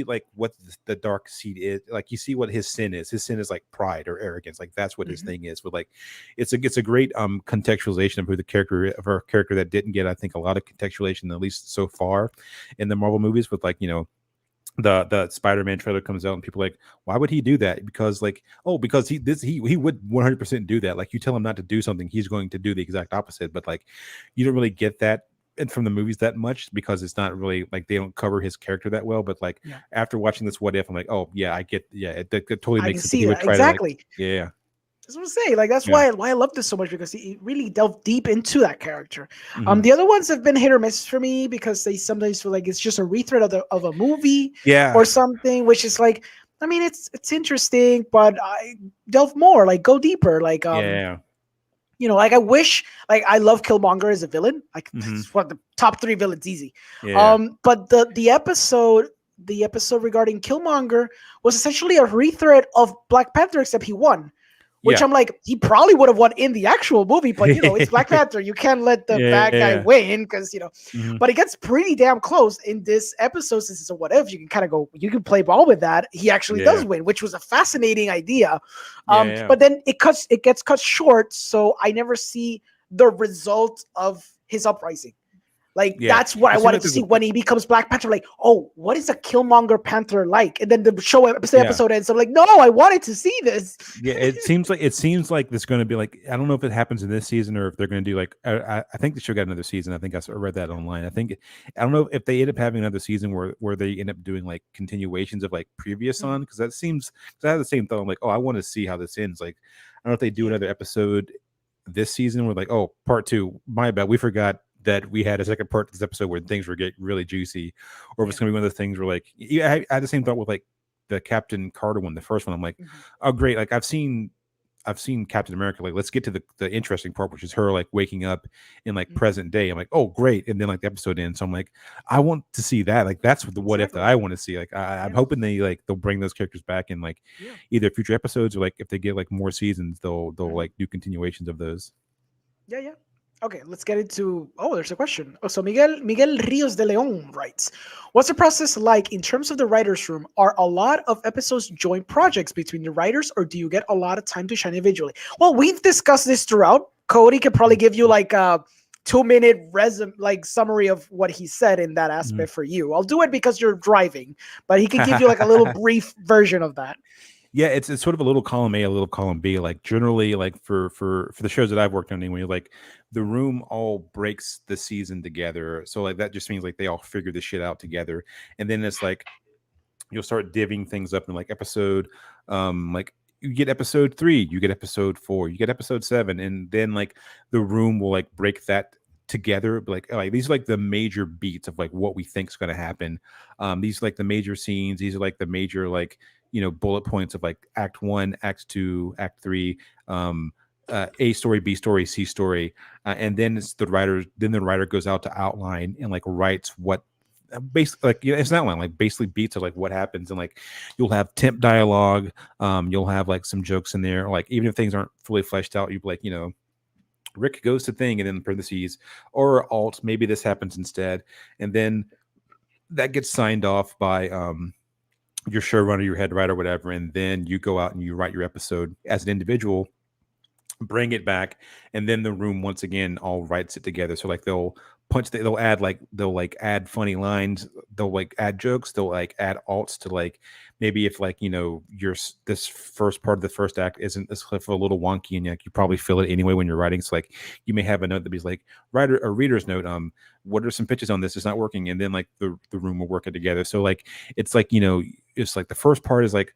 like what the dark seed is. Like you see what his sin is. His sin is like pride or arrogance. Like that's what his thing is. But like it's a great contextualization of our character that didn't get, I think, a lot of contextualization, at least so far in the Marvel movies. With like, you know, the Spider-Man trailer comes out and people are like, why would he do that? Because like, oh, because he would 100% do that. Like you tell him not to do something, he's going to do the exact opposite. But like you don't really get that from the movies that much because it's not really like they don't cover his character that well. But like after watching this What If, I'm like, oh yeah, I get, it totally makes sense. He would try exactly. To, like, yeah. That's what I'm saying. Like that's why I love this so much, because he really delved deep into that character. The other ones have been hit or miss for me because they sometimes feel like it's just a rethread of a movie or something, which is like, I mean, it's interesting, but I delve more, like go deeper, like you know, like I wish, like I love Killmonger as a villain, like it's one of the top 3 villains, easy. But the episode regarding Killmonger was essentially a rethread of Black Panther, except he won. Which I'm like, he probably would have won in the actual movie, but you know, it's Black Panther. You can't let the bad guy win because, you know, but it gets pretty damn close in this episode. Since it's a what if, you can kind of go, you can play ball with that. He actually does win, which was a fascinating idea. But then it gets cut short. So I never see the result of his uprising. Like, that's what I wanted to see when he becomes Black Panther. Like, oh, what is a Killmonger Panther like? And then the episode ends. So I'm like, no, I wanted to see this. It seems like there's going to be like, I don't know if it happens in this season or if they're going to do like, I think they should get another season. I think I read that online. I don't know if they end up having another season where they end up doing like continuations of like previous on, because that seems, because I have the same thought. I'm like, oh, I want to see how this ends. Like, I don't know if they do another episode this season where like, oh, part 2, my bad, we forgot that we had a second part to this episode where things were getting really juicy, or if it's going to be one of the things where like, I had the same thought with like the Captain Carter one, the first one. I'm like, oh great, like I've seen Captain America, like let's get to the interesting part, which is her like waking up in like present day. I'm like, oh great, and then like the episode ends, so I'm like, I want to see that. Like that's what the what if that I want to see. Like I'm hoping they'll bring those characters back in like either future episodes or like if they get like more seasons, they'll like do continuations of those. Yeah. Okay, let's get into, there's a question. Oh, so Miguel Rios de Leon writes, what's the process like in terms of the writer's room? Are a lot of episodes joint projects between the writers, or do you get a lot of time to shine individually? Well, we've discussed this throughout. Cody could probably give you like a 2-minute resume, like summary of what he said in that aspect for you. I'll do it because you're driving, but he can give you like a little brief version of that. Yeah, it's sort of a little column A, a little column B. Like generally, like for the shows that I've worked on anyway, like the room all breaks the season together. So like that just means like they all figure this shit out together. And then it's like you'll start divvying things up in like episode, like you get episode 3, you get episode 4, you get episode 7, and then like the room will like break that together. Like these are like the major beats of like what we think is going to happen. These are like the major scenes. These are like the major like, you know, bullet points of like act 1, act 2, act 3, A story, B story, C story, and then it's the writer goes out to outline and like writes what basically, like, you know, it's an outline, like basically beats of like what happens, and like you'll have temp dialogue, you'll have like some jokes in there, like even if things aren't fully fleshed out, you'll be like, you know, Rick goes to thing, and then in parentheses or alt, maybe this happens instead, and then that gets signed off by your showrunner, your head writer, whatever, and then you go out and you write your episode as an individual, bring it back, and then the room once again all writes it together. So like they'll add funny lines, they'll like add jokes, they'll like add alts to like maybe if like, you know, this first part of the first act isn't this a little wonky, and like you probably feel it anyway when you're writing. So like you may have a note that be like reader's note, what are some pitches on this? It's not working, and then like the room will work it together. So like it's like, you know, it's like the first part is like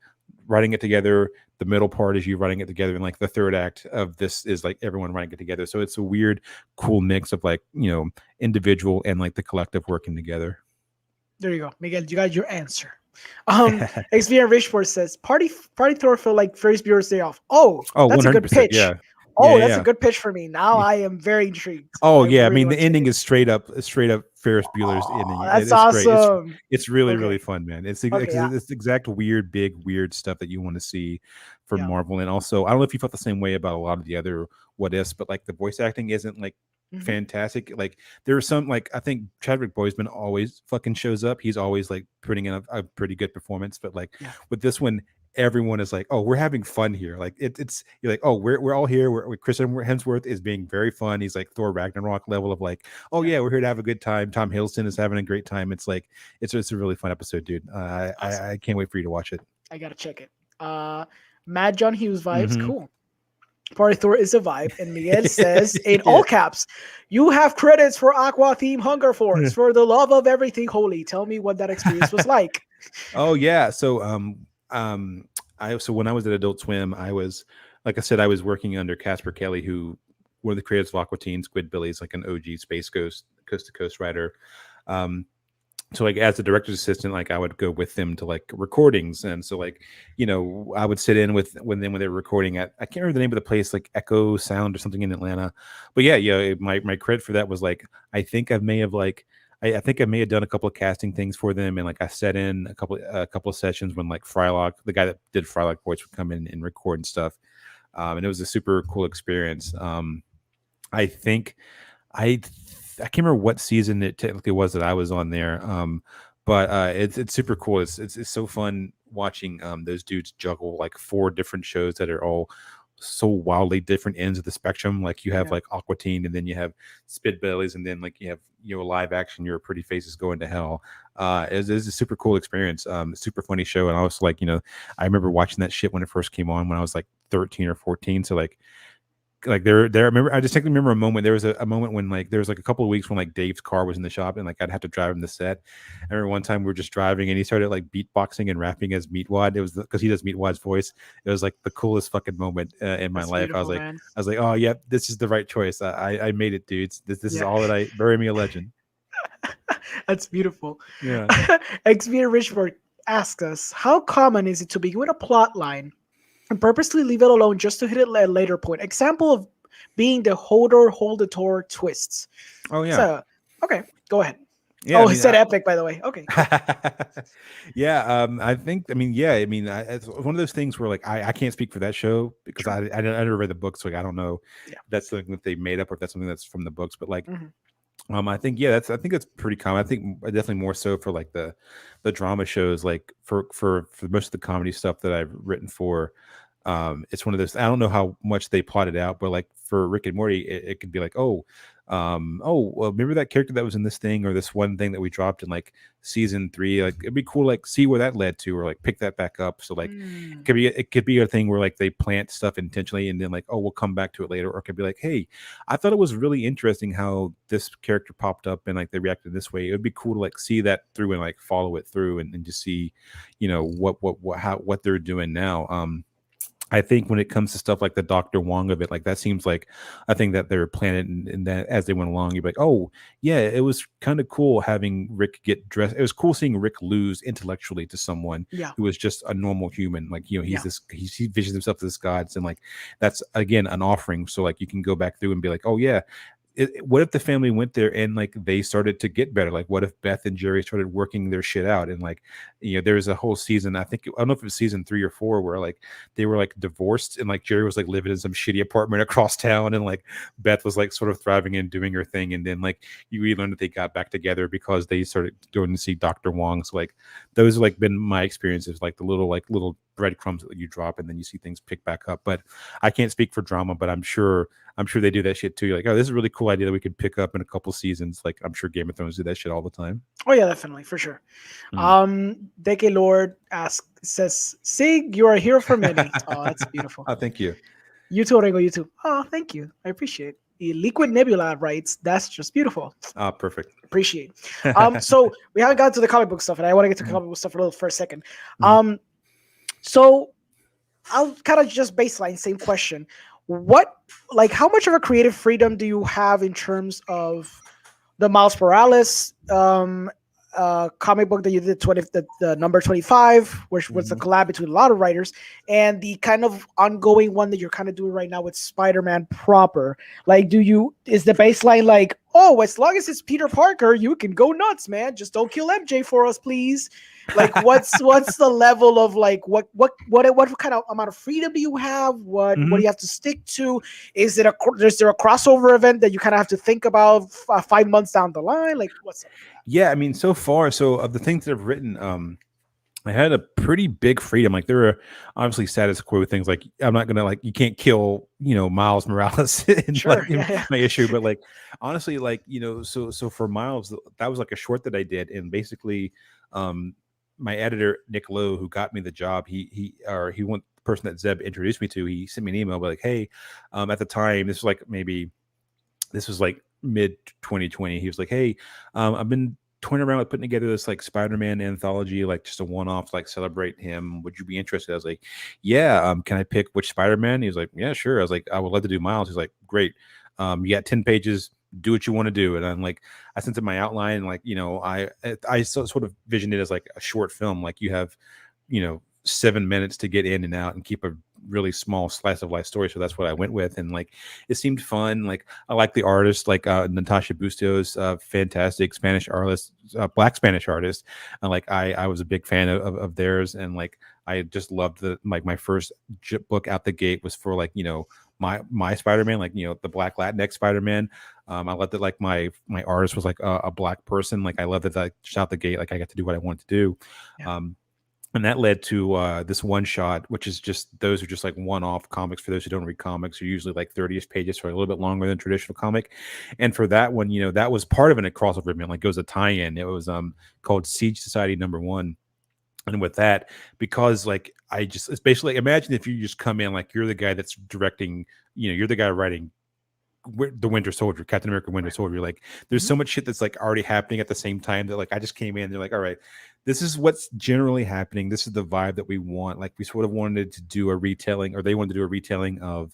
writing it together, the middle part is you writing it together, and like the third act of this is like everyone writing it together. So it's a weird, cool mix of like, you know, individual and like the collective working together. There you go, Miguel. You got your answer. XVN Richport says party tour feel like Ferris Bueller's Day Off. Oh, Oh, that's a good 100%. pitch. Yeah. Oh, Yeah. that's Yeah. a good pitch for me. Now Yeah. I am very intrigued. Oh I yeah, I really mean the want to check ending it. is straight up Ferris Bueller's ending. Oh, that's It's great. awesome. It's really Okay. fun, man. It's Okay, yeah. it's the exact weird stuff that you want to see from Yeah. Marvel. And also, I don't know if you felt the same way about a lot of the other what ifs, but like the voice acting isn't like Mhm. fantastic. Like there are some like I think Chadwick Boseman always fucking shows up. He's always like putting in a pretty good performance, but like Yeah. with this one, everyone is like, oh, we're having fun here. Like it's you're like, oh, we're all here. Chris Hemsworth is being very fun. He's like Thor Ragnarok level of like, oh Yeah. yeah, we're here to have a good time. Tom Hiddleston is having a great time. It's like it's a really fun episode, dude. Awesome. I can't wait for you to watch it. I gotta check it. Mad John Hughes vibes, Mhm. cool. Party Thor is a vibe, and Miguel says in all caps, "You have credits for Aqua Theme Hunger Force for the love of everything holy." Tell me what that experience was like. Oh yeah. So so when I was at Adult Swim, I was like I said, I was working under Casper Kelly, who one of the creators of Aqua Teen, Squidbillies, like an OG Space Ghost coast to coast writer. So like as the director's assistant, like I would go with them to like recordings, and so like I would sit in with when they were recording at I can't remember the name of the place, like Echo Sound or something in Atlanta, but yeah, my credit for that was like I think I may have done a couple of casting things for them, and like I set in a couple of sessions when like Frylock, the guy that did Frylock voice, would come in and record and stuff, and it was a super cool experience. I think I can't remember what season it technically was that I was on there. But it's super cool. It's so fun watching those dudes juggle like 4 different shows that are all so wildly different ends of the spectrum. Like you have like Aqua Teen, and then you have Spitbellies, and then like you have live action Your Pretty Faces Going to Hell. It's a super cool experience. Super funny show, and I was like, I remember watching that shit when it first came on when I was like 13 or 14. So like there I remember I distinctly remember a moment. There was a moment when like there was like a couple of weeks when like Dave's car was in the shop and like I'd have to drive him to set. I remember one time we were just driving and he started like beatboxing and rapping as Meatwad. It was because he does Meatwad's voice. It was like the coolest fucking moment in my life. I was like, oh yeah, this is the right choice. I made it, dudes. This is all that I bury me a legend. That's beautiful. Yeah. XV Richford asks us, how common is it to begin with a plot line and purposely leave it alone just to hit it at a later point? Example of being the hold-the-door twists. Oh yeah. So, okay, go ahead. Yeah, he said epic, by the way. Okay. Yeah, it's one of those things where like I can't speak for that show because I never read the books, so like I don't know if that's something that they made up or if that's something that's from the books. But like, I think that's pretty common. I think definitely more so for like the drama shows. Like for most of the comedy stuff that I've written for, it's one of those. I don't know how much they plotted out, but like for Rick and Morty, it could be like, well, remember that character that was in this thing or this one thing that we dropped in like season 3? Like it'd be cool to like see where that led to or like pick that back up. So like it could be a thing where like they plant stuff intentionally and then like, oh, we'll come back to it later. Or it could be like, hey, I thought it was really interesting how this character popped up and like they reacted this way. It would be cool to like see that through and like follow it through and just see, what they're doing now. I think when it comes to stuff like the Dr. Wong of it, like that seems like a thing that they were planning and that as they went along, you'd be like, oh yeah, it was kind of cool having Rick get dressed. It was cool seeing Rick lose intellectually to someone who was just a normal human. Like, he visions himself as this god. And like, that's again, an offering. So like, you can go back through and be like, oh yeah, what if the family went there and like they started to get better? Like what if Beth and Jerry started working their shit out? And like, there was a whole season, I don't know if it was season 3 or 4, where like they were like divorced and like Jerry was like living in some shitty apartment across town and like Beth was like sort of thriving and doing her thing. And then like you learned that they got back together because they started going to see Dr. Wong. So like those have like been my experiences, like the little breadcrumbs that you drop and then you see things pick back up. But I can't speak for drama, but I'm sure they do that shit too. You're like, oh, this is a really cool idea that we could pick up in a couple seasons. Like I'm sure Game of Thrones do that shit all the time. Oh yeah, definitely, for sure. Deke Lord says, Sig, you are a hero for many. Oh, that's beautiful. Oh, thank you. You too, Orengo, you too. Oh, thank you. I appreciate it. Liquid Nebula writes, that's just beautiful. Ah, perfect. Appreciate. So we haven't gotten to the comic book stuff, and I want to get to comic book stuff for a second. So I'll kind of just baseline, same question. How much of a creative freedom do you have in terms of the Miles Morales comic book that you did, the number 25, which was a collab between a lot of writers, and the kind of ongoing one that you're kind of doing right now with Spider-Man proper. Like, is the baseline like, oh, as long as it's Peter Parker, you can go nuts, man. Just don't kill MJ for us, please. Like, what's the level of like what kind of amount of freedom do you have? What do you have to stick to? Is there a crossover event that you kind of have to think about 5 months down the line? Like, what's up? Yeah, I mean, so far, so of the things that I've written, I had a pretty big freedom. Like, there were obviously status quo things. Like, I'm not gonna, like, you can't kill, Miles Morales in my issue, but like, honestly, like, so for Miles, that was like a short that I did, and basically, my editor Nick Lowe, who got me the job, he went the person that Zeb introduced me to. He sent me an email, but like, hey, at the time, this was like mid 2020. He was like, hey, I've been toying around with putting together this like Spider-Man anthology, like just a one-off, like celebrate him. Would you be interested? I was like, yeah. Can I pick which Spider-Man? He was like, yeah, sure. I was like, I would love to do Miles. He's like, great. You got 10 pages. Do what you want to do. And I'm like, I sent him my outline. And like, I sort of visioned it as like a short film. Like, you have, 7 minutes to get in and out and keep a really small slice of life story. So that's what I went with. And like, it seemed fun. Like, I like the artist, like Natasha Bustos, fantastic Spanish artist, Black Spanish artist. And like, I was a big fan of theirs. And like, I just loved my first book out the gate was for like, my Spider-Man, like, the Black Latinx Spider-Man. I loved that like my artist was like a Black person. Like, I loved that like just out the gate, like I got to do what I wanted to do. Yeah. And that led to this one shot, which is those are just like one-off comics. For those who don't read comics, are usually like 30ish pages, so a little bit longer than traditional comic. And for that one, that was part of a crossover event. Like, it was a tie-in. It was called Siege Society #1. And with that, because like it's basically, imagine if you just come in, like, you're the guy that's directing, you're the guy writing the Winter Soldier, Captain America Winter Soldier. Like, there's so much shit that's like already happening at the same time that like I just came in, they're like, all right, this is what's generally happening, this is the vibe that we want. Like, we sort of wanted to do a retelling, or they wanted to do a retelling of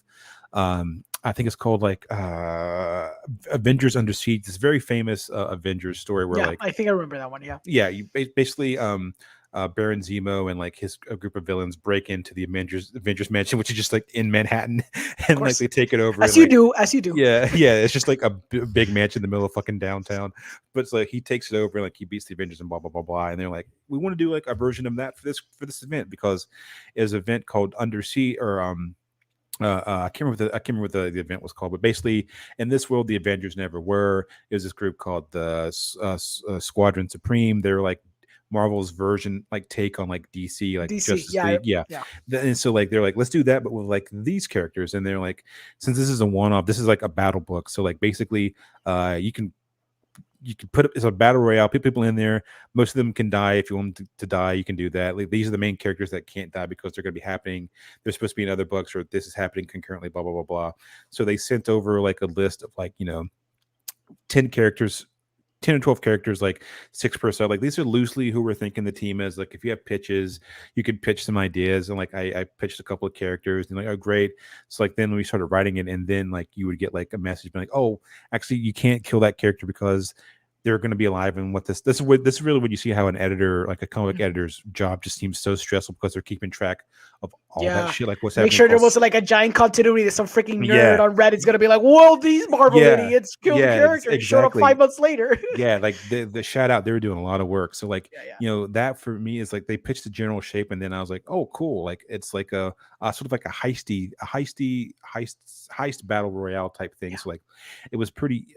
I think it's called like Avengers Under Siege, this very famous Avengers story where like, I think I remember that one. You basically Baron Zemo and like a group of villains break into the Avengers mansion, which is just like in Manhattan, and like they take it over. As you do. Yeah. It's just like a big mansion in the middle of fucking downtown. But it's like he takes it over and like he beats the Avengers and blah blah blah blah. And they're like, we want to do like a version of that for this event, because there's an event called Under Siege, or I can't remember what the event was called, but basically in this world the Avengers never were. It was this group called the Squadron Supreme. They were like Marvel's version, like take on like DC, like Justice League. Yeah. And so like they're like, let's do that, but with like these characters. And they're like, since this is a one-off, this is like a battle book. So like basically, you can put it's a battle royale, put people in there. Most of them can die. If you want them to die, you can do that. Like, these are the main characters that can't die because they're going to be happening. They're supposed to be in other books, or this is happening concurrently. Blah blah blah blah. So they sent over like a list of like 10 characters. 10 or 12 characters, like 6 per side. Like, these are loosely who we're thinking the team is. Like, if you have pitches, you could pitch some ideas. And like I pitched a couple of characters, and like, oh great. So like then we started writing it, and then like you would get like a message being like, oh, actually you can't kill that character because they're going to be alive. And what this is really when you see how an editor, like a comic editor's job, just seems so stressful, because they're keeping track of all that shit, like what's happening. Make sure there wasn't like a giant continuity that some freaking nerd on Reddit's gonna be like, whoa, these Marvel idiots killed the character and showed up 5 months later. Like the shout out, they were doing a lot of work. So like that for me is like, they pitched the general shape, and then I was like, oh cool, like it's like a sort of like a heist battle royale type thing. So like it was pretty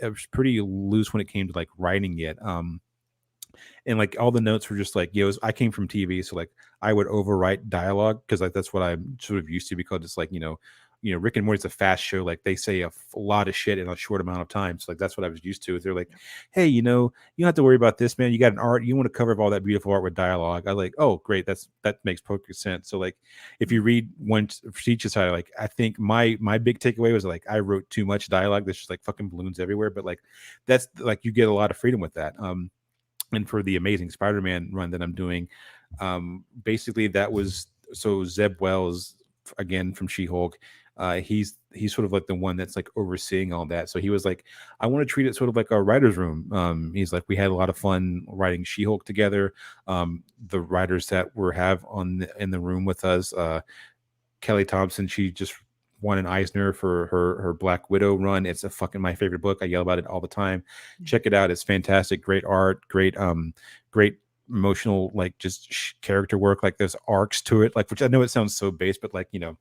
loose when it came to like writing it. And like all the notes were just like, I came from TV, so like I would overwrite dialogue, because like that's what I'm sort of used to, because it's like Rick and Morty's a fast show, like they say a lot of shit in a short amount of time. So like that's what I was used to. They're like, hey, you don't have to worry about this, man. You got an art, you want to cover all that beautiful art with dialogue. I like, oh great, that makes perfect sense. So like if you read one for each side, like I think my big takeaway was like I wrote too much dialogue. There's just like fucking balloons everywhere, but like that's like you get a lot of freedom with that. And for the Amazing Spider-Man run that I'm doing, basically that was, so Zeb Wells, again from She-Hulk, He's sort of like the one that's like overseeing all that. So he was like, I want to treat it sort of like a writer's room. He's like, we had a lot of fun writing She-Hulk together. The writers that in the room with us, Kelly Thompson, she just won an Eisner for her Black Widow run. It's a fucking my favorite book. I yell about it all the time. Check it out. It's fantastic. Great art. Great emotional, like just character work. Like there's arcs to it. Like, which I know it sounds so base, but like, a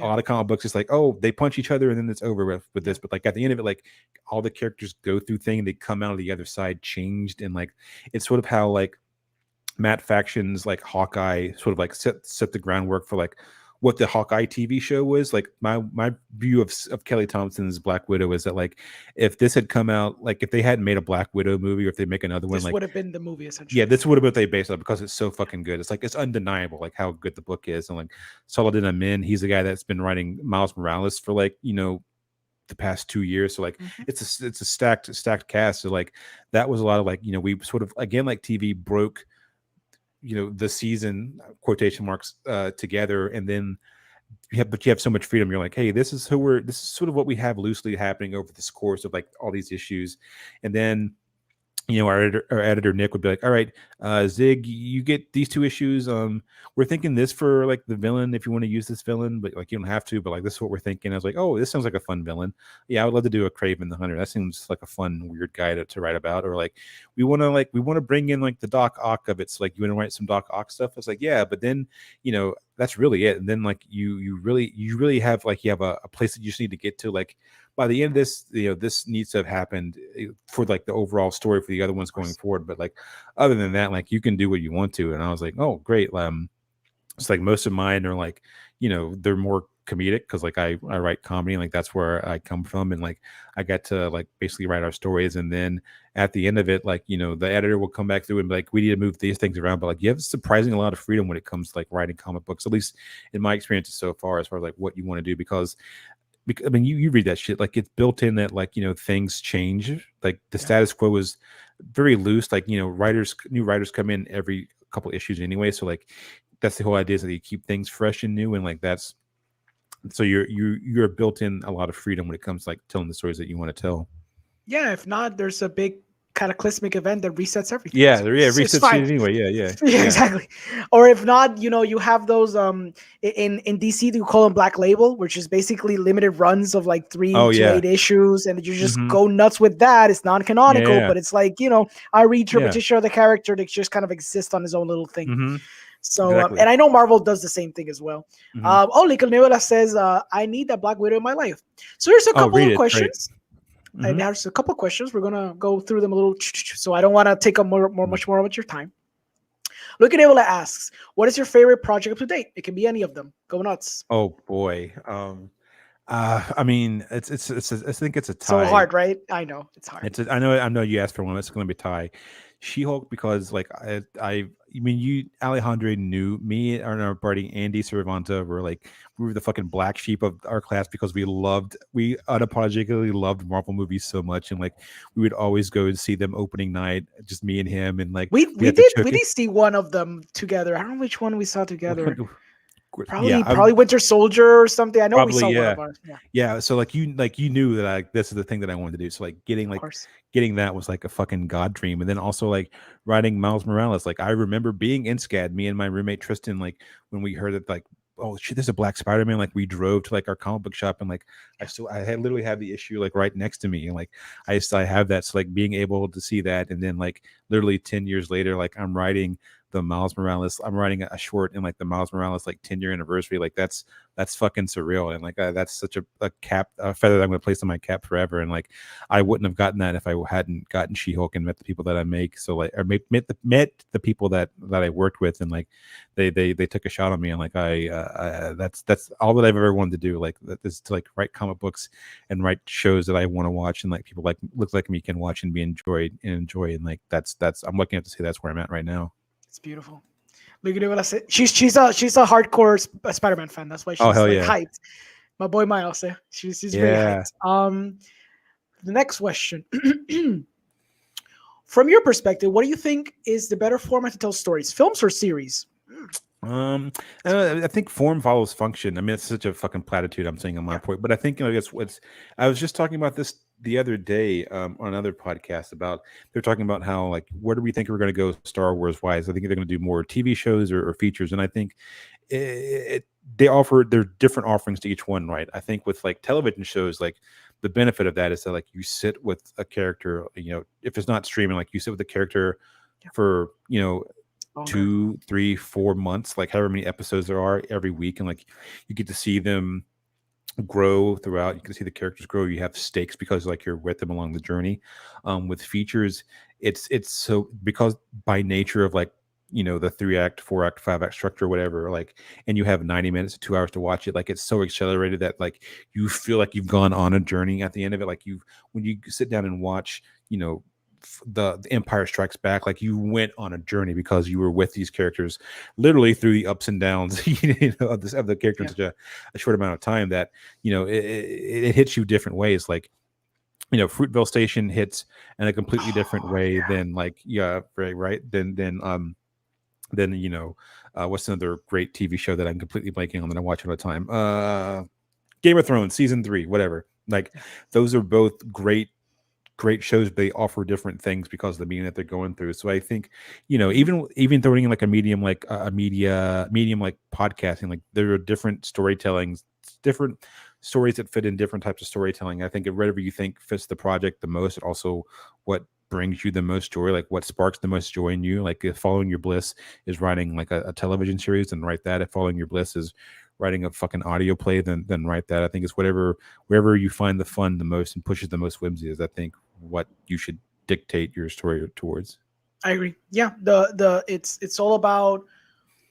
lot of comic books, it's like, oh, they punch each other and then it's over with this. But like at the end of it, like all the characters go through things. They come out of the other side changed, and like it's sort of how like Matt Faction's like Hawkeye sort of like set the groundwork for like what the Hawkeye TV show was. Like my view of Kelly Thompson's Black Widow is that like if this had come out, like if they hadn't made a Black Widow movie, or if they make another one, this like would have been the movie essentially. yeah, this would have been what they based on, because it's so fucking good. It's like it's undeniable like how good the book is. And like Saladin Amin, he's the guy that's been writing Miles Morales for like the past 2 years. So like it's a stacked cast. So like that was a lot of like we sort of again like TV broke the season quotation marks together, and then you have so much freedom. You're like, hey, this is sort of what we have loosely happening over this course of like all these issues. And then our editor Nick would be like, all right, Zig, you get these 2 issues. We're thinking this for like the villain, if you want to use this villain, but like you don't have to, but like this is what we're thinking. I was like, oh, this sounds like a fun villain. Yeah, I would love to do a Kraven the Hunter. That seems like a fun, weird guy to write about. Or like we want to bring in like the Doc Ock of it. So like you want to write some Doc Ock stuff. I was like, yeah, but then that's really it. And then like you really have like you have a place that you just need to get to. Like by the end of this, this needs to have happened for like the overall story for the other ones going forward. But like other than that, like you can do what you want to. And I was like, oh, great. It's like most of mine are like, they're more comedic because like I write comedy, and like that's where I come from, and like I get to like basically write our stories. And then at the end of it, like the editor will come back through and be like, we need to move these things around. But like you have surprisingly a lot of freedom when it comes to like writing comic books, at least in my experiences so far, as far as like what you want to do. Because I mean, you read that shit, like it's built in that like things change. Like the status quo is very loose. Like new writers come in every couple issues anyway, so like that's the whole idea, is that you keep things fresh and new, and like that's so you're built in a lot of freedom when it comes to like telling the stories that you want to tell. Yeah, if not, there's a big cataclysmic event that resets everything. Yeah, resets it anyway. Yeah, exactly. Or if not, you have those in DC you call them Black Label, which is basically limited runs of like 3 to 8 issues, and you just go nuts with that. It's non-canonical, but it's like our reinterpretation of the character that just kind of exists on his own little thing. So exactly. And I know Marvel does the same thing as well. Lico Niebla says, I need that Black Widow in my life. So here's a couple of questions. And there's a couple of questions. We're gonna go through them a little, so I don't want to take up much more of your time. Lico Niebla asks, what is your favorite project up to date? It can be any of them. Go nuts. Oh boy. I mean, I think it's a tie. So hard, right? I know it's hard. I know you asked for one. It's going to be a tie. She-Hulk, because like I mean, you Alejandro knew me and our buddy Andy Cervanta we were the fucking black sheep of our class, because we unapologetically loved Marvel movies so much, and like we would always go and see them opening night, just me and him, and like we did see one of them together. I don't know which one we saw together. Probably Winter Soldier or something. I know we saw one of ours. Yeah. So like you knew that this is the thing that I wanted to do. So like getting that was like a fucking god dream. And then also like writing Miles Morales. Like I remember being in SCAD, me and my roommate Tristan, like when we heard that like, oh shit, there's a Black Spider-Man. Like we drove to like our comic book shop, and like I had literally have the issue like right next to me, and like I have that. So like being able to see that, and then like literally 10 years later, like I'm writing the Miles Morales. I'm writing a short in like the Miles Morales like 10-year anniversary. Like that's fucking surreal, and like that's such a feather that I'm gonna place on my cap forever. And like I wouldn't have gotten that if I hadn't gotten She-Hulk and met the people that I make. So like, or met the people that I worked with, and like they took a shot on me, and like that's all that I've ever wanted to do. Like that is to like write comic books and write shows that I want to watch, and like people like look like me can watch and be enjoy, and like that's I'm looking to say that's where I'm at right now. It's beautiful. Look at what I said. She's a hardcore Spider-Man fan. That's why she's hyped. My boy Miles. She's very hyped. The next question. From your perspective, what do you think is the better format to tell stories, films or series? I think form follows function. I mean, it's such a fucking platitude I'm saying on my point, but I think, it's what's. I was just talking about this the other day on another podcast about they're talking about how like where do we think we're going to go Star Wars wise? I think they're going to do more TV shows or features, and I think they offer their different offerings to each one, right? I think with like television shows, like the benefit of that is that like you sit with a character, if it's not streaming, like you sit with the character for Longer. 2, 3, 4 months, like however many episodes there are every week, and like you get to see them grow throughout. You can see the characters grow. You have stakes because like you're with them along the journey. With features, it's so because by nature of like the 3-act, 4-act, 5-act structure, whatever, like, and you have 90 minutes to 2 hours to watch it, like it's so accelerated that like you feel like you've gone on a journey at the end of it. Like when you sit down and watch the Empire Strikes Back, like you went on a journey because you were with these characters literally through the ups and downs of the character in such a short amount of time that it hits you different ways. Like Fruitvale Station hits in a completely different way than like right than what's another great TV show that I'm completely blanking on that I watch all the time, Game of Thrones season 3, whatever. Like those are both great shows, but they offer different things because of the medium that they're going through. So I think, even throwing in like a medium like medium like podcasting, like there are different storytellings, different stories that fit in different types of storytelling. I think whatever you think fits the project the most, also what brings you the most joy, like what sparks the most joy in you. Like if Following Your Bliss is writing like a television series, then write that. If Following Your Bliss is writing a fucking audio play, then write that. I think it's wherever you find the fun the most and pushes the most whimsy is, I think, what you should dictate your story towards. I agree. Yeah, it's all about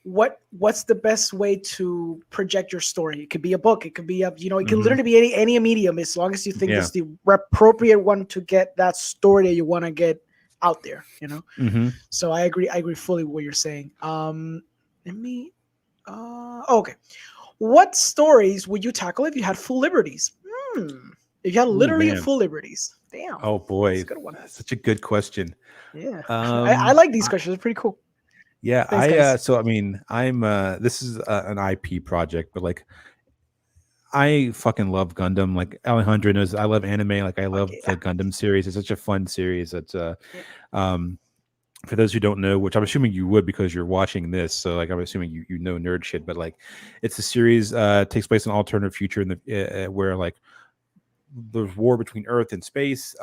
what's the best way to project your story. It could be a book, it could be it can literally be any medium, as long as you think it's the appropriate one to get that story that you want to get out there. So I agree fully with what you're saying. Okay. What stories would you tackle if you had full liberties? If you had literally full liberties. Damn. Oh boy, that's a good one. That's such a good question. Yeah, I like these questions. They're pretty cool. Yeah, Thanks, so I mean, I'm this is an IP project, but like I fucking love Gundam. Like Alejandro knows, I love anime. Like I love the Gundam series. It's such a fun series. It's for those who don't know, which I'm assuming you would because you're watching this, so like I'm assuming you know nerd shit. But like, it's a series takes place in an alternative future in the where like there's war between Earth and space.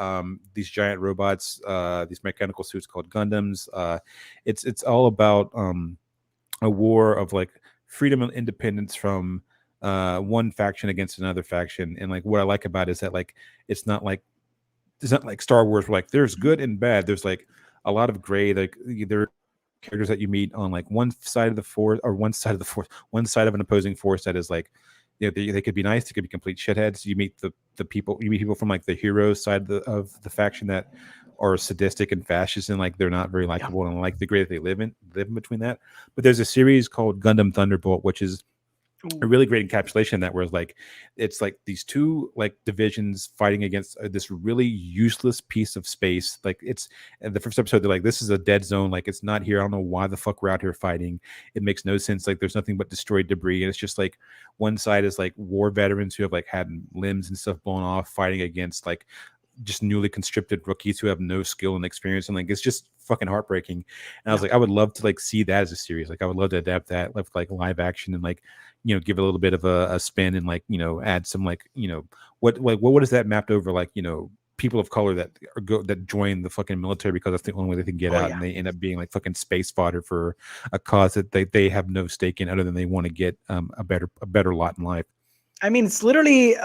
These giant robots, these mechanical suits called Gundams. It's all about a war of like freedom and independence from one faction against another faction. And like what I like about it is that like it's not like Star Wars where like there's good and bad. There's like a lot of gray. Like there are characters that you meet on like one side of one side of an opposing force that is like, they could be nice, they could be complete shitheads. You meet the people, you meet people from like the hero side of the faction that are sadistic and fascist, and like they're not very likable, and like the gray that they live in between that. But there's a series called Gundam Thunderbolt, which is a really great encapsulation of that, where it's like these two like divisions fighting against this really useless piece of space. Like it's the first episode, they're like, this is a dead zone, like it's not here, I don't know why the fuck we're out here fighting, it makes no sense, like there's nothing but destroyed debris. And it's just like one side is like war veterans who have like had limbs and stuff blown off fighting against like just newly conscripted rookies who have no skill and experience, and like it's just fucking heartbreaking. And I was like, I would love to like see that as a series. Like I would love to adapt that with like live action and like give a little bit of a spin and like add some like what is that mapped over, like people of color that join the fucking military because that's the only way they can get out, and they end up being like fucking space fodder for a cause that they have no stake in other than they want to get a better lot in life. I mean, it's literally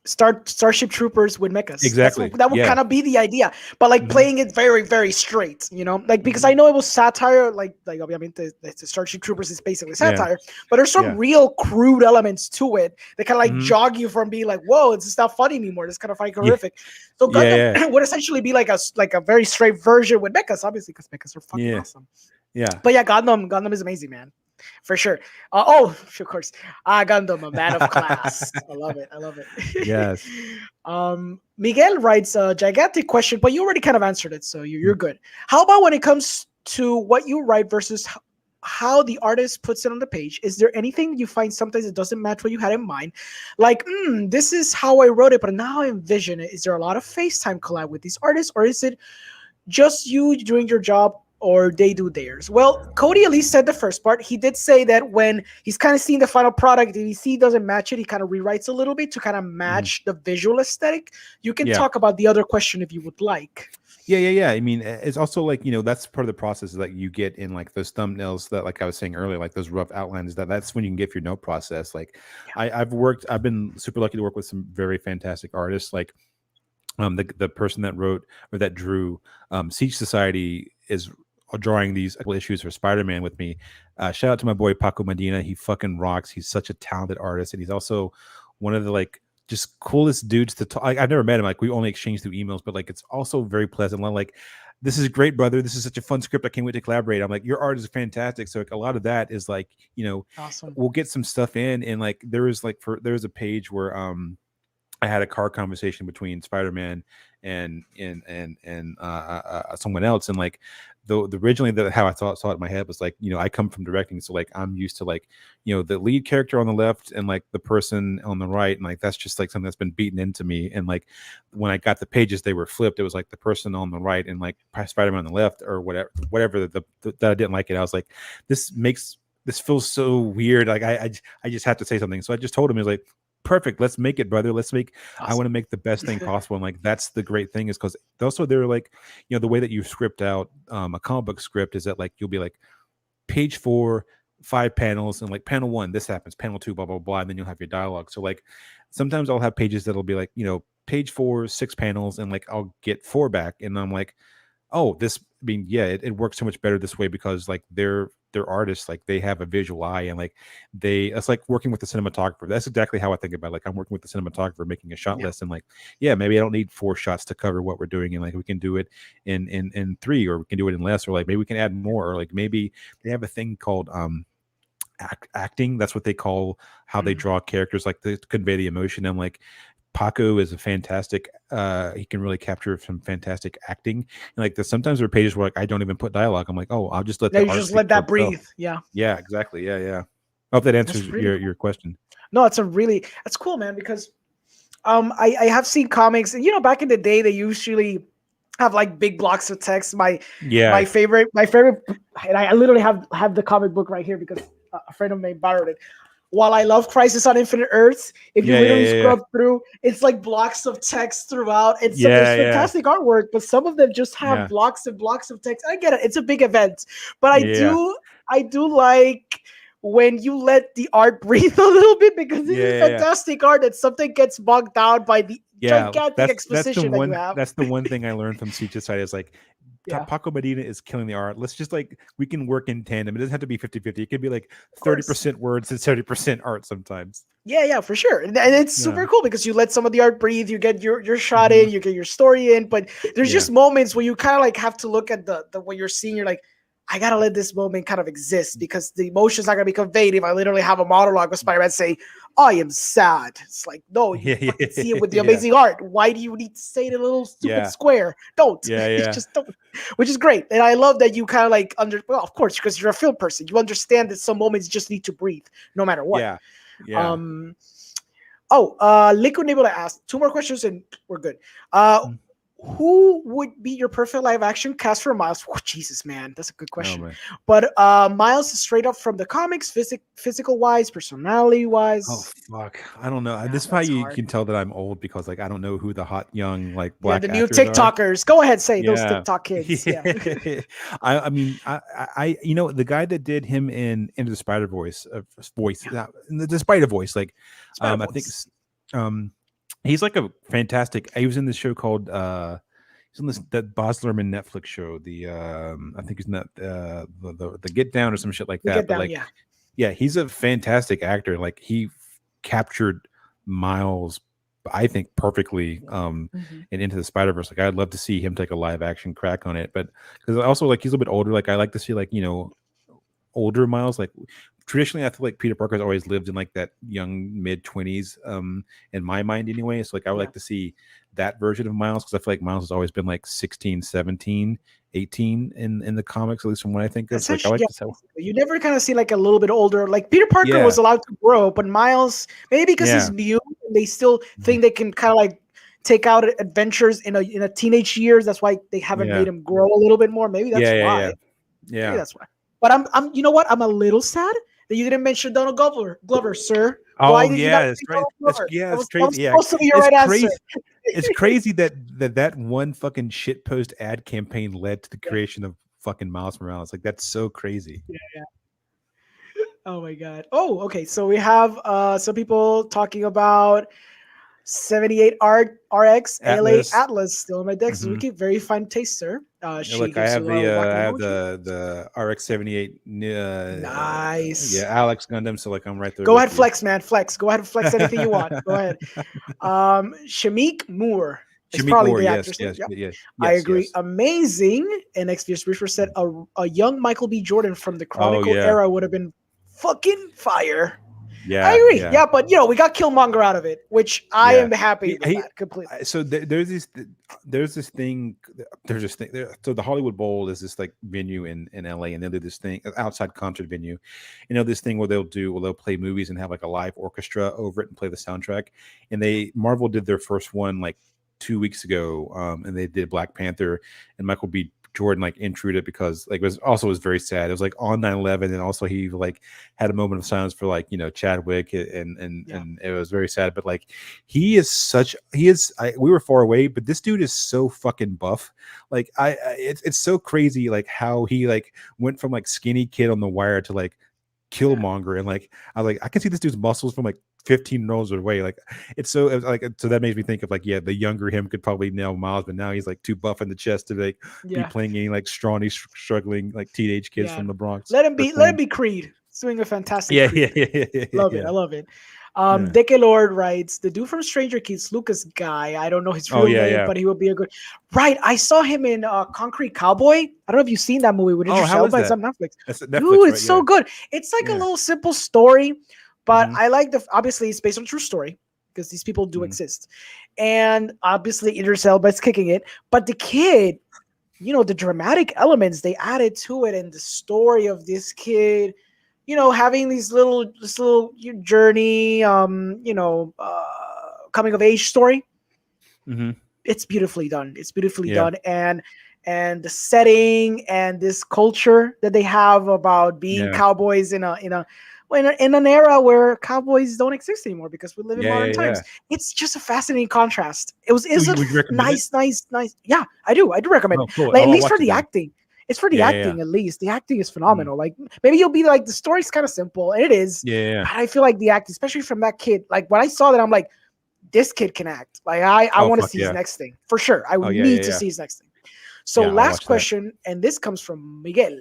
Starship Troopers with mechas. Exactly. That would kind of be the idea, but like playing it very, very straight, like, because I know it was satire, like obviously the Starship Troopers is basically satire, but there's some real crude elements to it that kind of like jog you from being like, whoa, it's not funny anymore. It's kind of like horrific. So Gundam would essentially be like a very straight version with mechas, obviously, because mechas are fucking awesome. Yeah. But yeah, Gundam is amazing, man. For sure. Of course. Gundam, a man of class. I love it. Yes. Miguel writes a gigantic question, but you already kind of answered it, so you're good. How about when it comes to what you write versus how the artist puts it on the page. Is there anything you find sometimes it doesn't match what you had in mind? Like, this is how I wrote it, but now I envision it. Is there a lot of FaceTime collab with these artists, or is it just you doing your job, or they do theirs? Well, Cody at least said the first part. He did say that when he's kind of seeing the final product, if he see doesn't match it, he kind of rewrites a little bit to kind of match the visual aesthetic. You can talk about the other question if you would like. Yeah. I mean, it's also like, that's part of the process that you get in like those thumbnails that, like I was saying earlier, like those rough outlines, that's when you can get your note process. Like I've been super lucky to work with some very fantastic artists. Like the person that wrote or that drew Siege Society is drawing these issues for Spider-Man with me. Shout out to my boy Paco Medina. He fucking rocks. He's such a talented artist, and he's also one of the like just coolest dudes to talk. I've never met him. Like we only exchanged through emails, but like it's also very pleasant. Like, this is great, brother. This is such a fun script. I can't wait to collaborate. I'm like, your art is fantastic. So like a lot of that is like, awesome. We'll get some stuff in, and like there was a page where I had a car conversation between Spider-Man and someone else, and like the originally how I saw it in my head was like, I come from directing, so like I'm used to like, the lead character on the left and like the person on the right, and like that's just like something that's been beaten into me. And like when I got the pages, they were flipped. It was like the person on the right and like Spider-Man on the left, or whatever that I didn't like it. I was like, this feels so weird. Like I just have to say something. So I just told him, he was like, perfect, let's make it, brother. Awesome. I want to make the best thing possible. And like that's the great thing, is because also they're like, the way that you script out a comic book script is that like you'll be like page 4, 5 panels, and like panel 1 this happens, panel 2 blah blah blah, and then you'll have your dialogue. So like sometimes I'll have pages that'll be like, page 4, 6 panels, and like I'll get 4 back, and I'm like, oh, it works so much better this way, because like they're artists, like they have a visual eye, and like it's like working with the cinematographer. That's exactly how I think about it. Like I'm working with the cinematographer, making a shot list, and like, maybe I don't need 4 shots to cover what we're doing, and like we can do it in 3, or we can do it in less, or like maybe we can add more, or like maybe they have a thing called acting. That's what they call how they draw characters, like to convey the emotion. And like Paco is a fantastic, he can really capture some fantastic acting. And like sometimes there are pages where like I don't even put dialogue. I'm like, oh, I'll just let you just let that breathe. Yeah, exactly. Yeah. I hope that answers your question. No, that's cool, man, because I have seen comics, and back in the day they usually have like big blocks of text. My favorite, and I literally have the comic book right here because a friend of mine borrowed it. While I love Crisis on Infinite Earths, if you literally scrub through, it's like blocks of text throughout. It's fantastic artwork, but some of them just have blocks and blocks of text. I get it; it's a big event, but I do like when you let the art breathe a little bit, because this is fantastic art, that something gets bogged down by the gigantic exposition that you have. That's the one thing I learned from Siege Society is like, Paco Medina is killing the art. Let's just like, we can work in tandem. It doesn't have to be 50-50. It could be like 30% words and 70% art sometimes. Yeah, for sure. And it's super cool because you let some of the art breathe, you get your shot in, you get your story in, but there's just moments where you kind of like have to look at the what you're seeing. You're like, I gotta let this moment kind of exist, because the emotion's not gonna be conveyed if I literally have a monologue with Spider-Man say, I am sad. It's like, no, you see it with the amazing art. Why do you need to say it in a little stupid square? Don't. Just don't. Which is great. And I love that you kind of like well, of course, because you're a film person, you understand that some moments just need to breathe no matter what. Liquid Nebula asked 2 more questions and we're good. Who would be your perfect live action cast for Miles? Oh, Jesus, man, that's a good question. But Miles is straight up from the comics, physical wise, personality wise. Oh fuck, I don't know. This is how you can tell that I'm old, because like I don't know who the hot young like black the new actors TikTokers. Go ahead, say those TikTok kids. I mean, I the guy that did him in Into the Spider-Voice, the Spider-Voice, like I think he's like a fantastic. He was in this show called he's on that Baz Luhrmann Netflix show. The I think he's not the Get Down or some shit like that. But he's a fantastic actor. Like he captured Miles, I think, perfectly and Into the Spider-Verse. Like I'd love to see him take a live action crack on it. But because also like he's a little bit older. Like I like to see like older Miles. Like traditionally, I feel like Peter Parker's always lived in like that young mid-20s in my mind anyway. So like I would like to see that version of Miles, because I feel like Miles has always been like 16, 17 18 in the comics, at least from what I think of. So, like I Essentially, like yeah. this. You never kind of see like a little bit older. Like Peter Parker Yeah, was allowed to grow, but Miles, maybe because he's yeah, new, they still mhm, think they can kind of like take out adventures in a teenage years. That's why they haven't made yeah, him grow a little bit more. Maybe that's yeah, yeah, why. yeah, Maybe yeah. that's why. But I'm you know what? I'm a little sad that you didn't mention Donald Glover, sir. Why Oh did you not yeah, that's say right. Donald That's Glover? yeah, That it's was crazy. Yeah, supposed to be your it's right answer. crazy. It's crazy that one fucking shitpost ad campaign led to the Yeah, creation of fucking Miles Morales. Like that's so crazy. yeah. Oh my god. Oh, okay. So we have some people talking about 78 RX ALA Atlas. Atlas still on my deck. So we Hmm. keep very fine taste, sir. Yeah, She look, I gives have you a I walking have emoji. the RX-78. Yeah, Nice. Alex Gundam. So like I'm right there Go with ahead, you. flex, man. Flex. Go ahead and flex anything you want. Go ahead. Shamik Moore is Shamik probably Moore. the Yes, actress name. yes, Yep. yeah, I yes, agree. yes. Amazing. And XVS Reaper said a young Michael B. Jordan from the Oh Chronicle yeah, era would have been fucking fire. I yeah, agree. yeah. Yeah, but we got Killmonger out of it, which I Yeah. am happy with He that completely. so there's this thing there. So the Hollywood Bowl is this like venue in LA, and they'll do this thing, outside concert venue. This thing where they'll play movies and have like a live orchestra over it and play the soundtrack. And Marvel did their first one like 2 weeks ago, and they did Black Panther, and Michael B. Jordan like introed it because like was very sad. It was like on 9/11, and also he like had a moment of silence for like Chadwick, Yeah. and it was very sad. But like we were far away, but this dude is so fucking buff. Like it's so crazy like how he like went from like skinny kid on The Wire to like Yeah. Killmonger, and like I was like I can see this dude's muscles from like 15 rows away. Like so that makes me think of like the younger him could probably nail Miles, but now he's like too buff in the chest to like be Yeah. playing any like scrawny struggling like teenage kids Yeah. from the Bronx Let him or be. Let him Queens. be Creed. He's doing a fantastic Yeah, yeah, Creed. yeah, yeah, yeah, yeah, Love it. I yeah. love it. Yeah. Dickie Lord writes, the dude from Stranger Kids, Lucas Guy. I don't know his Oh real yeah, name, yeah. but he would be a good. Right. I saw him in Concrete Cowboy. I don't know if you've seen that movie with Oh, Idris how is Elba. It's that? on Netflix. That's Netflix, Dude, right? it's so Yeah, good. It's like a yeah. little simple story, but Mm-hmm. I like obviously it's based on true story because these people do Mm-hmm. exist. And obviously Idris Elba is kicking it. But the kid, the dramatic elements they added to it and the story of this kid, having this little journey, coming of age story. Mm-hmm. It's beautifully done. It's beautifully Yeah, done. And the setting and this culture that they have about being yeah, cowboys in an era where cowboys don't exist anymore because we live in yeah, modern yeah, times. yeah. It's just a fascinating contrast. It was a Would you recommend it? nice. Yeah, I do recommend Oh, it. cool. Like, at I'll least watch for it the then. acting. It's for the Yeah, yeah, acting, at least. The acting is yeah. phenomenal. Like, maybe you'll be like, the story's kind of simple, and it is. Yeah, yeah. But I feel like the acting, especially from that kid, like when I saw that, I'm like, this kid can act. Like, I Oh, want to fuck see his yeah. next thing for sure. I Oh would yeah, yeah, need to yeah. see his next thing. So, Yeah, I'll last watch that. question, and this comes from Miguel.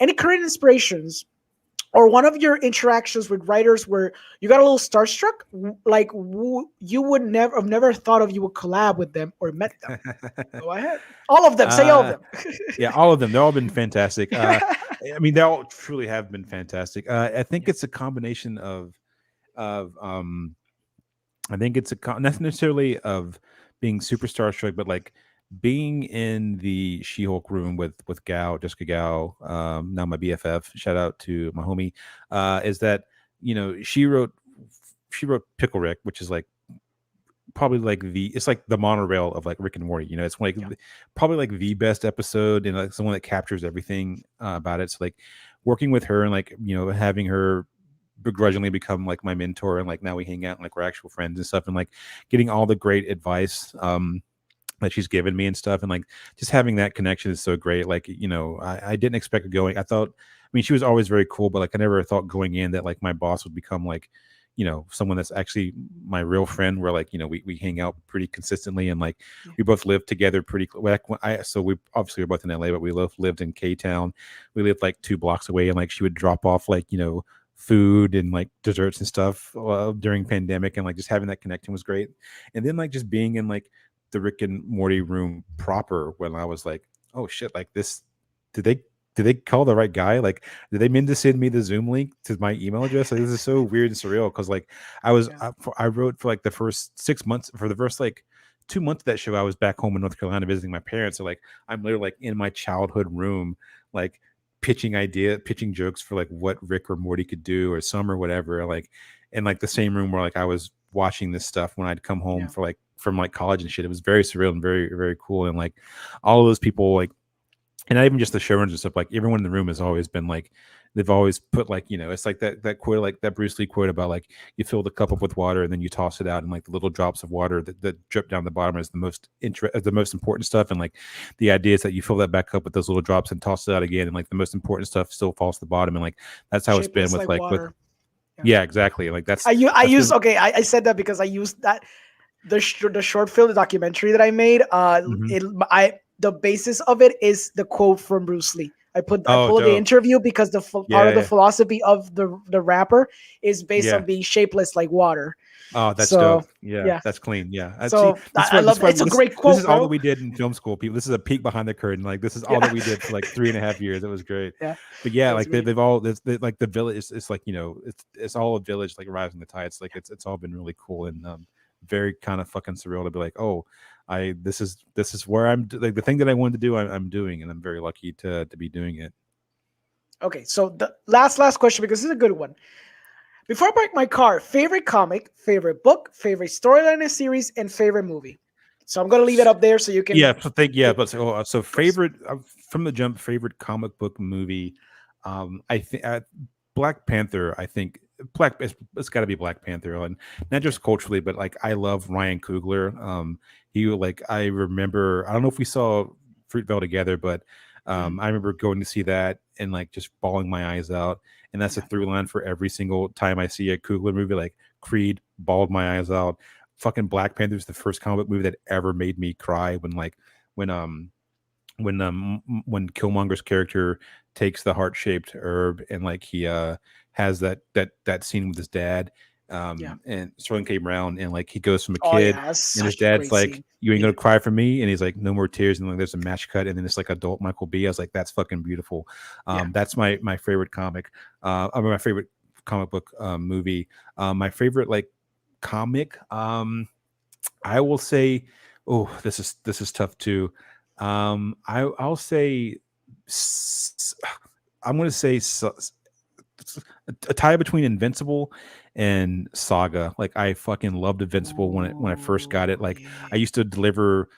Any current inspirations or one of your interactions with writers where you got a little starstruck, like you would never thought of you would collab with them or met them? Go ahead. All of them. Say all of uh them. yeah, all of them. They've all been fantastic. I mean, they all truly have been fantastic. I think Yeah. it's a combination of I think it's not necessarily of being super starstruck, but like being in the She-Hulk room with Jessica Gao, now my BFF. Shout out to my homie. Is that she wrote Pickle Rick, which is like probably like it's like the monorail of like Rick and Morty. It's like Yeah. probably like the best episode, and like someone that captures everything about it. So like working with her and like having her begrudgingly become like my mentor, and like now we hang out and like we're actual friends and stuff, and like getting all the great advice that she's given me and stuff, and like just having that connection is so great. Like I didn't expect it going. I mean, she was always very cool, but like I never thought going in that like my boss would become like someone that's actually my real friend, where like we hang out pretty consistently, and like Yeah. we both live together pretty so we obviously we're both in LA, but we both lived in K-Town. We lived like 2 blocks away, and like she would drop off like food and like desserts and stuff during pandemic, and like just having that connection was great. And then like just being in like the Rick and Morty room proper, when I was like, oh shit, like this, did they call the right guy? Like, did they mean to send me the Zoom link to my email address? Like, this is so weird and surreal, because like I Yeah. wrote for like the first 6 months, for the first like 2 months of that show, I was back home in North Carolina visiting my parents. So like I'm literally like in my childhood room, like pitching jokes for like what Rick or Morty could do or some or whatever, like in like the same room where like I was watching this stuff when I'd come home for like from like college and shit. It was very surreal and very, very cool. And like all of those people, like, and not even just the showrunners and stuff, like everyone in the room has always been like, they've always put like, you know, it's like that quote, like that Bruce Lee quote about like you fill the cup up with water and then you toss it out, and like the little drops of water that drip down the bottom is the most important stuff. And like the idea is that you fill that back up with those little drops and toss it out again, and like the most important stuff still falls to the bottom. And like that's how it's been with like water. Yeah, exactly. Like that's I said that because I used that the short film, the documentary that I made. The basis of it is the quote from Bruce Lee. I pulled the interview because part of the philosophy of the rapper is based on being shapeless like water. Oh, that's dope. Yeah, that's clean. Yeah. So I love it. It's a great quote. This is all that we did in film school, people. This is a peek behind the curtain. Like this is all that we did for like 3.5 years. It was great. Yeah. But yeah, like they've all like the village. It's like, you know, it's all a village like rising the tide. It's like it's all been really cool and very kind of fucking surreal to be like, oh, this is where I'm like the thing that I wanted to do. I'm doing, and I'm very lucky to be doing it. Okay, so the last question, because this is a good one. Before I park my car, favorite comic, favorite book, favorite storyline in a series, and favorite movie. So I'm gonna leave it up there so you can. So favorite from the jump, favorite comic book movie. I think Black Panther. I think it's got to be Black Panther, and not just culturally, but like I love Ryan Coogler. I remember, I don't know if we saw Fruitvale together, but I remember going to see that and like just bawling my eyes out. And that's a through line for every single time I see a Coogler movie. Like Creed, bawled my eyes out. Fucking Black Panther is the first comic book movie that ever made me cry when Killmonger's character takes the heart-shaped herb and like he has that scene with his dad and Sterling K. Brown, and like he goes from a kid and his dad's like scene. You ain't gonna cry for me, and he's like no more tears, and like there's a match cut and then it's like adult Michael B. I was like, that's fucking beautiful. That's my favorite comic. My favorite comic book movie. My favorite like comic, I will say, oh, this is tough too. I'll say I'm going to say a tie between Invincible and Saga. Like I fucking loved Invincible when I first got it. Like I used to deliver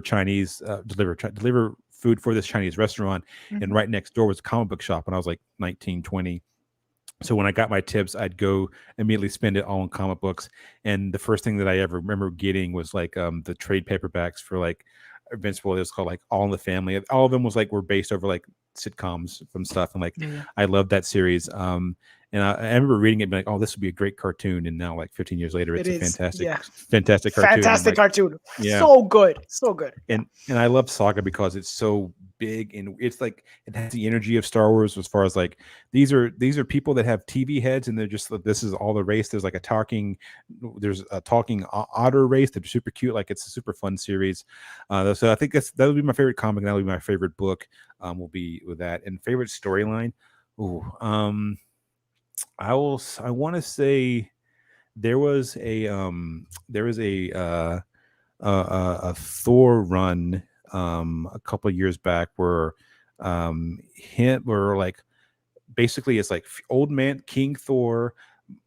Chinese deliver food for this Chinese restaurant, and right next door was a comic book shop, and I was like 19, 20. So when I got my tips, I'd go immediately spend it all on comic books. And the first thing that I ever remember getting was like the trade paperbacks for like Invincible. It was called like All in the Family. All of them were based over like sitcoms from stuff, and like I loved that series. And I remember reading it and being like, oh, this would be a great cartoon. And now, like 15 years later, it's a fantastic cartoon. Fantastic cartoon. Yeah. So good. And I love Saga because it's so big, and it's like it has the energy of Star Wars as far as like these are people that have TV heads, and they're just like, this is all the race. There's a talking otter race. They're super cute. Like it's a super fun series. So I think that would be my favorite comic, and that would be my favorite book. Will be with that. And favorite storyline. I want to say there was a Thor run a couple of years back where basically it's like old man King Thor,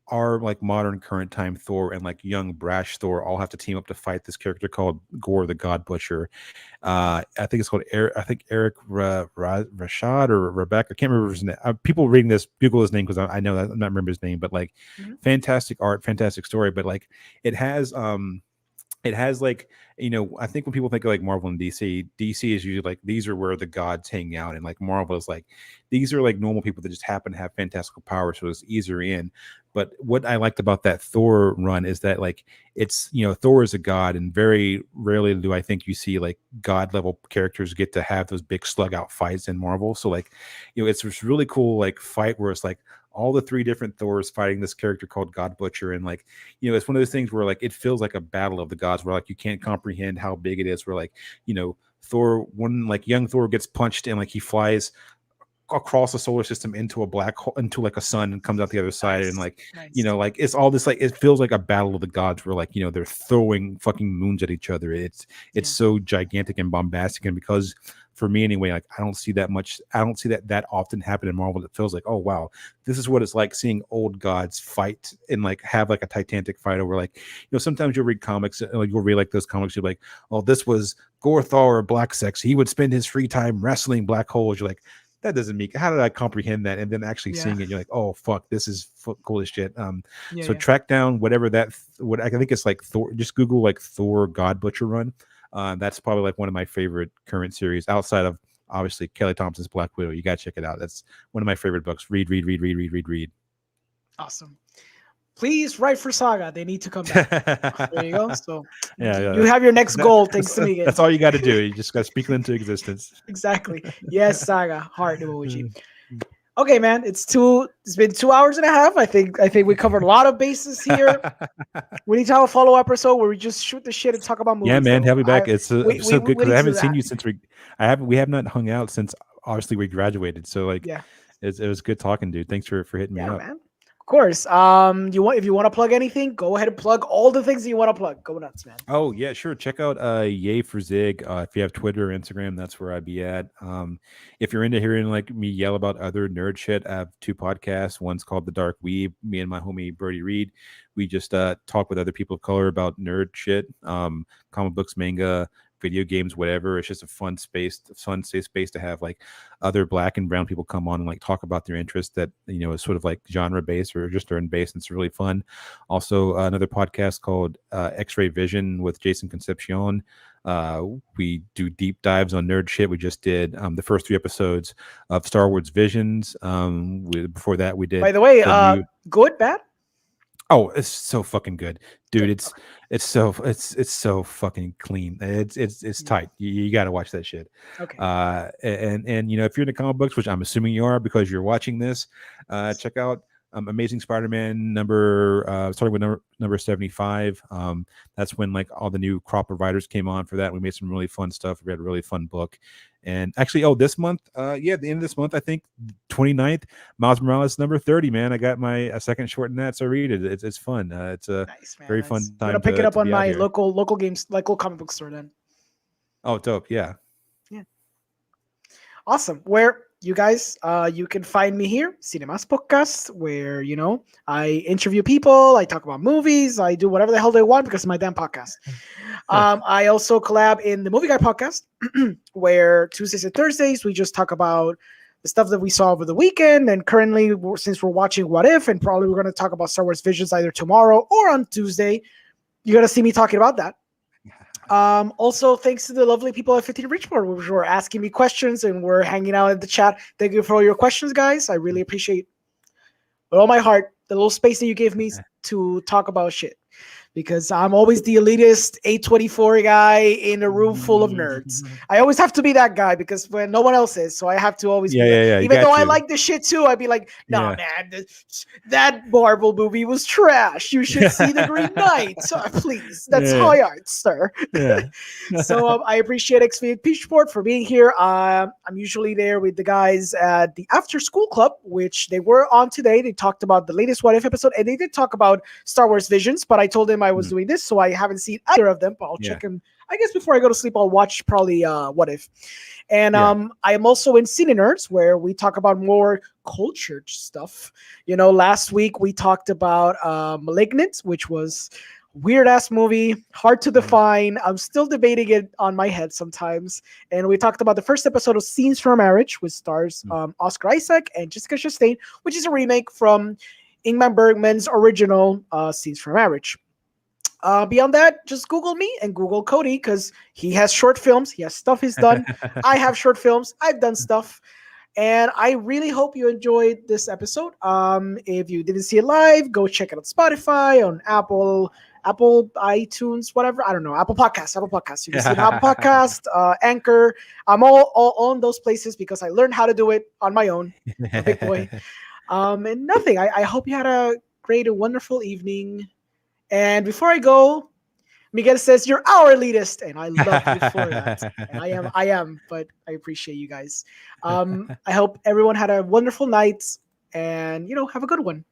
our like modern current time Thor, and like young brash Thor all have to team up to fight this character called Gore the God Butcher. I think it's called Eric Rashad or Rebecca. I can't remember his name. People reading this, Google his name because I know that I'm not remember his name, but like fantastic art, fantastic story. But like it has like, you know, I think when people think of like Marvel and DC is usually like these are where the gods hang out, and like Marvel is like these are like normal people that just happen to have fantastical power, so it's easier in. But what I liked about that Thor run is that like it's, you know, Thor is a god, and very rarely do I think you see like god level characters get to have those big slug out fights in Marvel. So like, you know, it's this really cool like fight where it's like all the three different Thors fighting this character called God Butcher. And like, you know, it's one of those things where like, it feels like a battle of the gods where like, you can't comprehend how big it is, where like, you know, young Thor gets punched and like he flies across the solar system into a black hole, into like a sun, and comes out the other side. Nice. And like, Nice. you know, like it's all this, like, it feels like a battle of the gods where, like, you know, they're throwing fucking moons at each other. It's so gigantic and bombastic. And because, for me anyway, like, I don't see that often happen in Marvel. It feels like, oh wow, this is what it's like seeing old gods fight and like have like a titanic fight over, like, you know, sometimes you'll read comics, like you'll read like those comics, you're like, oh, this was Gorthar or Black Sex, he would spend his free time wrestling black holes. You're like, that doesn't make, how did I comprehend that? And then actually seeing it, you're like, oh fuck, this is cool as shit. So track down whatever that, what I think it's like Thor, just Google like Thor God Butcher run. That's probably like one of my favorite current series outside of obviously Kelly Thompson's Black Widow. You gotta check it out. That's one of my favorite books. Read. Awesome. Please write for Saga. They need to come back. There you go. So you have your next goal. Thanks to me. That's all you got to do. You just got to speak it into existence. Exactly. Yes, Saga. Heart emoji. Okay, man. It's been 2 hours and a half. I think we covered a lot of bases here. We need to have a follow-up episode where we just shoot the shit and talk about movies. Yeah, man. Have me back. It's so good because I haven't seen you since we have not hung out since obviously we graduated. So like, it was good talking, dude. Thanks for hitting me up. Man. Of course. If you want to plug anything, go ahead and plug all the things that you want to plug. Go nuts, man. Oh yeah, sure. Check out Yay for Zig. If you have Twitter or Instagram, that's where I'd be at. If you're into hearing like me yell about other nerd shit, I have 2 podcasts. One's called The Dark Weeb. Me and my homie Brody Reed. We just talk with other people of color about nerd shit, comic books, manga, video games, whatever. It's just a fun safe space to have like other black and brown people come on and like talk about their interest that, you know, is sort of like genre based or just nerd based. And it's really fun. Also, another podcast called X-Ray Vision with Jason Concepcion. We do deep dives on nerd shit. We just did the first 3 episodes of Star Wars Visions. Before that, we did. By the way, good, bad? Oh, it's so fucking good, dude. It's so fucking clean. It's tight. You got to watch that shit. Okay. And you know, if you're into comic books, which I'm assuming you are because you're watching this, check out Amazing Spider-Man starting with number 75. That's when like all the new crop of writers came on for that. We made some really fun stuff. We had a really fun book. And actually, this month, at the end of this month, I think 29th, Miles Morales number 30, man. I got my second short in that, so read it. It's fun. It's a very fun time. I'm gonna pick it up on my local comic book store then. Oh, dope. Yeah. Awesome. Where you guys, you can find me here, CINE MÁS Podcast, where, you know, I interview people, I talk about movies, I do whatever the hell they want because it's my damn podcast. I also collab in the Movie Guy podcast, where Tuesdays and Thursdays we just talk about the stuff that we saw over the weekend. And currently, since we're watching What If, and probably we're going to talk about Star Wars Visions either tomorrow or on Tuesday, you're going to see me talking about that. Also, thanks to the lovely people at 15 Richport, which were asking me questions and we're hanging out in the chat. Thank you for all your questions, guys. I really appreciate with all my heart the little space that you gave me to talk about shit, because I'm always the elitist 824 guy in a room full of nerds. I always have to be that guy because when no one else is, so I have to always be even though I like the shit too, I'd be like, no, man, that Marvel movie was trash. You should see The Green Knight. So, please, that's high art, sir. So I appreciate XV Peachport for being here. I'm usually there with the guys at the After School Club, which they were on today. They talked about the latest What If episode, and they did talk about Star Wars Visions, but I told them I was doing this, so I haven't seen either of them, but I'll check them. I guess before I go to sleep, I'll watch probably What If. And I am also in Cine Nerds, where we talk about more cultured stuff. You know, last week we talked about Malignant, which was weird ass movie, hard to define. I'm still debating it on my head sometimes. And we talked about the first episode of Scenes from a Marriage, which stars Oscar Isaac and Jessica Chastain, which is a remake from Ingmar Bergman's original Scenes from a Marriage. Beyond that, just Google me and Google Cody, because he has short films. He has stuff he's done. I have short films. I've done stuff. And I really hope you enjoyed this episode. If you didn't see it live, go check it on Spotify, on Apple, iTunes, whatever. I don't know. Apple Podcasts. You can see it on Apple Podcast, Anchor. I'm all on those places because I learned how to do it on my own. A big boy. And nothing. I hope you had a great and wonderful evening. And before I go, Miguel says you're our elitist, and I love you for that. And I am, but I appreciate you guys. I hope everyone had a wonderful night, and have a good one.